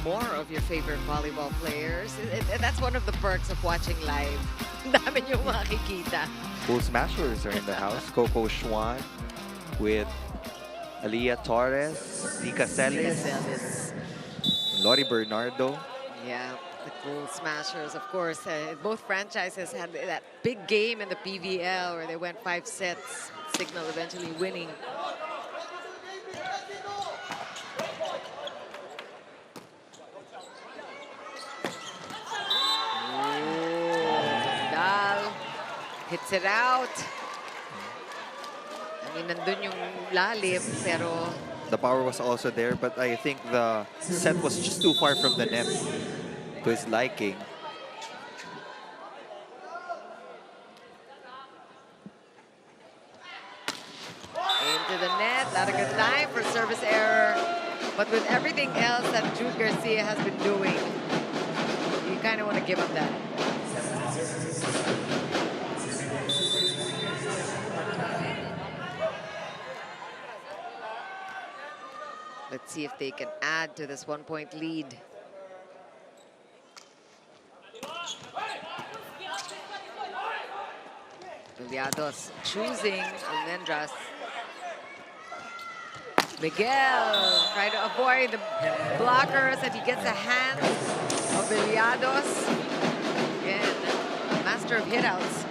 more of your favorite volleyball players. That's one of the perks of watching live. Dami yung makikita. Full Smashers are in the house. Coco Schwan with Aliyah Torres, Nika Celis, Lori Bernardo. Yeah, the Gold Smashers, of course. Both franchises had that big game in the PVL where they went 5 sets. Signal eventually winning. Hits it out. I mean, nandun yung lalim, pero... The power was also there, but I think the set was just too far from the net to his liking. Into the net, not a good time for service error. But with everything else that Jude Garcia has been doing, you kind of want to give him that. Let's see if they can add to this 1-point lead. Viliados choosing Almendras. Miguel trying to avoid the blockers, and he gets a hand of Viliados. Again, master of hitouts.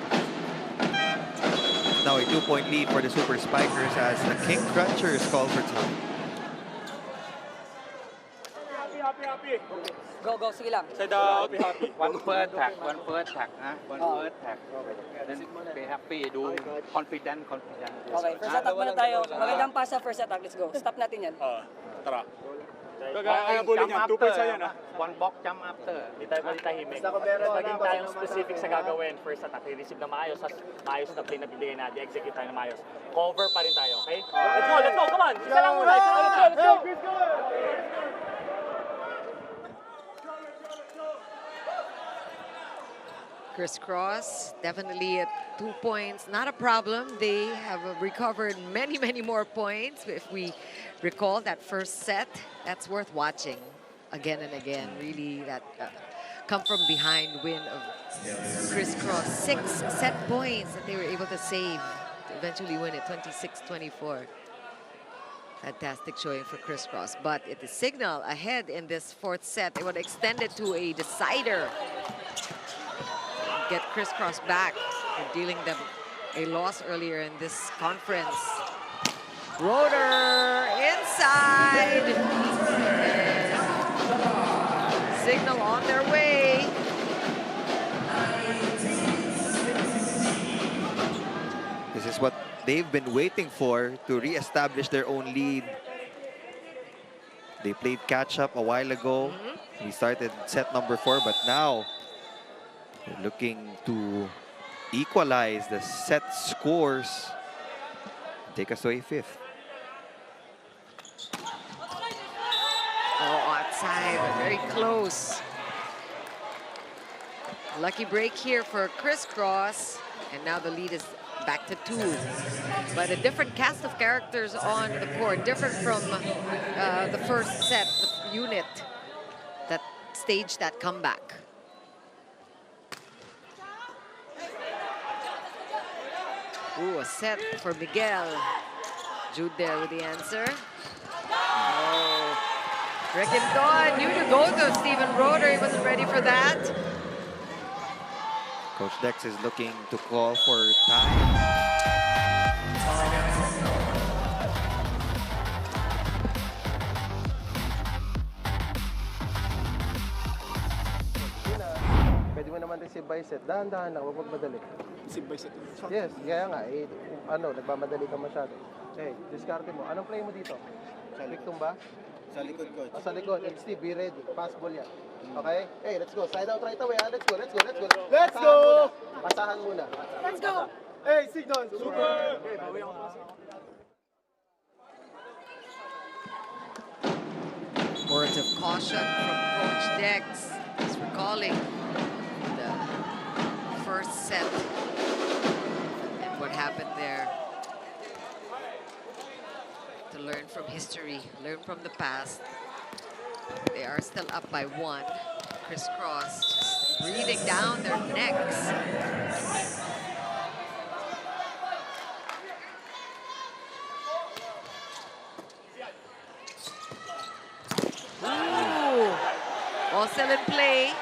Now a 2-point lead for the Super Spikers as the King Crunchers call for time. Go, go, sige lang. Say down. One first tag, one first tag, one first tag. Then be happy, do confident. Okay, first attack muna tayo. Magandang pass sa first attack. Let's go. Stop natin yan. Tara. Jump after. One box jump after. Hindi tayo tahimik. Maging tayong specific sa gagawin. First attack, i-receive na maayos. Maayos na play na bibigay natin. Execute tayo na maayos. Cover pa rin tayo, okay? Let's go, come on! Isa lang muna, let's go! Crisscross, definitely at 2 points, not a problem. They have recovered many, many more points. If we recall that first set, that's worth watching again and again. Really, that come from behind win of Crisscross. 6 set points that they were able to save to eventually win it 26-24. Fantastic showing for Crisscross, but it is Signal ahead in this 4th set. They want to extend it to a decider. Get Crisscross back for dealing them a loss earlier in this conference. Rotor inside. And Signal on their way. This is what they've been waiting for to re-establish their own lead. They played catch-up a while ago. We started set number 4, but now they're looking to equalize the set scores. Take us to a 5th. Oh, outside, but very close. Lucky break here for Crisscross. And now the lead is back to 2. But a different cast of characters on the court. Different from the first set, the unit that staged that comeback. Ooh, a set for Miguel. Jude there with the answer. Oh. Requinton knew to go to Stephen Roder. He wasn't ready for that. Coach Dex is looking to call for time. Pwede mo naman receive by set. Dahan-dahan lang, huwag magmadali. Receive by set? Yes, kaya nga. Nagmamadali ka masyado. Okay, discarte mo. Anong play mo dito? Victim ba? Sa likod, coach. Sa likod. And Steve, be ready. Pass ball yan. Okay? Hey, let's go. Side out right away. Let's go. Let's go! Pasahan muna. Let's go! Hey, Signal! Super! Words of caution from Coach Dex. He's recalling the first set and what happened there. To learn from history, learn from the past. They are still up by 1. Crisscross just breathing down their necks. Ooh. All still in play.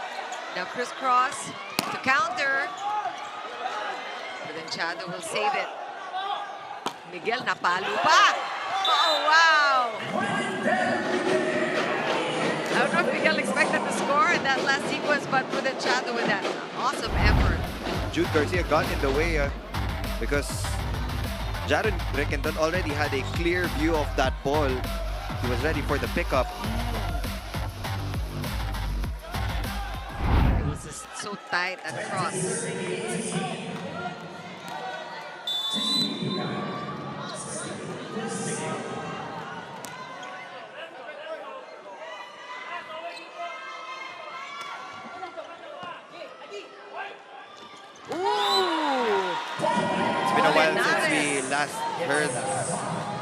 Now Crisscross to counter. But then Chado will save it. Miguel napalo pa. Oh, wow. I don't know if Miguel expected to score in that last sequence, but with Chado with that awesome effort. Jude Garcia got in the way because Jaron Requenton already had a clear view of that ball. He was ready for the pickup. It was just so tight at cross. It's been a while since we last heard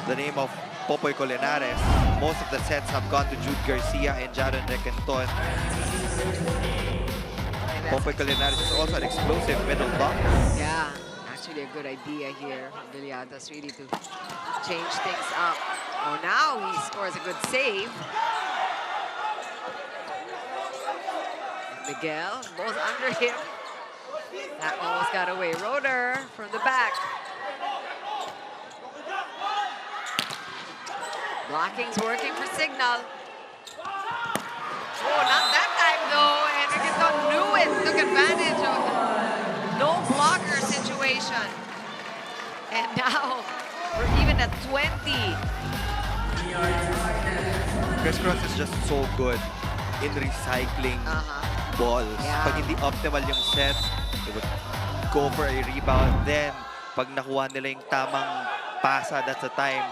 the name of Popoy Colinares. Most of the sets have gone to Jude Garcia and Jaron Requenton. Popoy Colinares is also an explosive middle blocker. Yeah, actually a good idea here. Villadas really to change things up. Oh, now he scores a good save. Miguel goes under him. That almost got away. Roder from the back. Blocking's working for Signal. Oh, not that time though. And Requenton knew it. Took advantage of the no blocker situation. And now we're even at 20. Crisscross is just so good in recycling balls. Yeah. Pag hindi optimal yung set, they would go for a rebound. Then, pag nakuha nila yung tamang pasa, that's the time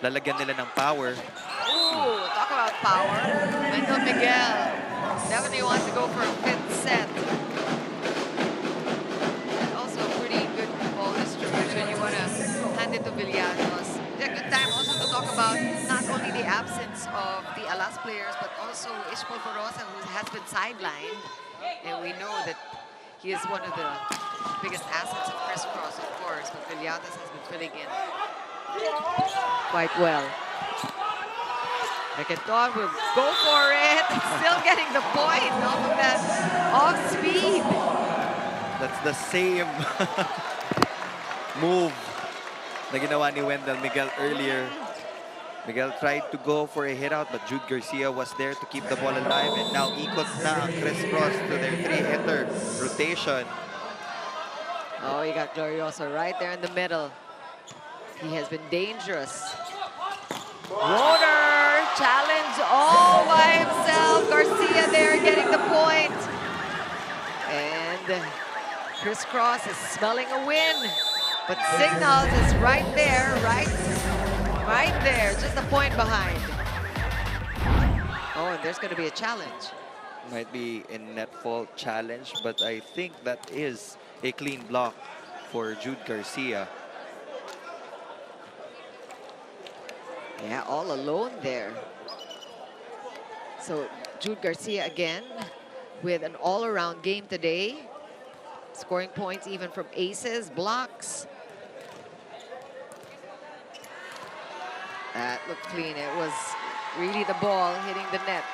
lalagyan nila ng power. Ooh, talk about power. Wendell Miguel definitely wants to go for a 5th set. And also a pretty good ball distribution. You want to hand it to Villanos. It's a good time also to talk about not only the absence of the Alas players, but also Ishmael Forosa, who has been sidelined. And we know that he is one of the biggest assets of Crisscross, of course, but Villadas has been filling in quite well. Requenton will go for it. Still getting the point off of that off speed. That's the same move na ginawa ni Wendell Miguel earlier. Miguel tried to go for a hit out, but Jude Garcia was there to keep the ball alive. And now ikot na ang Crisscross to their 3-hitter rotation. Oh, you got Glorioso right there in the middle. He has been dangerous. Roder challenge all by himself. Garcia there getting the point. And Crisscross is smelling a win. But Signals is right there, right there, just a point behind. Oh, and there's going to be a challenge. Might be a net fault challenge, but I think that is a clean block for Jude Garcia. Yeah, all alone there. So Jude Garcia again with an all-around game today. Scoring points even from aces, blocks. That looked clean. It was really the ball hitting the net.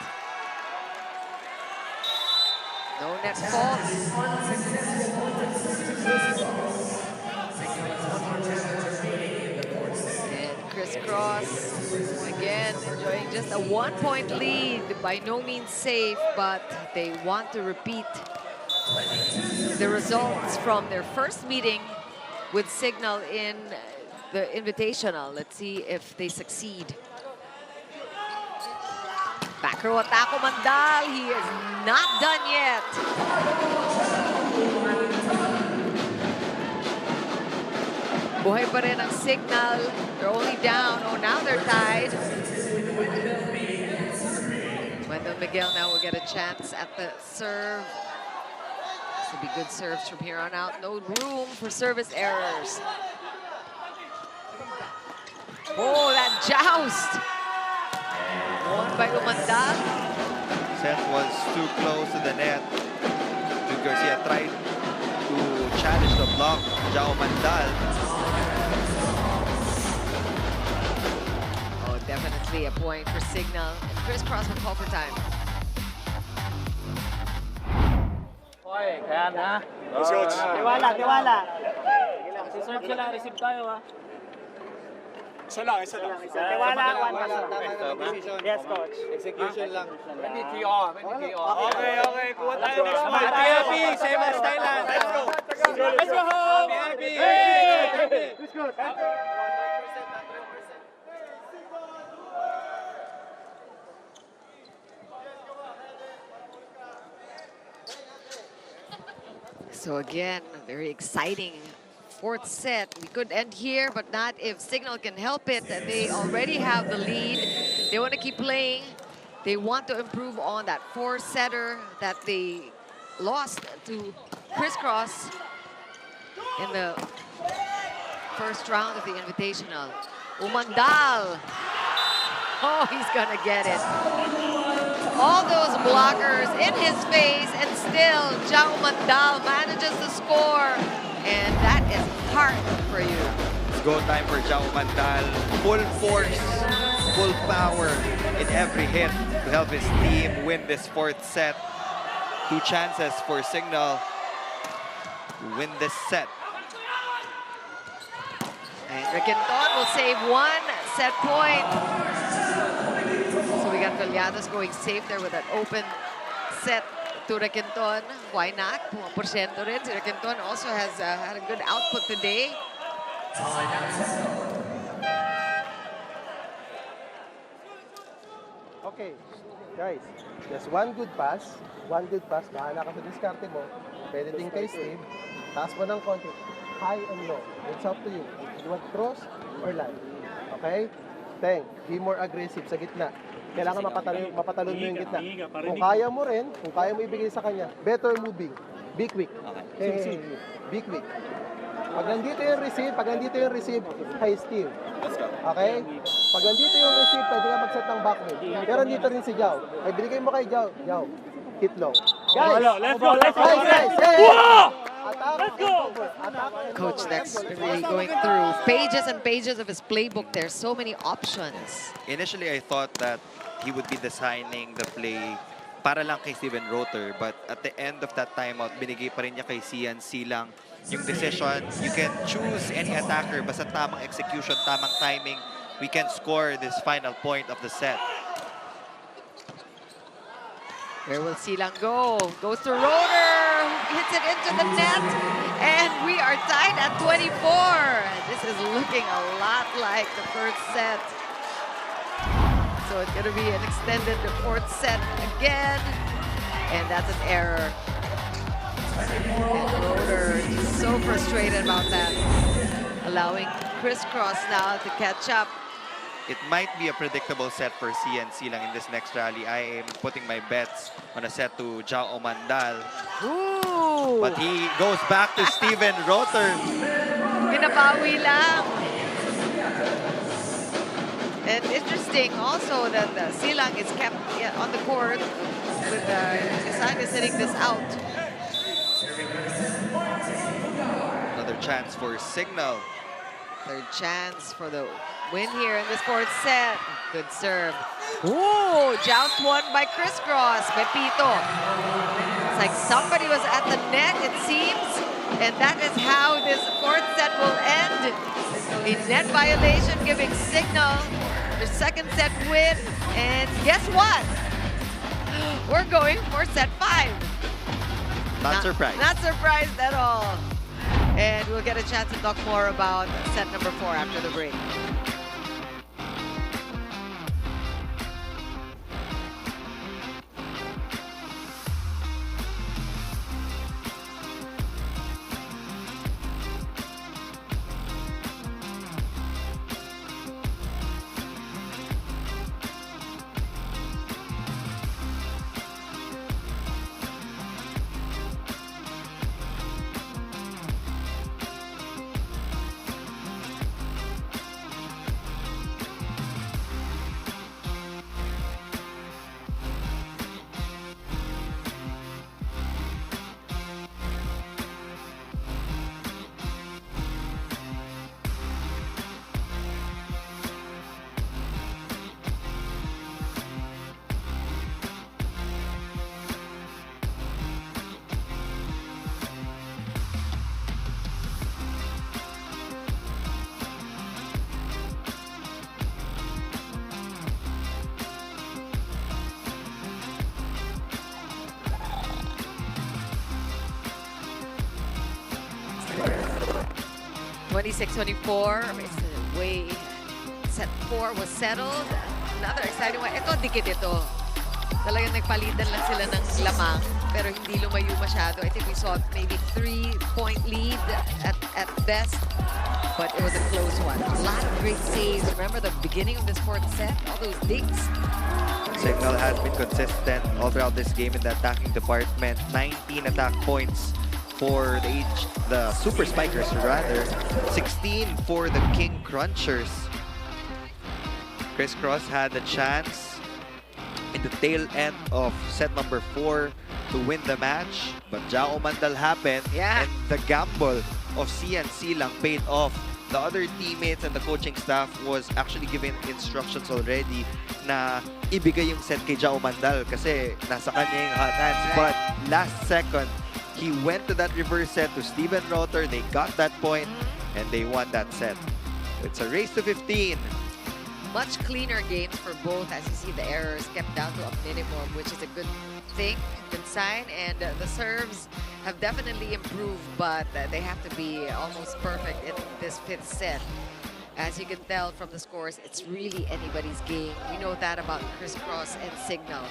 No net fault. And Crisscross again enjoying just a 1-point lead. By no means safe, but they want to repeat the results from their first meeting with Signal in the Invitational. Let's see if they succeed. Back row Taco Mandal. He is not done yet. Buhay pa rin ang Signal. They're only down. Oh, now they're tied. Wendell Miguel now will get a chance at the serve. This will be good serves from here on out. No room for service errors. Oh, that joust. Won by Umandal. Seth was too close to the net. Dude Garcia tried to challenge the block. Jao Mandal. Oh, definitely a point for Signal. And Crisscross will call for time. Hoy, kaya na. Tiwala, tiwala. Serve sila, receive tayo ha. Isa lang. Tiwala, one pass lang. Yes, coach. Execution lang. Okay. Kuha tayo next match. Happy, Semifinals Thailand. Let's go. Let's go home. Happy. So again, very exciting fourth set. We could end here, but not if Signal can help it. They already have the lead. They want to keep playing. They want to improve on that four-setter that they lost to Crisscross in the first round of the Invitational. Umandal. Oh, he's gonna get it. All those blockers in his face, and still Jao Mandal manages to score. And that is hard for you. It's go time for Jao Mandal. Full force, full power in every hit to help his team win this fourth set. 2 chances for Signal to win this set. And Requinton will save 1 set point. So we got Villadas going safe there with an open set to Requinton. Why not? 1% rin. Si Requinton also has had a good output today. Okay, guys. Just one good pass. Bahala ka sa diskarte mo. Pwede din kay Steve. Taas mo ng konti. High and low. It's up to you. You want cross or line. Okay? Teng, be more aggressive sa gitna. Kailangan mapatalon mo yung gitna. Kung kaya mo rin, kung kaya mo ibigay sa kanya, better moving. Be quick. Hey, be quick. Pag nandito yung receive, kay Steve. Okay? Pag nandito yung receive, pwede ka mag-set ng backhand. Pero nandito rin si Jao. Ay, binigay mo kay Jao. Hit low. Guys! Let's go! Guys! Let's go! Coach Dex really going through pages and pages of his playbook. There's so many options. Initially, I thought that he would be designing the play para lang kay Steven Roter. But at the end of that timeout, binigay pa rin niya kay Cian Silang yung decision. You can choose any attacker, basta tamang execution, tamang timing. We can score this final point of the set. Where will Silang go? Goes to Roder, who hits it into the net. And we are tied at 24. This is looking a lot like the first set. So it's going to be an extended fourth set again. And that's an error. And Roder is so frustrated about that. Allowing Crisscross now to catch up. It might be a predictable set for CNC lang in this next rally. I am putting my bets on a set to Jao Mandal. Ooh! But he goes back to Steven Roter. Pinabawi lang. And interesting also that Silang is kept on the court with Kasanga sitting this out. Another chance for Signal. Third chance for the win here in this fourth set. Good serve. Ooh, joust won by Crisscross. Pepito. It's like somebody was at the net, it seems. And that is how this fourth set will end. A net violation giving Signal their second set win. And guess what? We're going for set 5. Not surprised. Not surprised at all. And we'll get a chance to talk more about set number 4 after the break. 26-24. It's way set 4 was settled. Another exciting one. Ito, dikit ito. Talagang nagpalitan lang sila ng lamang, pero hindi lumayo masyado. I think we saw maybe 3-point lead at best, but it was a close one. A lot of great saves. Remember the beginning of this fourth set? All those digs. Signal has been consistent all throughout this game in the attacking department. 19 attack points for the Super Spikers, rather. 16 for the King Crunchers. Crisscross had a chance in the tail end of set number 4 to win the match, but Jao Mandal happened, and the gamble of CNC lang paid off. The other teammates and the coaching staff was actually given instructions already na ibigay yung set kay Jao Mandal kasi nasa kanya yung hot hands. But last second, he went to that reverse set to Steven Rotter. They got that point and they won that set. It's a race to 15. Much cleaner games for both. As you see, the errors kept down to a minimum, which is a good thing, good sign. And the serves have definitely improved, but they have to be almost perfect in this fifth set. As you can tell from the scores, it's really anybody's game. We know that about Crisscross and Signal.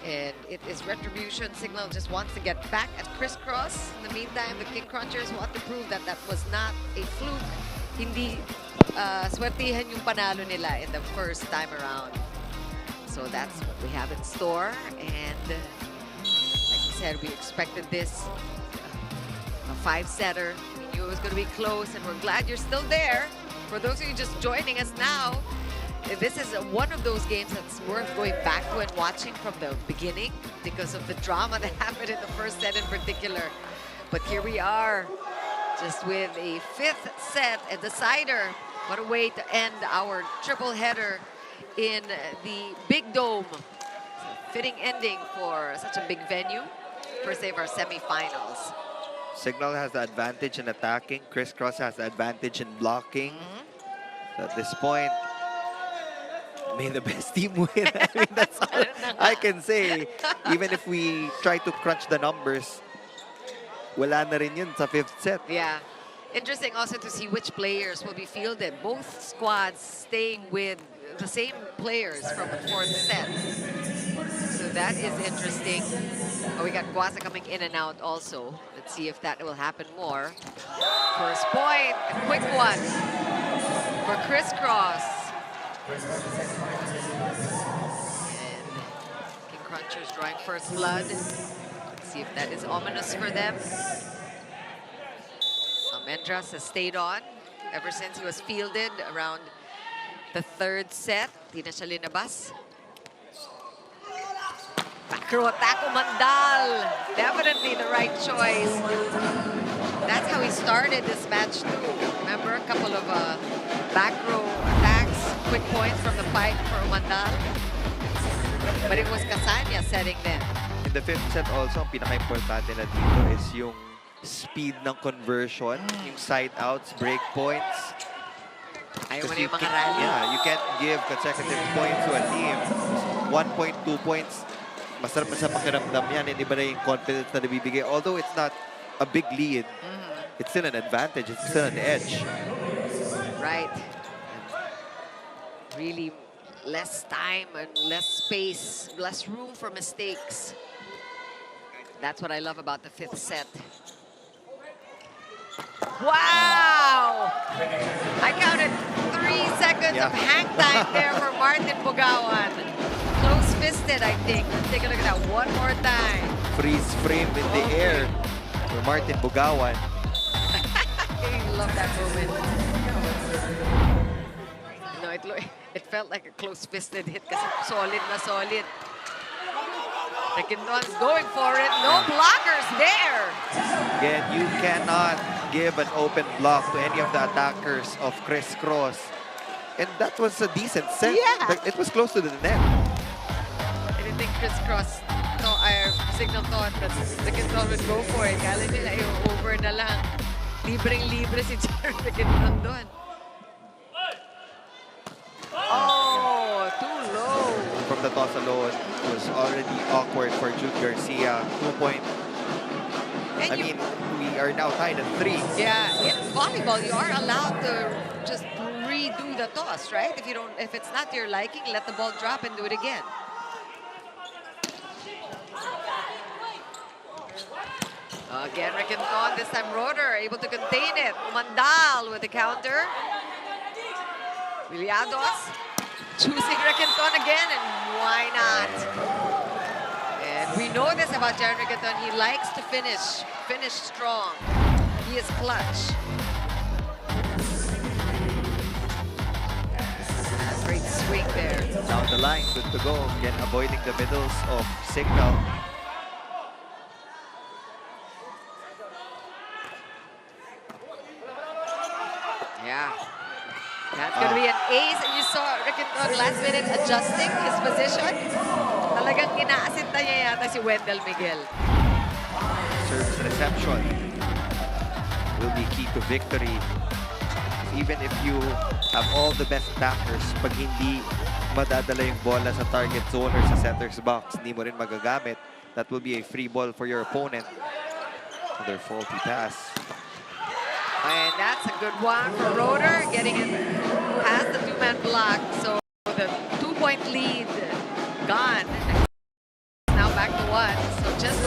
And it is retribution. Signal just wants to get back at Crisscross. In the meantime, the King Crunchers want to prove that that was not a fluke. Hindi swertihan yung panalo nila in the first time around. So that's what we have in store. And like we said, we expected this, a 5-setter. We knew it was going to be close, and we're glad you're still there. For those of you just joining us now, this is one of those games that's worth going back to and watching from the beginning because of the drama that happened in the first set in particular. But here we are, just with a 5th set, a decider. What a way to end our triple header in the Big Dome. Fitting ending for such a big venue. First day of our semifinals. Signal has the advantage in attacking. Crisscross has the advantage in blocking. At this point, may the best team win. I mean, that's all I can say. Even if we try to crunch the numbers, wala na rin yun sa 5th set. Yeah. Interesting also to see which players will be fielded. Both squads staying with the same players from the 4th set. So that is interesting. Oh, we got Guasa coming in and out also. Let's see if that will happen more. First point, a quick one for Crisscross. And King Crunchers drawing first blood. Let's see if that is ominous for them. Mendras has stayed on ever since he was fielded around the 3rd set. Di na siya linabas. Back row attack, Mandal. Definitely the right choice. That's how he started this match too. Remember, a couple of back row attacks, quick points from the pipe for Mandal. But it was Casania setting them. In the 5th set also, ang pinaka-importante na dito is yung speed ng conversion, yung side outs, break points. Ayaw mo na yung mga rally. Yeah, you can't give consecutive points to a team. 1 point, 2 points, masarap na sa pakiramdam yan. Hindi ba na yung confidence na nabibigay? Although it's not a big lead, it's still an advantage, it's still an edge. Right. Really less time and less space, less room for mistakes. That's what I love about the 5th set. Wow! I counted 3 seconds of hang time there for Martin Bugawan. Close-fisted, I think. Let's take a look at that one more time. Freeze frame in the air for Martin Bugawan. I love that moment. No, it felt like a close-fisted hit kasi solid na solid. Requinton's going for it. No blockers there. Again, you cannot give an open block to any of the attackers of Crisscross. And that was a decent set. Yeah. It was close to the net. I didn't think Crisscross, Signal thought that Requinton would go for it. Kala nila yung over na lang. Libreng-libre si Jared Requinton doon. Oh, too low. From the toss alone, it was already awkward for Jude Garcia. 2 point. I mean, we We are now tied at 3. Yeah, in volleyball, you are allowed to just redo the toss, right? If it's not to your liking, let the ball drop and do it again. Again, Ricanton, this time Roder able to contain it. Umandal with the counter. Viliados choosing Ricanton again, and why not? And we know this about Jaron Ricanton. He likes to finish strong. He is clutch. Great swing there. Down the line, good to go. Again, avoiding the middles of Signal. Yeah. That's going to be an ace. And you saw Ricanton last minute adjusting his position. Talagang inaasinta niya yata si Wendell Miguel. Service reception will be key to victory. Even if you have all the best attackers, pag hindi madadala yung bola sa target zone or sa setter's box, hindi mo rin magagamit. That will be a free ball for your opponent. Another faulty pass. And that's a good one for Roder, getting it past the two-man block. So the 2-point lead gone. Now back to 1. So just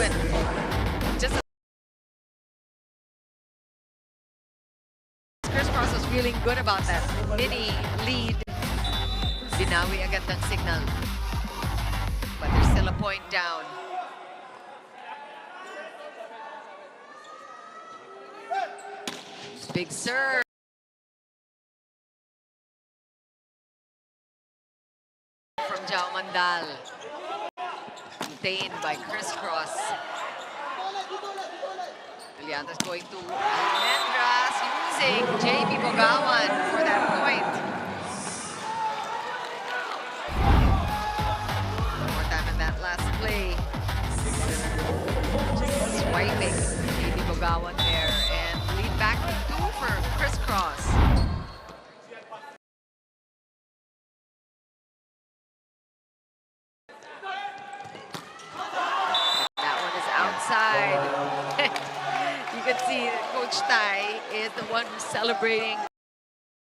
Crisscross was feeling good about that mini lead. Binawi agad ng Signal. But there's still a point down. Big serve. From Jao Mandal. Contained by Crisscross. Juliana's going to Almendras using JP Bogawan for that point. More time in that last play. Just swiping JP Bogawan there, and lead back to 2 for Crisscross. That one is outside. You can see Coach Tai is the one who's celebrating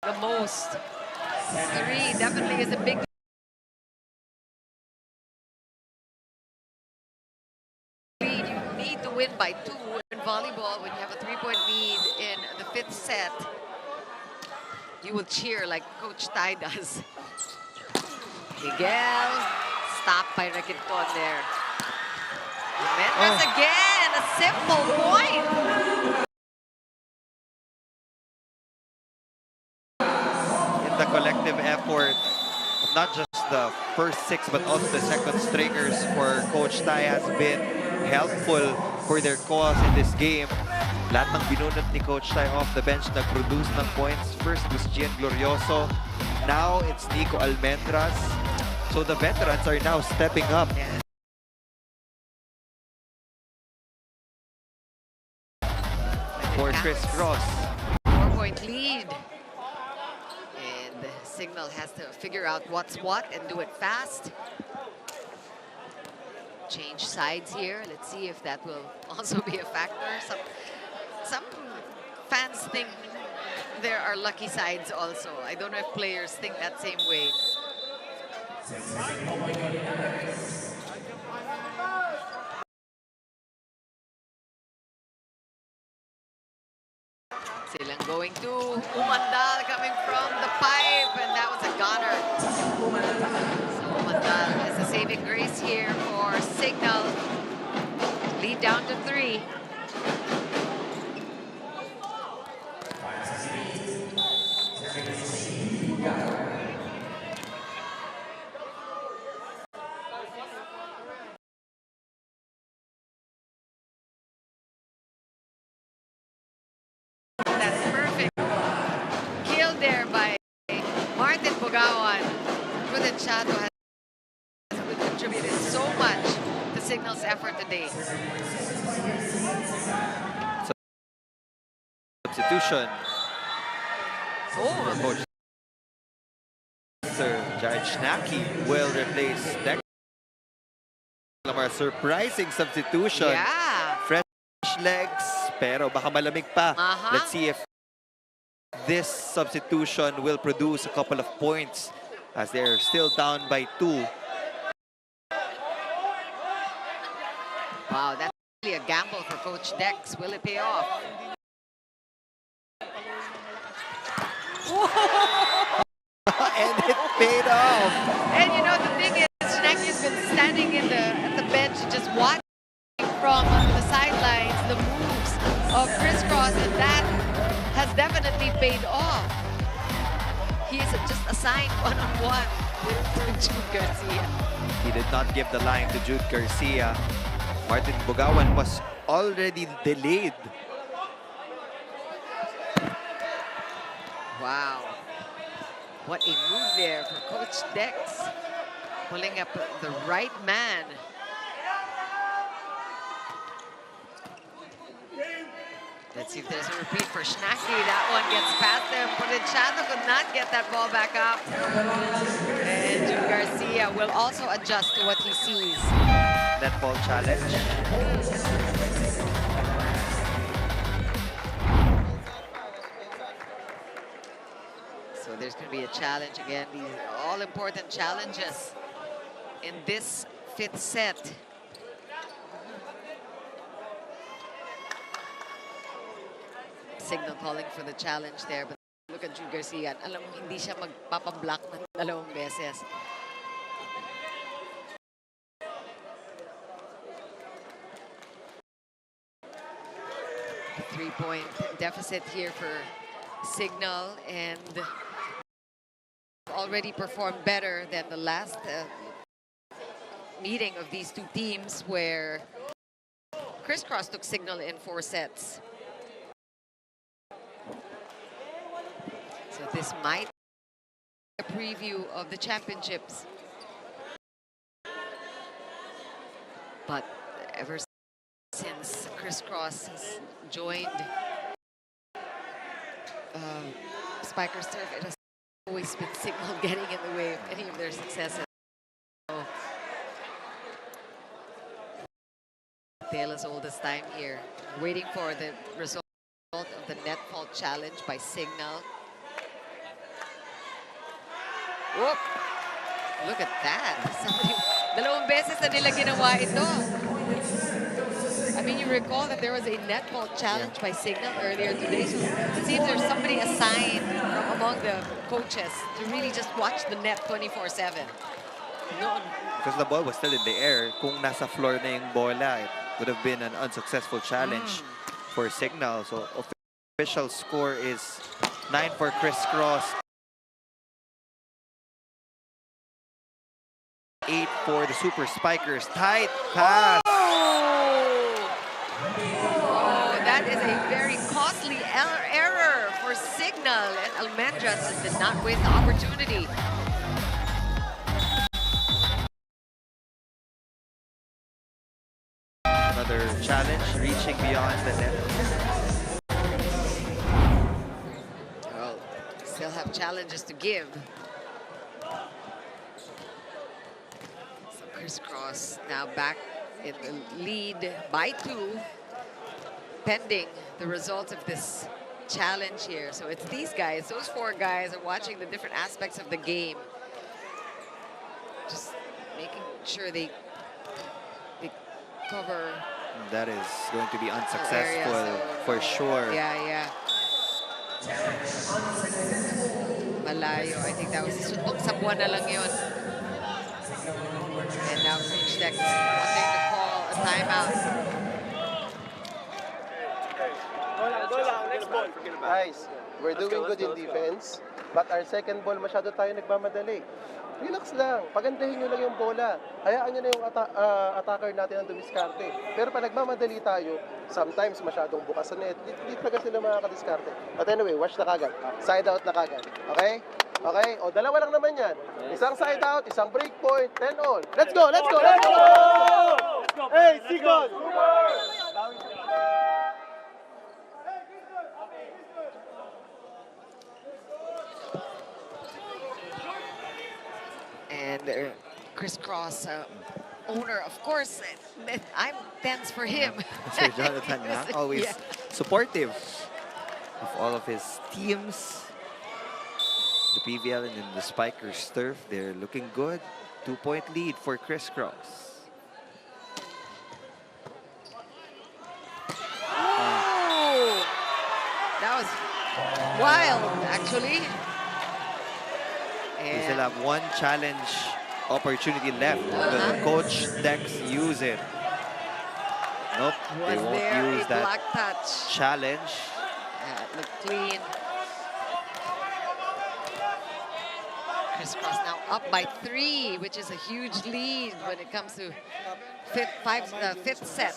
the most. 3 definitely is a big lead. You need to win by 2 in volleyball. When you have a 3-point lead in the 5th set, you will cheer like Coach Tai does. Miguel, stopped by Ricanton there. Mendes again, a simple point. In the collective effort of not just the first 6 but also the second stringers for Coach Tai has been helpful for their cause in this game. Lahat ng binunot ni Coach Tai off the bench nag-produce ng points. First was Gian Glorioso. Now it's Nico Almendras. So the veterans are now stepping up. Yeah. For Crisscross. 4-point lead. And Signal has to figure out what's what and do it fast. Change sides here. Let's see if that will also be a factor. Some fans think there are lucky sides also. I don't know if players think that same way. Silang going to Umandal coming from the pipe, and that was a goner. So Umandal has a saving grace here for Signal. Lead down to 3. That's perfect. Killed there by Martin Bogawan. Prudenciado has contributed so much to Signal's effort today. Substitution. Oh, Coach Sir Jared Schnacki will replace Dex. Lamar, surprising substitution. yeah. Fresh legs, Pero baka malamig pa. Aha. Let's see if this substitution will produce a couple of points as they're still down by 2. Wow, that's really a gamble for Coach Dex. Will it pay off? And it paid off. And you know, the thing is, Shinaki has been standing at the bench just watching from the sidelines the moves of Crisscross, and that has definitely paid off. He is just assigned one-on-one with Jude Garcia. He did not give the line to Jude Garcia. Martin Bugawan was already delayed. Wow. What a move there for Coach Dex. Pulling up the right man. Let's see if there's a repeat for Shinaki. That one gets past him. Provinciano could not get that ball back up. And Jude Garcia will also adjust to what he sees. Net ball challenge. So there's going to be a challenge again. These all-important challenges in this 5th set. Signal calling for the challenge there, but look at Jude Garcia. Alam mo, hindi siya magpapablock ng 2 beses. A 3-point deficit here for Signal, and already performed better than the last meeting of these two teams, where Crisscross took Signal in 4 sets. So this might be a preview of the championships. But ever since Crisscross has joined Spiker's Turf, it has always been Signal getting in the way of any of their successes. So, tale as old as time here. Waiting for the result of the net fault challenge by Signal. Whoop! Look at that. Somebody, 2 beses na nila ginawa ito. I mean, you recall that there was a net fault challenge by Signal earlier today. So it seems there's somebody assigned from among the coaches to really just watch the net 24/7. No. Because the ball was still in the air. Kung nasa floor na yung bola, it would have been an unsuccessful challenge for Signal. So official score is 9 for Crisscross, 8 for the Super Spikers. Tight pass. Oh, that is a very costly error for Signal, and Almendras just did not win the opportunity. Another challenge, reaching beyond the net. Well, still have challenges to give. So Crisscross now back in the lead by 2, pending the results of this challenge here. So it's these guys, those 4 guys are watching the different aspects of the game. Just making sure they cover. That is going to be unsuccessful for sure. Yeah. Malayo. I think that was suntok sa buwan na lang yun. And now Coach Dex wanting to call a timeout. Next ball. Guys, we're doing good in defense, but our second ball masyado tayo nagmamadali. Relax lang. Pagandahin nyo lang yung bola. Hayaan nyo na yung attacker natin ang dumiskarte. Pero pag nagmamadali tayo, sometimes masyadong bukas sa net. Hindi talaga sila makakadiskarte. But anyway, watch na kagad. Side out na kagad. Okay? Okay? O, 2 lang naman yan. Isang side out, isang break point, 10 all. Let's go! Let's go! Let's go! Hey, Sigon! And Crisscross owner, of course, I'm tense for him. Sir Jonathan, always supportive of all of his teams. The PVL and in the Spikers turf, they're looking good. 2-point lead for Crisscross. Oh, that was wild, actually. They still have one challenge opportunity left. Will Coach Dex use it? Nope, they Was won't there use a that black touch? challenge. Yeah, it looked clean. Crisscross now up by 3, which is a huge lead when it comes to fifth set.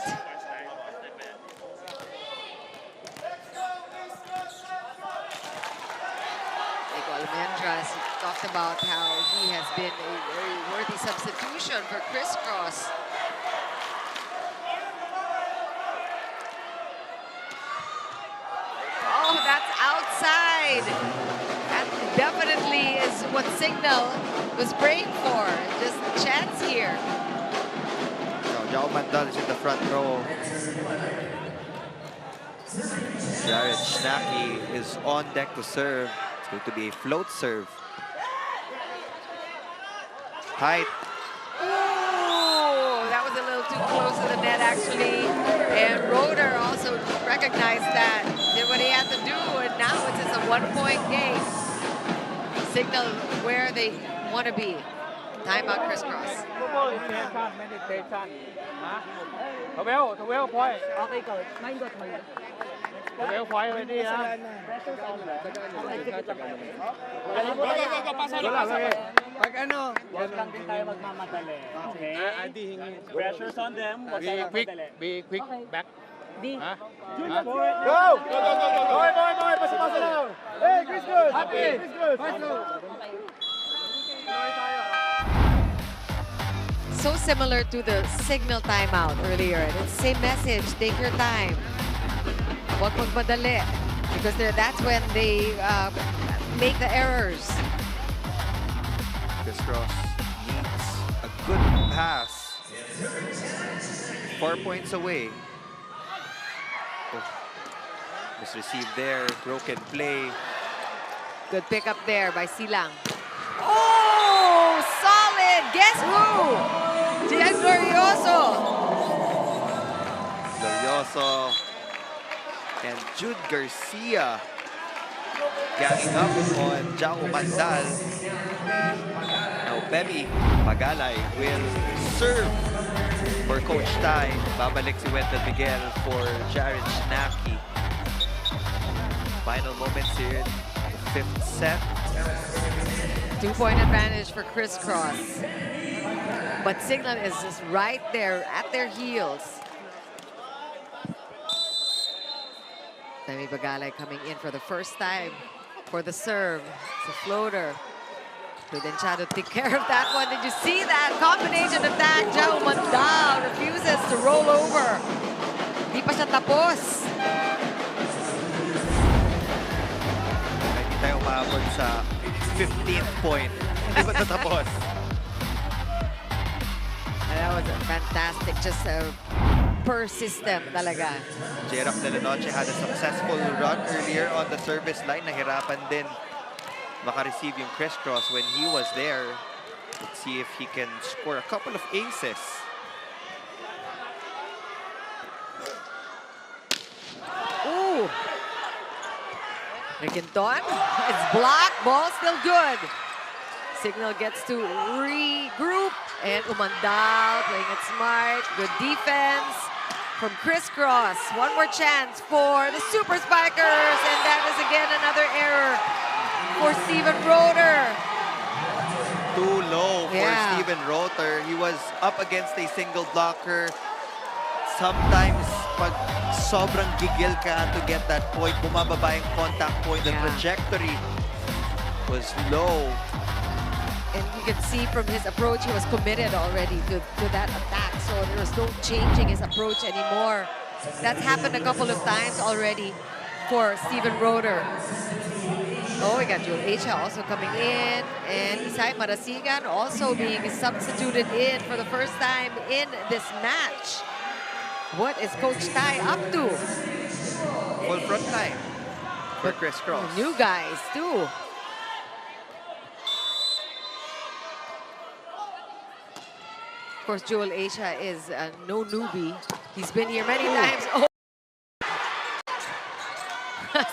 Nico Almendras talked about how he has been a very worthy substitution for Crisscross. Oh, that's outside. That definitely is what CIGNAL was praying for. Just a chance here. Jao Mandal is in the front row. Jared Schnacky is on deck to serve. It's going to be a float serve. Height. Oh, that was a little too close to the net, actually. And Roeder also recognized that, did what he had to do, and now it's just a one-point game. CIGNAL where they want to be. Timeout, Crisscross. Meditation. Huh? 12 point. Okay, coach. Mind good, mind good. 12 point ready, ha? Pag ano, Huwag lang din tayo magmamadali. Okay? Pressure's on them. Huwag tayo magmadali. Be quick, back. D. Ha? Go! Go, go, go, go! Boy! Pasa lang! Hey, Crisscross! Happy! Crisscross! So similar to the CIGNAL timeout earlier. And it's the same message, take your time. Huwag magmadali. Because that's when they make the errors. Crisscross needs a good pass. 4 points away. Oh, misreceived there, broken play. Good pickup there by Silang. Oh, solid! Guess who? Gian Glorioso. Glorioso and Jude Garcia ganging up on Jao Mandal. Now Bemi Pagalay will serve for Coach Tai. Babalik si Wendell Miguel for Jared Schnacky. Final moments here in the 5th set. 2-point advantage for Crisscross. But CIGNAL is just right there at their heels. Bemi Pagalay coming in for the first time for the serve. It's a floater. Prudenciado take care of that one. Did you see that combination attack? Jao Mandal refuses to roll over. Di pa siya tapos. Hindi tayo umabot sa 15th point. Hindi ba tatapos? That was fantastic. Just per system talaga. J-Rock de la Noche had a successful run earlier on the service line. Nahirapan din maka-receive yung Crisscross when he was there. Let's see if he can score a couple of aces. Ooh. Riquinton. It's blocked. Ball still good. CIGNAL gets to regroup. And Umandal playing it smart. Good defense from Crisscross. One more chance for the Super Spikers. And that is again another error for Steven Roeder. Too low for Steven Roeder. He was up against a single blocker. Sometimes, pag sobrang gigil ka to get that point, bumababa yung contact point. The trajectory was low. And you can see from his approach, he was committed already to that attack. So there was no changing his approach anymore. That's happened a couple of times already for Steven Roeder. Oh, we got Joel Acha also coming in. And Isai Marasigan also being substituted in for the first time in this match. What is Coach Tai up to? Double front line for Crisscross. New guys, too. Of course, Joel Asia is no newbie. He's been here many times. Oh.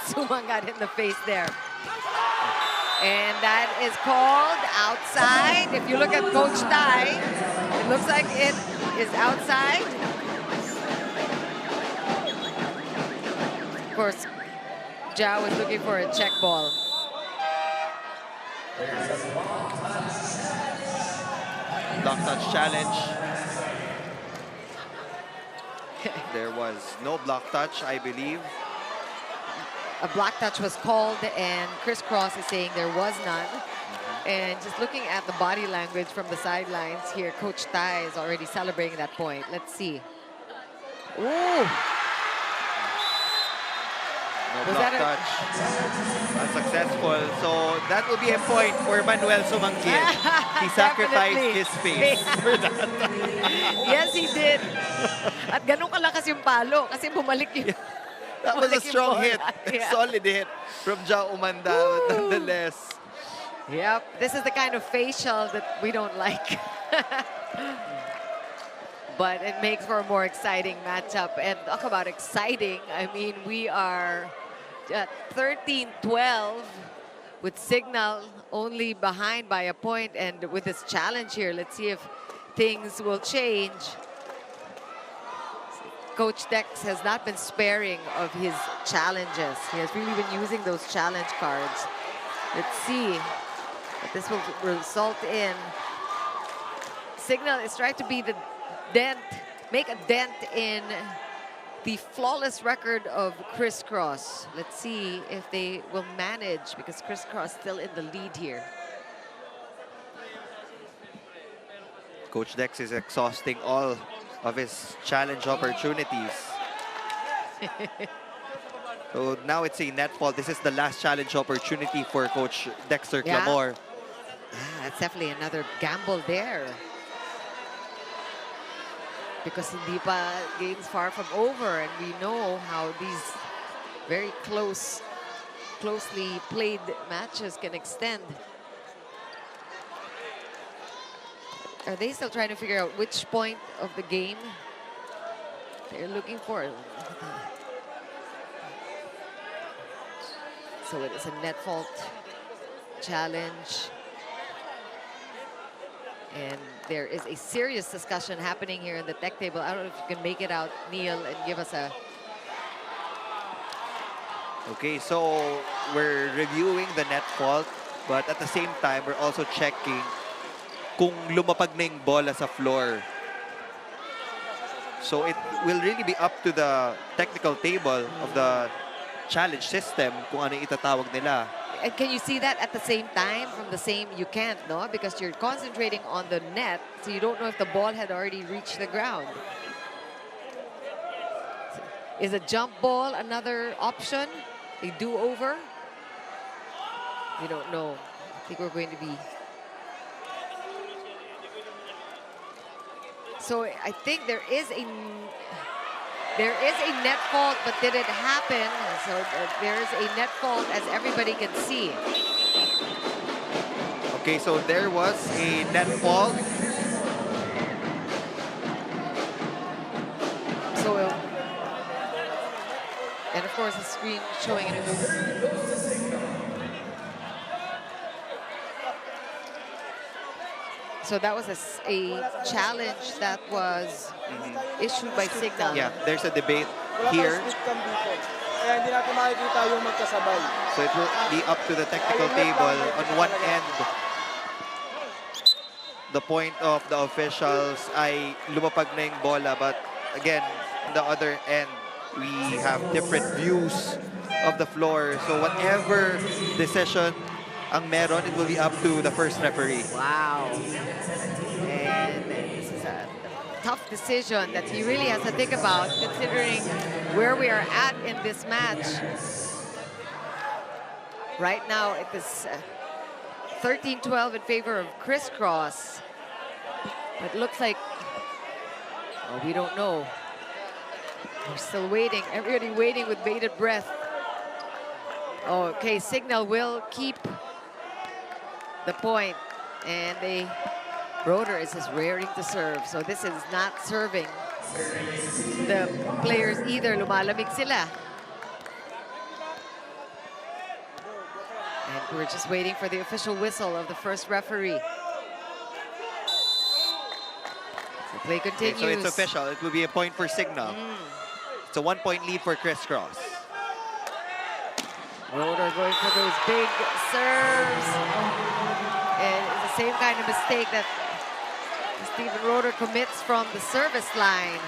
Suman got hit in the face there. And that is called outside. If you look at Coach Tai, it looks like it is outside. Of course, Jao was looking for a check ball. Block touch challenge. There was no block touch, I believe. A block touch was called, and Crisscross is saying there was none. And just looking at the body language from the sidelines here, Coach Tai is already celebrating that point. Let's see. Ooh! No Was block that touch. Unsuccessful. So that will be a point for Manuel Sumangkil. He sacrificed his face for that. Yes, he did. At ganun kalakas yung palo kasi bumalik yung... That was a bumalik yung strong bola. hit. Yeah. Solid hit from Jao Umanda, but nonetheless. Yep, this is the kind of facial that we don't like. But it makes for a more exciting matchup. And talk about exciting. I mean, we are at 13-12 with CIGNAL only behind by a point. And with this challenge here, let's see if things will change. Coach Dex has not been sparing of his challenges. He has really been using those challenge cards. Let's see what this will result in. CIGNAL is trying to be the dent, make a dent in the flawless record of Crisscross. Let's see if they will manage, because Crisscross still in the lead here. Coach Dex is exhausting all of his challenge opportunities. So now it's a net fault. This is the last challenge opportunity for Coach Dexter Clamor. That's definitely another gamble there. Because hindi pa game's far from over, and we know how these very closely played matches can extend. Are they still trying to figure out which point of the game they're looking for? So it is a net fault challenge. And there is a serious discussion happening here in the tech table. I don't know if you can make it out, Neil, and give us a... Okay, so we're reviewing the net fault, but at the same time, we're also checking kung lumapag na yung bola sa floor. So it will really be up to the technical table of the challenge system kung ano itatawag nila. And can you see that at the same time from the same? You can't, no? Because you're concentrating on the net, so you don't know if the ball had already reached the ground. Is a jump ball another option? A do-over? We don't know. I think we're going to be... So I think there is a net fault, but did it happen? So there is a net fault, as everybody can see. Okay, so there was a net fault. So, and of course, the screen showing it. So that was a challenge that was issued by CIGNAL. Yeah, there's a debate here. So it will be up to the technical table. On one end, the point of the officials ay lumapag na yung bola, but again, on the other end, we have different views of the floor. So whatever decision ang meron, it will be up to the first referee. Wow. And this is a tough decision that he really has to think about, considering where we are at in this match. Right now, it is 13-12 in favor of Crisscross. But it looks like, well, we don't know. We're still waiting. Everybody waiting with bated breath. Okay, Signal will keep the point. And Rotor is just raring to serve. So this is not serving the players either. Lumalamig sila. And we're just waiting for the official whistle of the first referee. The play continues. Okay, so it's official. It will be a point for Signal. It's a 1-point lead for Crisscross. Rotor going for those big serves. And it's the same kind of mistake that Steven Rotor commits from the service line.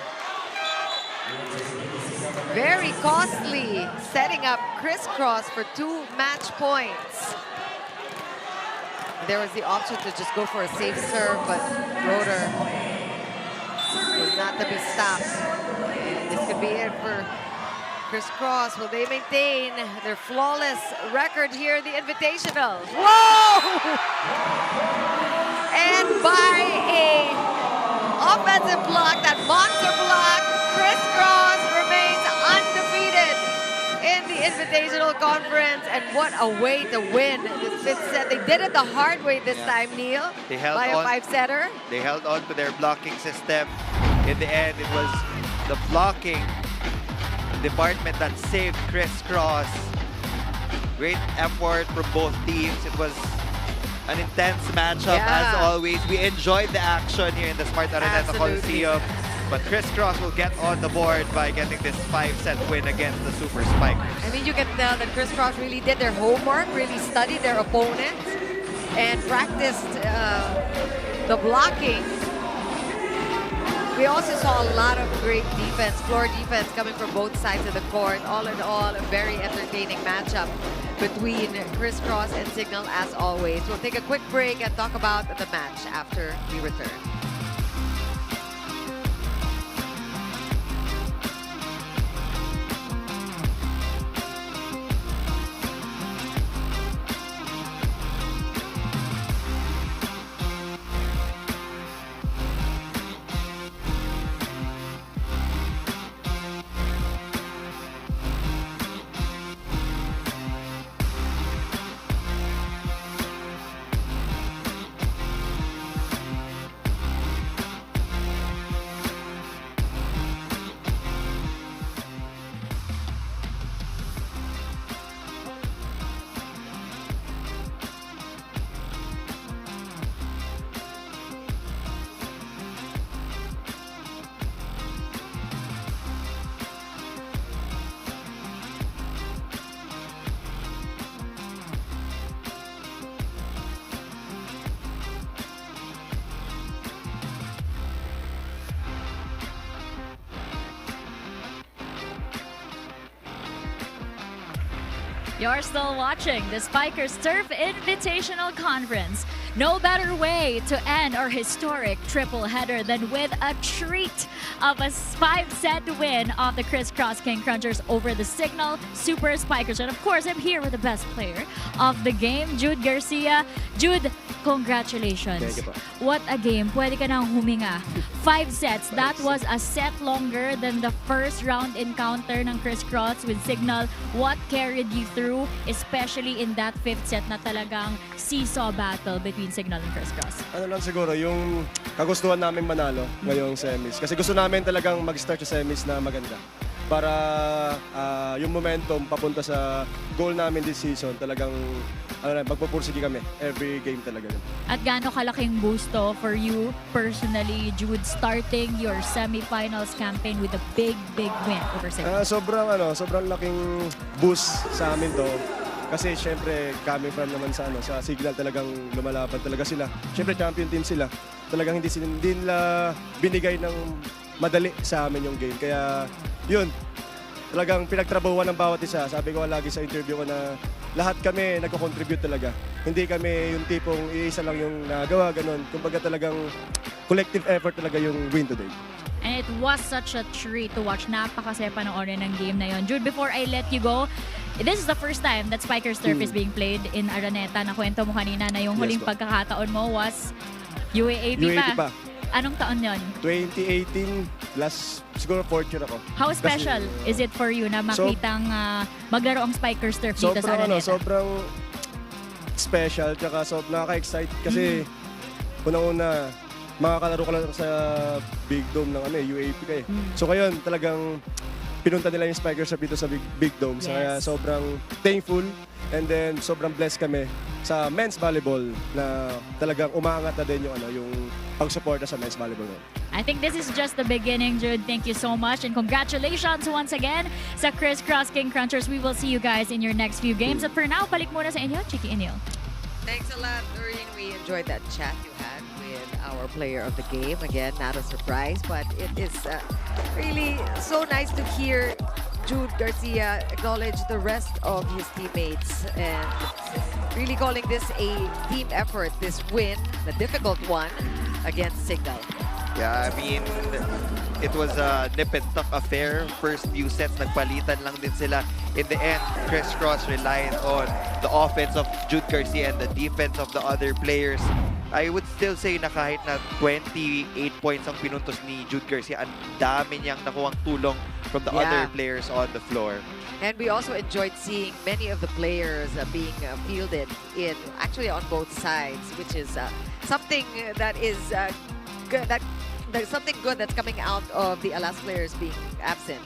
Very costly, setting up Crisscross for 2 match points. There was the option to just go for a safe serve, but Rotor was not to be stopped. This could be it for Crisscross. Will they maintain their flawless record here in the Invitational? Whoa! And by a offensive block, that monster block, Crisscross remains undefeated in the Invitational Conference. And what a way to win this 5th set. They did it the hard way this time, Neil, They held by a on. 5-setter. They held on to their blocking system. In the end, it was the blocking department that saved Crisscross. Great effort from both teams. It was an intense matchup as always. We enjoyed the action here in the Smart Araneta Coliseum. But Crisscross will get on the board by getting this 5-set win against the Super Spikers. I mean, you can tell that Crisscross really did their homework, really studied their opponent, and practiced the blocking. We also saw a lot of great defense, floor defense coming from both sides of the court. All in all, a very entertaining matchup between Crisscross and Signal as always. We'll take a quick break and talk about the match after we return. You're still watching the Spikers Turf Invitational Conference. No better way to end our historic triple header than with a treat of a 5-set win of the Crisscross King Crunchers over the Signal Super Spikers. And of course, I'm here with the best player of the game, Jude Garcia. Jude, congratulations. Thank you po. What a game. Pwede ka nang huminga. 5 sets. That was a set longer than the first round encounter ng Crisscross with Signal. What carried you through, especially in that 5th set na talagang seesaw battle between Signal and Crisscross? Ano lang siguro, yung kagustuhan namin manalo ngayong semis. Kasi gusto namin talagang mag-start sa semis na maganda. Para yung momentum papunta sa goal namin this season, talagang magpupursige kami every game talaga. At gaano kalaking boost to for you personally, Jude, starting your semifinals campaign with a big win over Signal? Sobrang laking boost sa amin to. Kasi syempre, coming from naman sa Signal, talagang lumalaban talaga sila. Syempre, champion team sila. Talagang hindi nila binigay ng madali sa amin yung game. Kaya, yun, talagang pinagtrabahuan ng bawat isa. Sabi ko lagi sa interview ko na lahat kami nagko-contribute talaga. Hindi kami yung tipong iisa lang yung nagawa, ganun. Kumbaga talagang collective effort talaga yung win today. And it was such a treat to watch. Napakasaya panoorin ng game na yon. Jude, before I let you go, this is the first time that Spikers Turf is being played in Araneta. Nakwento mo kanina na yung huling pagkakataon mo was UAAP pa. Anong taon yon? 2018, last, siguro fourth year ako. How special is it for you na makitang maglaro ang Spikers Turf dito sa Araneta? Sobrang special, tsaka nakaka-excite kasi unang-una, makakalaro ka lang sa Big Dome ng UAP ka eh. So ngayon, talagang pinunta nila yung Spikers dito sa Big Dome. So, kaya sobrang thankful and then sobrang blessed kami sa men's volleyball na talagang umaangat na din yung pag-suporta sa men's volleyball. I think this is just the beginning, Jude. Thank you so much and congratulations once again sa Crisscross King Crunchers. We will see you guys in your next few games. At for now, balik muna sa inyo, Chiki Inil. Thanks a lot, Doreen. We enjoyed that chat you had with our player of the game. Again, not a surprise, but it is really so nice to hear Jude Garcia acknowledge the rest of his teammates and really calling this a team effort, this win, the difficult one, against Signal. Yeah, I mean, it was a nip and tuck affair. First few sets, nagpalitan lang din sila. In the end, Crisscross relied on the offense of Jude Garcia and the defense of the other players. I would still say na kahit na 28 points ang pinuntos ni Jude Garcia, ang dami niyang nakuhang tulong from the other players on the floor. And we also enjoyed seeing many of the players being fielded in actually on both sides, which is something that is good. There's something good that's coming out of the Alas players being absent,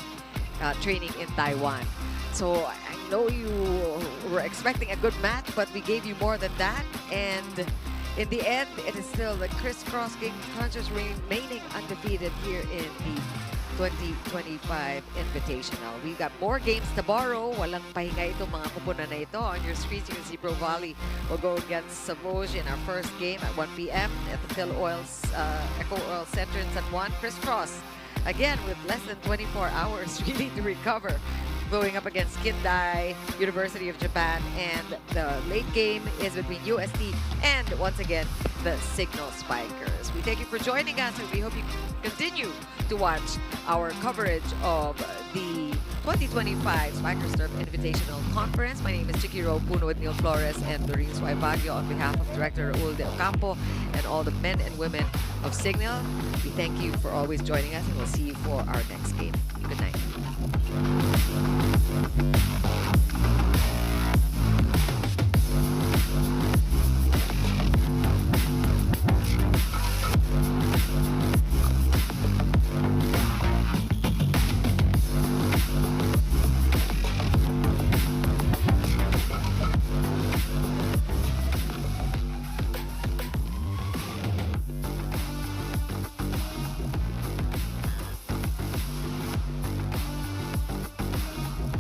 training in Taiwan. So I know you were expecting a good match, but we gave you more than that. And in the end, it is still the Crisscross King Crunchers remaining undefeated here in the 2025 Invitational. We got more games tomorrow. Walang pahinga itong mga kupunan na ito. On your screens, you can see Pro Valley will go against Savoj in our first game at 1 p.m. at the Phil Oils Eco Oil Center in San Juan. Crisscross, again, with less than 24 hours really to recover, going up against Kindai, University of Japan, and the late game is between UST and, once again, the Signal Spikers. We thank you for joining us, and we hope you continue to watch our coverage of the 2025 Spikers Turf Invitational Conference. My name is Chikiro Puno with Neil Flores and Doreen Suaibagio on behalf of Director Raul De Ocampo and all the men and women of Signal. We thank you for always joining us, and we'll see you for our next game. Good night.